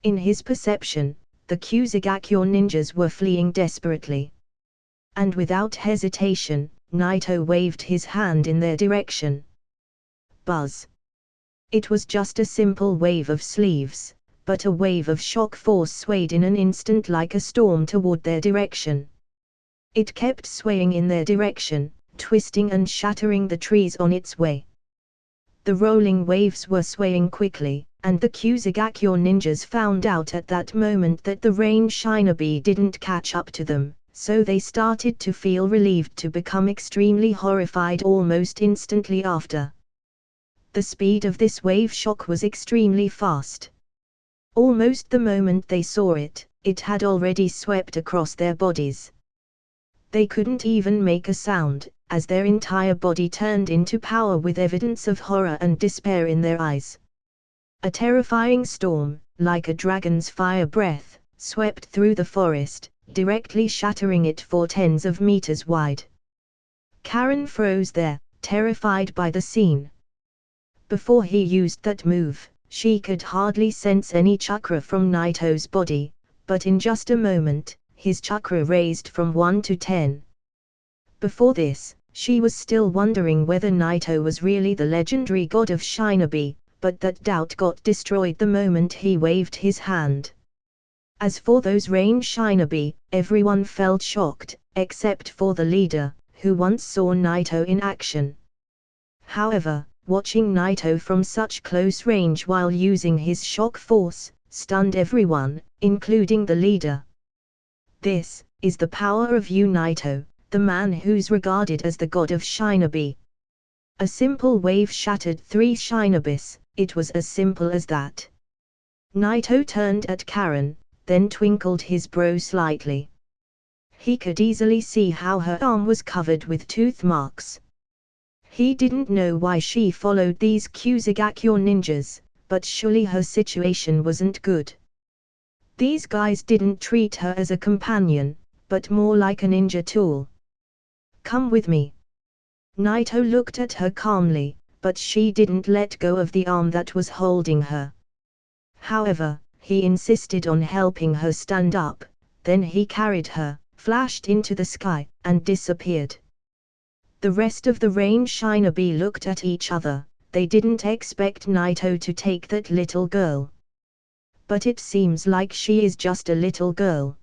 In his perception, the Kusagakyo ninjas were fleeing desperately. And without hesitation, Naito waved his hand in their direction. Buzz. It was just a simple wave of sleeves, but a wave of shock force swayed in an instant like a storm toward their direction. It kept swaying in their direction, twisting and shattering the trees on its way. The rolling waves were swaying quickly, and the Kusagakyo ninjas found out at that moment that the rain shinobi didn't catch up to them, so they started to feel relieved to become extremely horrified almost instantly after. The speed of this wave shock was extremely fast. Almost the moment they saw it, it had already swept across their bodies. They couldn't even make a sound, as their entire body turned into powder with evidence of horror and despair in their eyes. A terrifying storm, like a dragon's fire breath, swept through the forest, directly shattering it for tens of meters wide. Karen froze there, terrified by the scene. Before he used that move, she could hardly sense any chakra from Naito's body, but in just a moment, his chakra raised from 1 to 10. Before this, she was still wondering whether Naito was really the legendary god of shinobi, but that doubt got destroyed the moment he waved his hand. As for those rain shinobi, everyone felt shocked, except for the leader, who once saw Naito in action. However, watching Naito from such close range while using his shock force, stunned everyone, including the leader. This is the power of you, Naito, the man who's regarded as the god of shinobi. A simple wave shattered 3 shinobis, it was as simple as that. Naito turned at Karen, then twinkled his brow slightly. He could easily see how her arm was covered with tooth marks. He didn't know why she followed these Kusagakure ninjas, but surely her situation wasn't good. These guys didn't treat her as a companion, but more like a ninja tool. Come with me. Naito looked at her calmly, but she didn't let go of the arm that was holding her. However, he insisted on helping her stand up, then he carried her, flashed into the sky, and disappeared. The rest of the rain shinobi looked at each other. They didn't expect Naito to take that little girl. But it seems like she is just a little girl.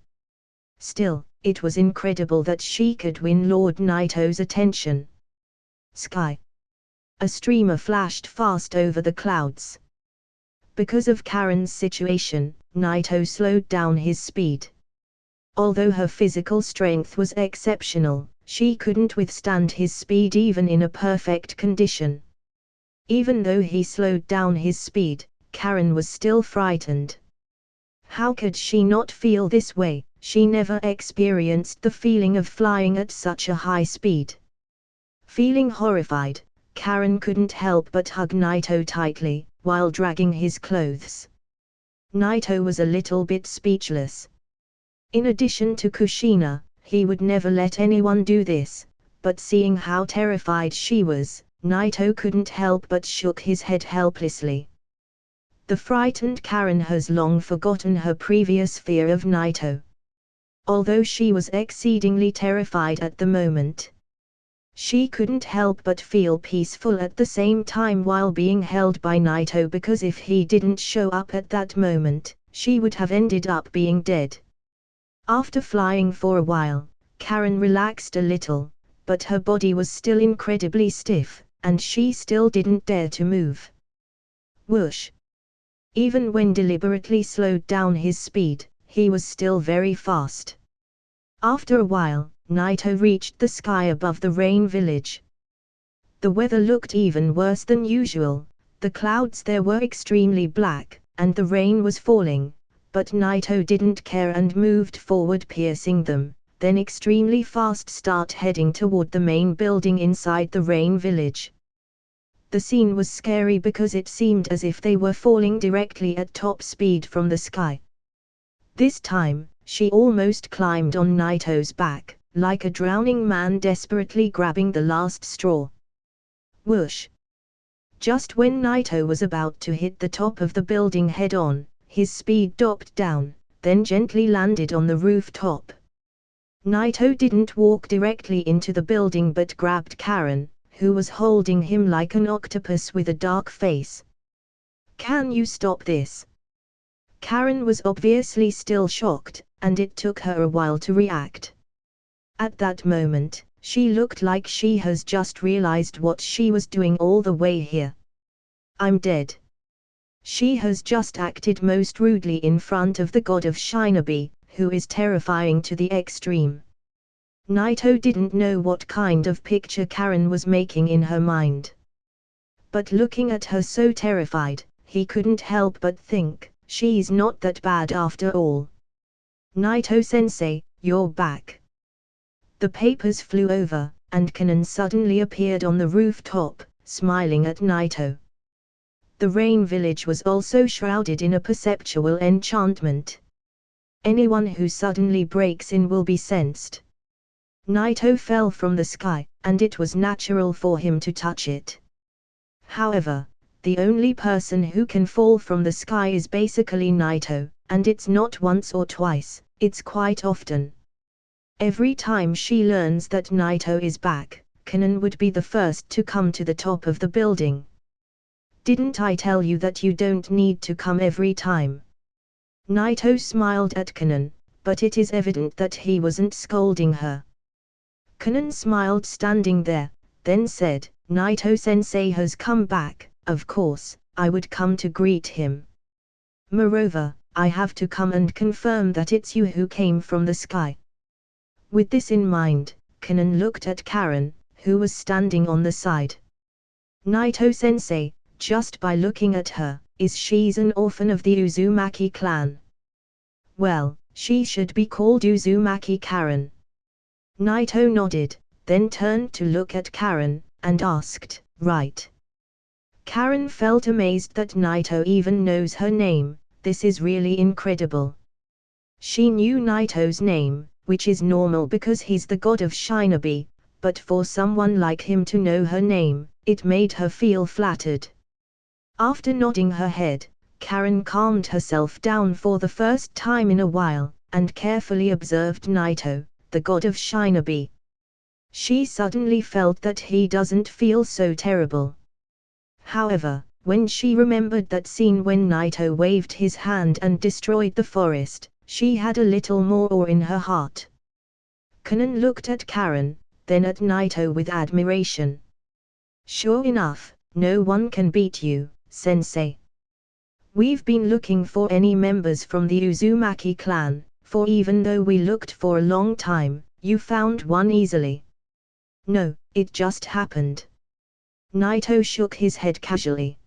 Still, it was incredible that she could win Lord Naito's attention. Sky. A streamer flashed fast over the clouds. Because of Karen's situation, Naito slowed down his speed. Although her physical strength was exceptional, she couldn't withstand his speed even in a perfect condition. Even though he slowed down his speed, Karen was still frightened. How could she not feel this way? She never experienced the feeling of flying at such a high speed. Feeling horrified, Karen couldn't help but hug Naito tightly, while dragging his clothes. Naito was a little bit speechless. In addition to Kushina, he would never let anyone do this, but seeing how terrified she was, Naito couldn't help but shook his head helplessly. The frightened Karen has long forgotten her previous fear of Naito. Although she was exceedingly terrified at the moment, she couldn't help but feel peaceful at the same time while being held by Naito, because if he didn't show up at that moment, she would have ended up being dead. After flying for a while, Karen relaxed a little, but her body was still incredibly stiff, and she still didn't dare to move. Whoosh! Even when deliberately slowed down his speed, he was still very fast. After a while, Naito reached the sky above the rain village. The weather looked even worse than usual. The clouds there were extremely black, and the rain was falling, but Naito didn't care and moved forward, piercing them, then extremely fast start heading toward the main building inside the rain village. The scene was scary because it seemed as if they were falling directly at top speed from the sky. This time, she almost climbed on Naito's back, like a drowning man desperately grabbing the last straw. Whoosh! Just when Naito was about to hit the top of the building head-on, his speed dropped down, then gently landed on the rooftop. Naito didn't walk directly into the building but grabbed Karen, who was holding him like an octopus with a dark face. Can you stop this? Karen was obviously still shocked, and it took her a while to react. At that moment, she looked like she has just realized what she was doing all the way here. I'm dead. She has just acted most rudely in front of the god of shinobi, who is terrifying to the extreme. Naito didn't know what kind of picture Karen was making in her mind. But looking at her so terrified, he couldn't help but think, she's not that bad after all. Naito-sensei, you're back. The papers flew over, and Kanan suddenly appeared on the rooftop, smiling at Naito. The rain village was also shrouded in a perceptual enchantment. Anyone who suddenly breaks in will be sensed. Naito fell from the sky, and it was natural for him to touch it. However, the only person who can fall from the sky is basically Naito, and it's not once or twice, it's quite often. Every time she learns that Naito is back, Kanan would be the first to come to the top of the building. Didn't I tell you that you don't need to come every time? Naito smiled at Kanan, but it is evident that he wasn't scolding her. Kanan smiled standing there, then said, Naito-sensei has come back, of course, I would come to greet him. Moreover, I have to come and confirm that it's you who came from the sky. With this in mind, Kanan looked at Karen, who was standing on the side. Naito-sensei, just by looking at her, is she's an orphan of the Uzumaki clan. Well, she should be called Uzumaki Karen. Naito nodded, then turned to look at Karen, and asked, right? Karen felt amazed that Naito even knows her name. This is really incredible. She knew Naito's name, which is normal because he's the god of shinobi, but for someone like him to know her name, it made her feel flattered. After nodding her head, Karen calmed herself down for the first time in a while, and carefully observed Naito, the god of shinobi. She suddenly felt that he doesn't feel so terrible. However, when she remembered that scene when Naito waved his hand and destroyed the forest, she had a little more awe in her heart. Kanan looked at Karen, then at Naito with admiration. Sure enough, no one can beat you, sensei. We've been looking for any members from the Uzumaki clan, for even though we looked for a long time, you found one easily. No, it just happened. Naito shook his head casually.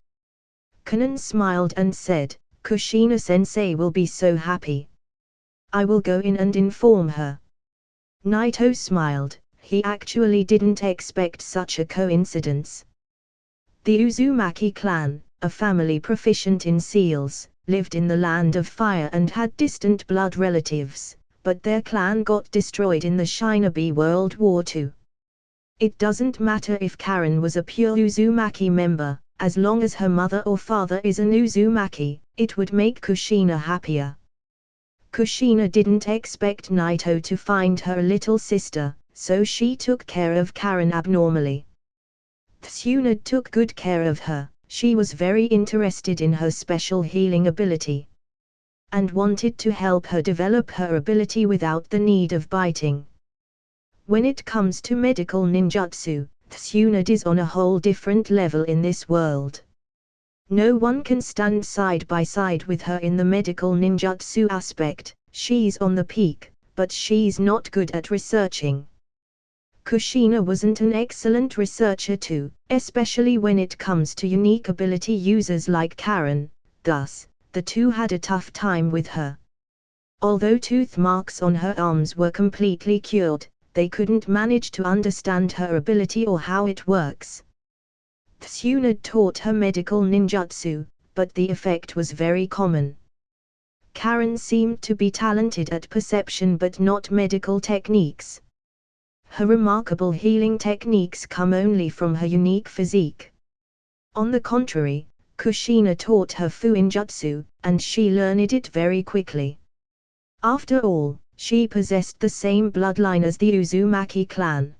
Kanan smiled and said, Kushina-sensei will be so happy. I will go in and inform her. Naito smiled, he actually didn't expect such a coincidence. The Uzumaki clan, a family proficient in seals, lived in the land of fire and had distant blood relatives, but their clan got destroyed in the Shinobi World War II. It doesn't matter if Karen was a pure Uzumaki member, as long as her mother or father is an Uzumaki, it would make Kushina happier. Kushina didn't expect Naito to find her little sister, so she took care of Karen abnormally. Tsunade took good care of her, she was very interested in her special healing ability, and wanted to help her develop her ability without the need of biting. When it comes to medical ninjutsu, Tsunade is on a whole different level in this world. No one can stand side by side with her in the medical ninjutsu aspect. She's on the peak, but she's not good at researching. Kushina wasn't an excellent researcher too, especially when it comes to unique ability users like Karen, thus, the two had a tough time with her. Although tooth marks on her arms were completely cured, they couldn't manage to understand her ability or how it works. Tsunade taught her medical ninjutsu, but the effect was very common. Karen seemed to be talented at perception but not medical techniques. Her remarkable healing techniques come only from her unique physique. On the contrary, Kushina taught her fuinjutsu, and she learned it very quickly. After all, she possessed the same bloodline as the Uzumaki clan.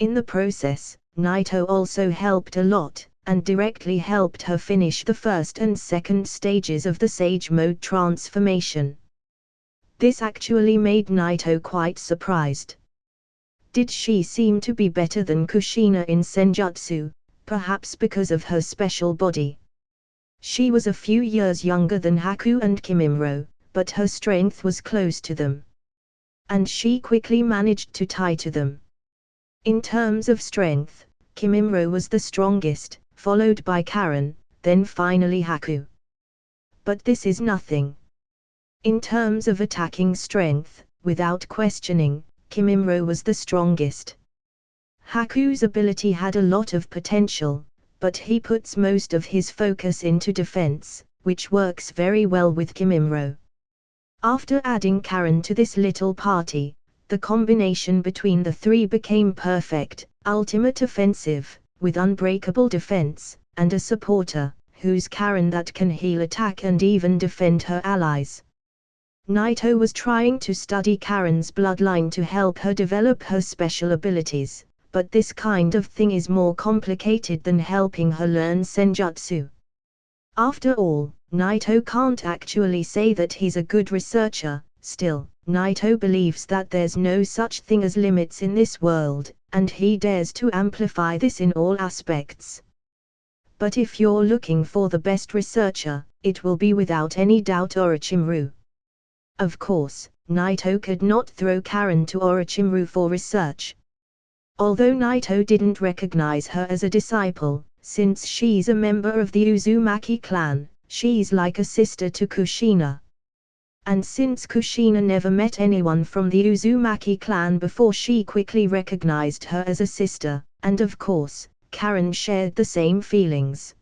In the process, Naito also helped a lot, and directly helped her finish the first and second stages of the Sage Mode transformation. This actually made Naito quite surprised. Did she seem to be better than Kushina in Senjutsu, perhaps because of her special body? She was a few years younger than Haku and Kimimaro, but her strength was close to them. And she quickly managed to tie to them. In terms of strength, Kimimaro was the strongest, followed by Karen, then finally Haku. But this is nothing. In terms of attacking strength, without questioning, Kimimaro was the strongest. Haku's ability had a lot of potential, but he puts most of his focus into defense, which works very well with Kimimaro. After adding Karen to this little party, the combination between the three became perfect, ultimate offensive, with unbreakable defense, and a supporter, who's Karen that can heal, attack and even defend her allies. Naito was trying to study Karen's bloodline to help her develop her special abilities, but this kind of thing is more complicated than helping her learn senjutsu. After all, Naito can't actually say that he's a good researcher. Still, Naito believes that there's no such thing as limits in this world, and he dares to amplify this in all aspects. But if you're looking for the best researcher, it will be without any doubt Orochimaru. Of course, Naito could not throw Karen to Orochimaru for research. Although Naito didn't recognize her as a disciple, since she's a member of the Uzumaki clan, she's like a sister to Kushina. And since Kushina never met anyone from the Uzumaki clan before, she quickly recognized her as a sister, and of course, Karen shared the same feelings.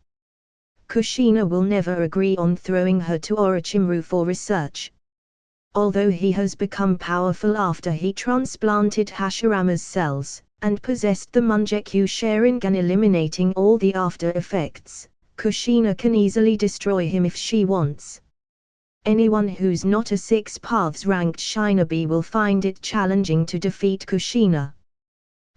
Kushina will never agree on throwing her to Orochimaru for research. Although he has become powerful after he transplanted Hashirama's cells, and possessed the Mangekyo Sharingan eliminating all the after effects, Kushina can easily destroy him if she wants. Anyone who's not a Six Paths ranked shinobi will find it challenging to defeat Kushina.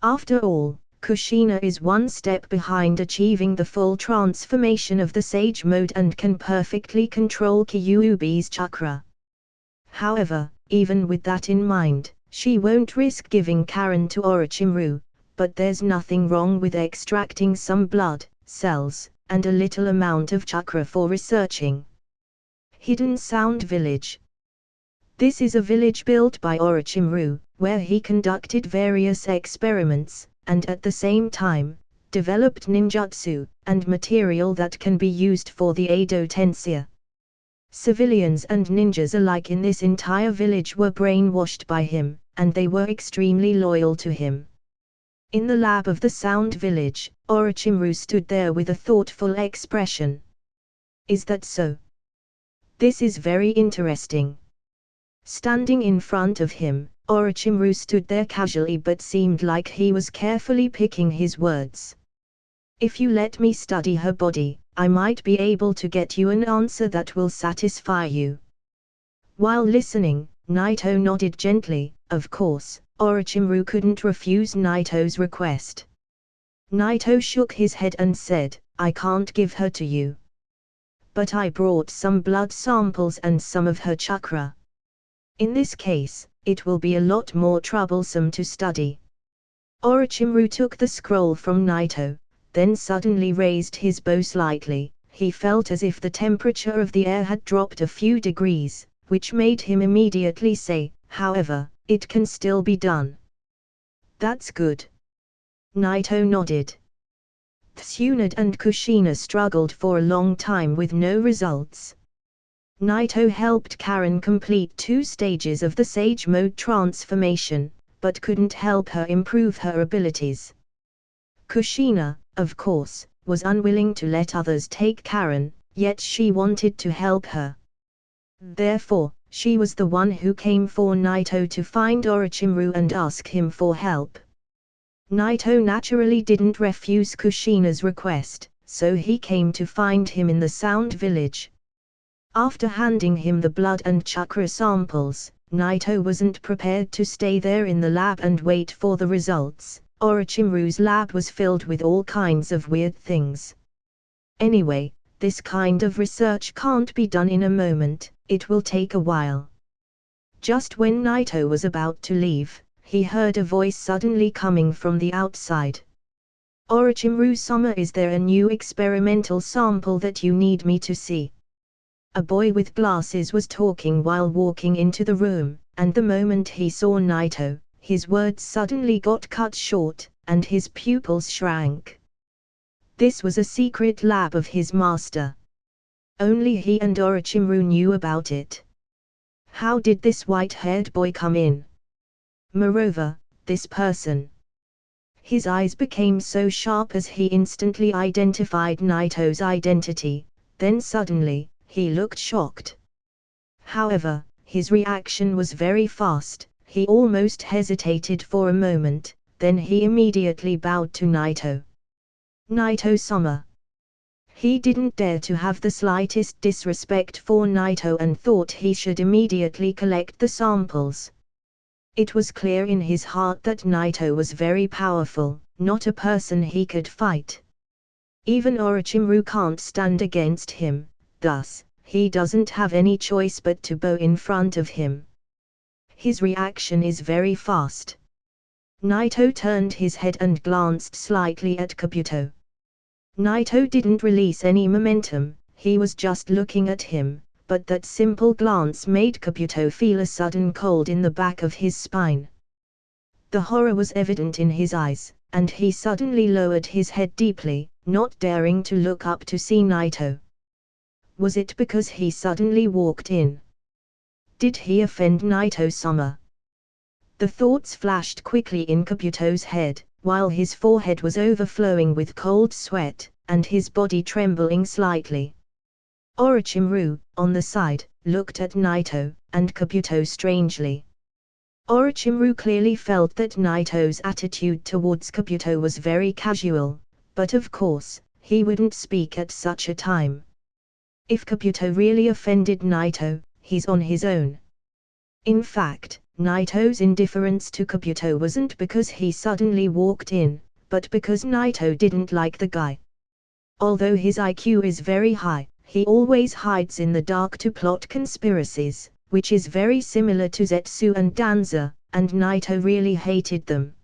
After all, Kushina is one step behind achieving the full transformation of the Sage Mode and can perfectly control Kyuubi's chakra. However, even with that in mind, she won't risk giving Karen to Orochimaru, but there's nothing wrong with extracting some blood, cells, and a little amount of chakra for researching. Hidden Sound Village. This is a village built by Orochimaru, where he conducted various experiments, and at the same time, developed ninjutsu, and material that can be used for the Edo Tensei. Civilians and ninjas alike in this entire village were brainwashed by him, and they were extremely loyal to him. In the lab of the Sound Village, Orochimaru stood there with a thoughtful expression. Is that so? This is very interesting. Standing in front of him, Orochimaru stood there casually but seemed like he was carefully picking his words. If you let me study her body, I might be able to get you an answer that will satisfy you. While listening, Naito nodded gently. Of course, Orochimaru couldn't refuse Naito's request. Naito shook his head and said, I can't give her to you. But I brought some blood samples and some of her chakra. In this case, it will be a lot more troublesome to study. Orochimaru took the scroll from Naito, then suddenly raised his bow slightly. He felt as if the temperature of the air had dropped a few degrees, which made him immediately say, however, it can still be done. That's good. Naito nodded. Tsunade and Kushina struggled for a long time with no results. Naito helped Karen complete 2 stages of the Sage Mode transformation, but couldn't help her improve her abilities. Kushina, of course, was unwilling to let others take Karen, yet she wanted to help her. Therefore, she was the one who came for Naito to find Orochimaru and ask him for help. Naito naturally didn't refuse Kushina's request, so he came to find him in the Sound Village. After handing him the blood and chakra samples, Naito wasn't prepared to stay there in the lab and wait for the results. Orochimaru's lab was filled with all kinds of weird things. Anyway, this kind of research can't be done in a moment, it will take a while. Just when Naito was about to leave, he heard a voice suddenly coming from the outside. HolyOniiSama, is there a new experimental sample that you need me to see? A boy with glasses was talking while walking into the room, and the moment he saw Naito, his words suddenly got cut short, and his pupils shrank. This was a secret lab of his master. Only he and Orochimaru knew about it. How did this white-haired boy come in? Moreover, this person. His eyes became so sharp as he instantly identified Naito's identity, then suddenly, he looked shocked. However, his reaction was very fast. He almost hesitated for a moment, then he immediately bowed to Naito. Naito-sama. He didn't dare to have the slightest disrespect for Naito and thought he should immediately collect the samples. It was clear in his heart that Naito was very powerful, not a person he could fight. Even Orochimaru can't stand against him, thus, he doesn't have any choice but to bow in front of him. His reaction is very fast. Naito turned his head and glanced slightly at Kabuto. Naito didn't release any momentum, he was just looking at him, but that simple glance made Kabuto feel a sudden cold in the back of his spine. The horror was evident in his eyes, and he suddenly lowered his head deeply, not daring to look up to see Naito. Was it because he suddenly walked in? Did he offend Naito-sama? The thoughts flashed quickly in Kabuto's head, while his forehead was overflowing with cold sweat, and his body trembling slightly. Orochimaru, on the side, looked at Naito, and Kabuto strangely. Orochimaru clearly felt that Naito's attitude towards Kabuto was very casual, but of course, he wouldn't speak at such a time. If Kabuto really offended Naito, he's on his own. In fact, Naito's indifference to Kabuto wasn't because he suddenly walked in, but because Naito didn't like the guy. Although his IQ is very high, he always hides in the dark to plot conspiracies, which is very similar to Zetsu and Danza, and Naito really hated them.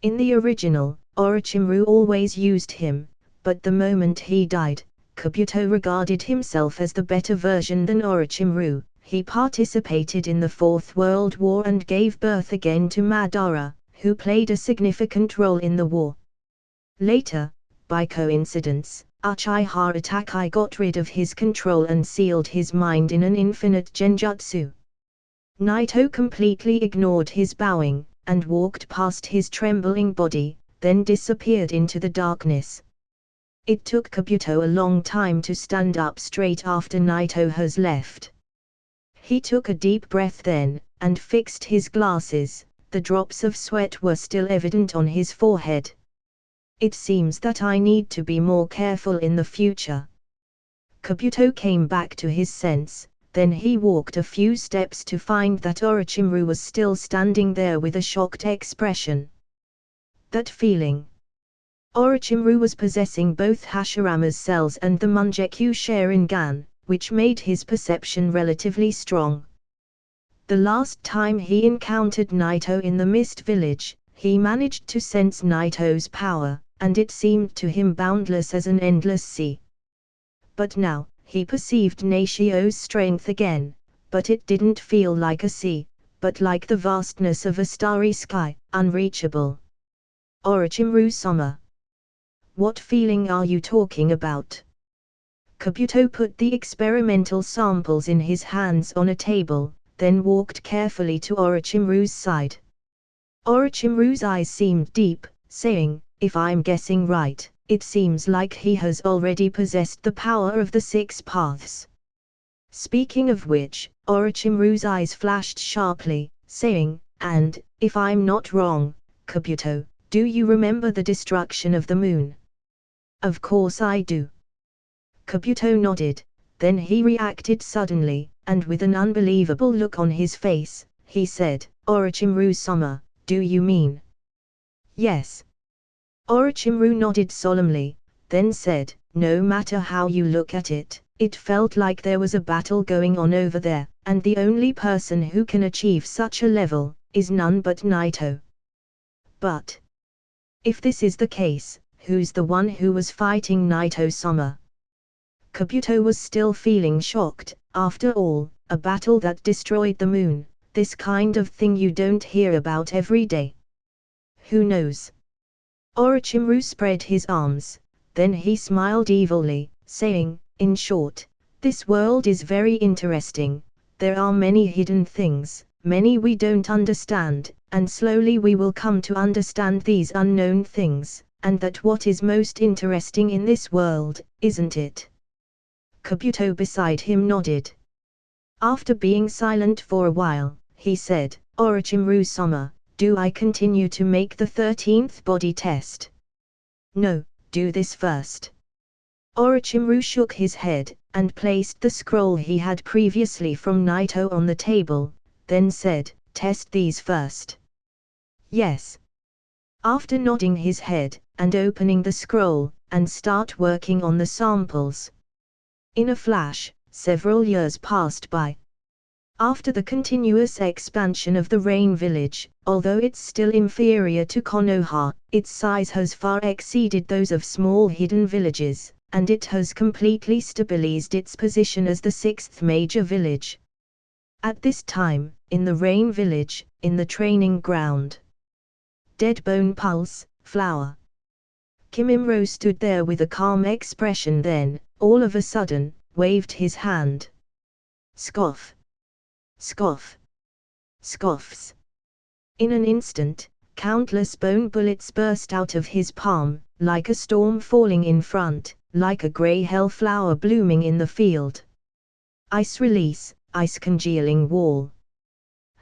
In the original, Orochimaru always used him, but the moment he died, Kabuto regarded himself as the better version than Orochimaru. He participated in the Fourth World War and gave birth again to Madara, who played a significant role in the war. Later, by coincidence, Uchiha Itachi got rid of his control and sealed his mind in an infinite genjutsu. Naito completely ignored his bowing, and walked past his trembling body, then disappeared into the darkness. It took Kabuto a long time to stand up straight after Naito has left. He took a deep breath then, and fixed his glasses. The drops of sweat were still evident on his forehead. It seems that I need to be more careful in the future. Kabuto came back to his sense, then he walked a few steps to find that Orochimaru was still standing there with a shocked expression. That feeling. Orochimaru was possessing both Hashirama's cells and the Mangekyou Sharingan, which made his perception relatively strong. The last time he encountered Naito in the Mist Village, he managed to sense Naito's power, and it seemed to him boundless as an endless sea. But now, he perceived Nashio's strength again, but it didn't feel like a sea, but like the vastness of a starry sky, unreachable. Orochimaru-sama. What feeling are you talking about? Kabuto put the experimental samples in his hands on a table, then walked carefully to Orochimaru's side. Orochimaru's eyes seemed deep, saying, "If I'm guessing right, it seems like he has already possessed the power of the six paths." Speaking of which, Orochimaru's eyes flashed sharply, saying, "And, if I'm not wrong, Kabuto, do you remember the destruction of the moon?" "Of course I do." Kabuto nodded, then he reacted suddenly, and with an unbelievable look on his face, he said, "Orochimaru-sama, do you mean?" "Yes." Orochimaru nodded solemnly, then said, "No matter how you look at it, it felt like there was a battle going on over there, and the only person who can achieve such a level, is none but Naito. But if this is the case, who's the one who was fighting Naito-sama?" Kabuto was still feeling shocked. After all, a battle that destroyed the moon, this kind of thing you don't hear about every day. Who knows? Orochimaru spread his arms, then he smiled evilly, saying, "In short, this world is very interesting. There are many hidden things, many we don't understand, and slowly we will come to understand these unknown things, and that what is most interesting in this world, isn't it?" Kabuto beside him nodded. After being silent for a while, he said, "Orochimaru-sama, do I continue to make the 13th body test?" "No, do this first." Orochimaru shook his head, and placed the scroll he had previously from Naito on the table, then said, "Test these first." "Yes." After nodding his head, and opening the scroll, and start working on the samples. In a flash, several years passed by. After the continuous expansion of the Rain Village, although it's still inferior to Konoha, its size has far exceeded those of small hidden villages, and it has completely stabilized its position as the 6th major village. At this time, in the Rain Village, in the training ground. Dead Bone Pulse, Flower. Kimimaro stood there with a calm expression, then, all of a sudden, waved his hand. Scoff. Scoff. Scoffs. In an instant, countless bone bullets burst out of his palm, like a storm falling in front, like a grey hellflower blooming in the field. Ice release, ice congealing wall.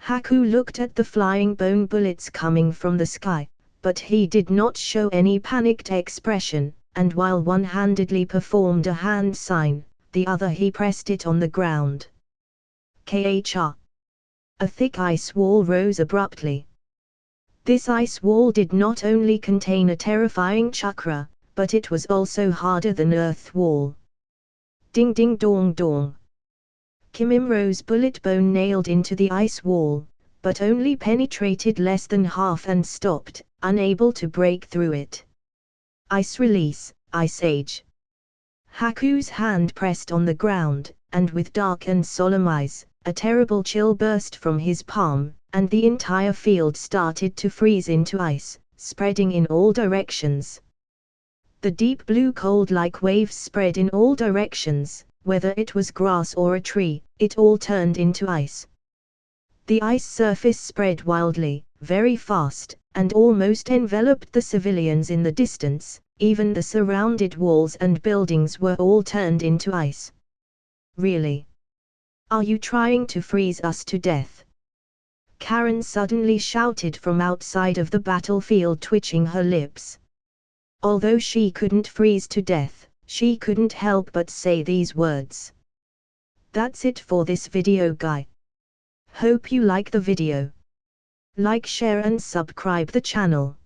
Haku looked at the flying bone bullets coming from the sky, but he did not show any panicked expression, and while one-handedly performed a hand sign, the other he pressed it on the ground. KHR. A thick ice wall rose abruptly. This ice wall did not only contain a terrifying chakra, but it was also harder than Earth wall. Ding ding dong dong. Kimimaro's bullet bone nailed into the ice wall, but only penetrated less than half and stopped, unable to break through it. Ice release, Ice Age. Haku's hand pressed on the ground, and with dark and solemn eyes, a terrible chill burst from his palm, and the entire field started to freeze into ice, spreading in all directions. The deep blue cold like waves spread in all directions, whether it was grass or a tree, it all turned into ice. The ice surface spread wildly, very fast, and almost enveloped the civilians in the distance. Even the surrounded walls and buildings were all turned into ice. Really? Are you trying to freeze us to death? Karen suddenly shouted from outside of the battlefield, twitching her lips. Although she couldn't freeze to death, she couldn't help but say these words. That's it for this video, guy. Hope you like the video. Like, share and subscribe the channel.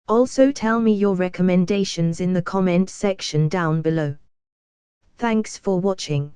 Also tell me your recommendations in the comment section down below. Thanks for watching.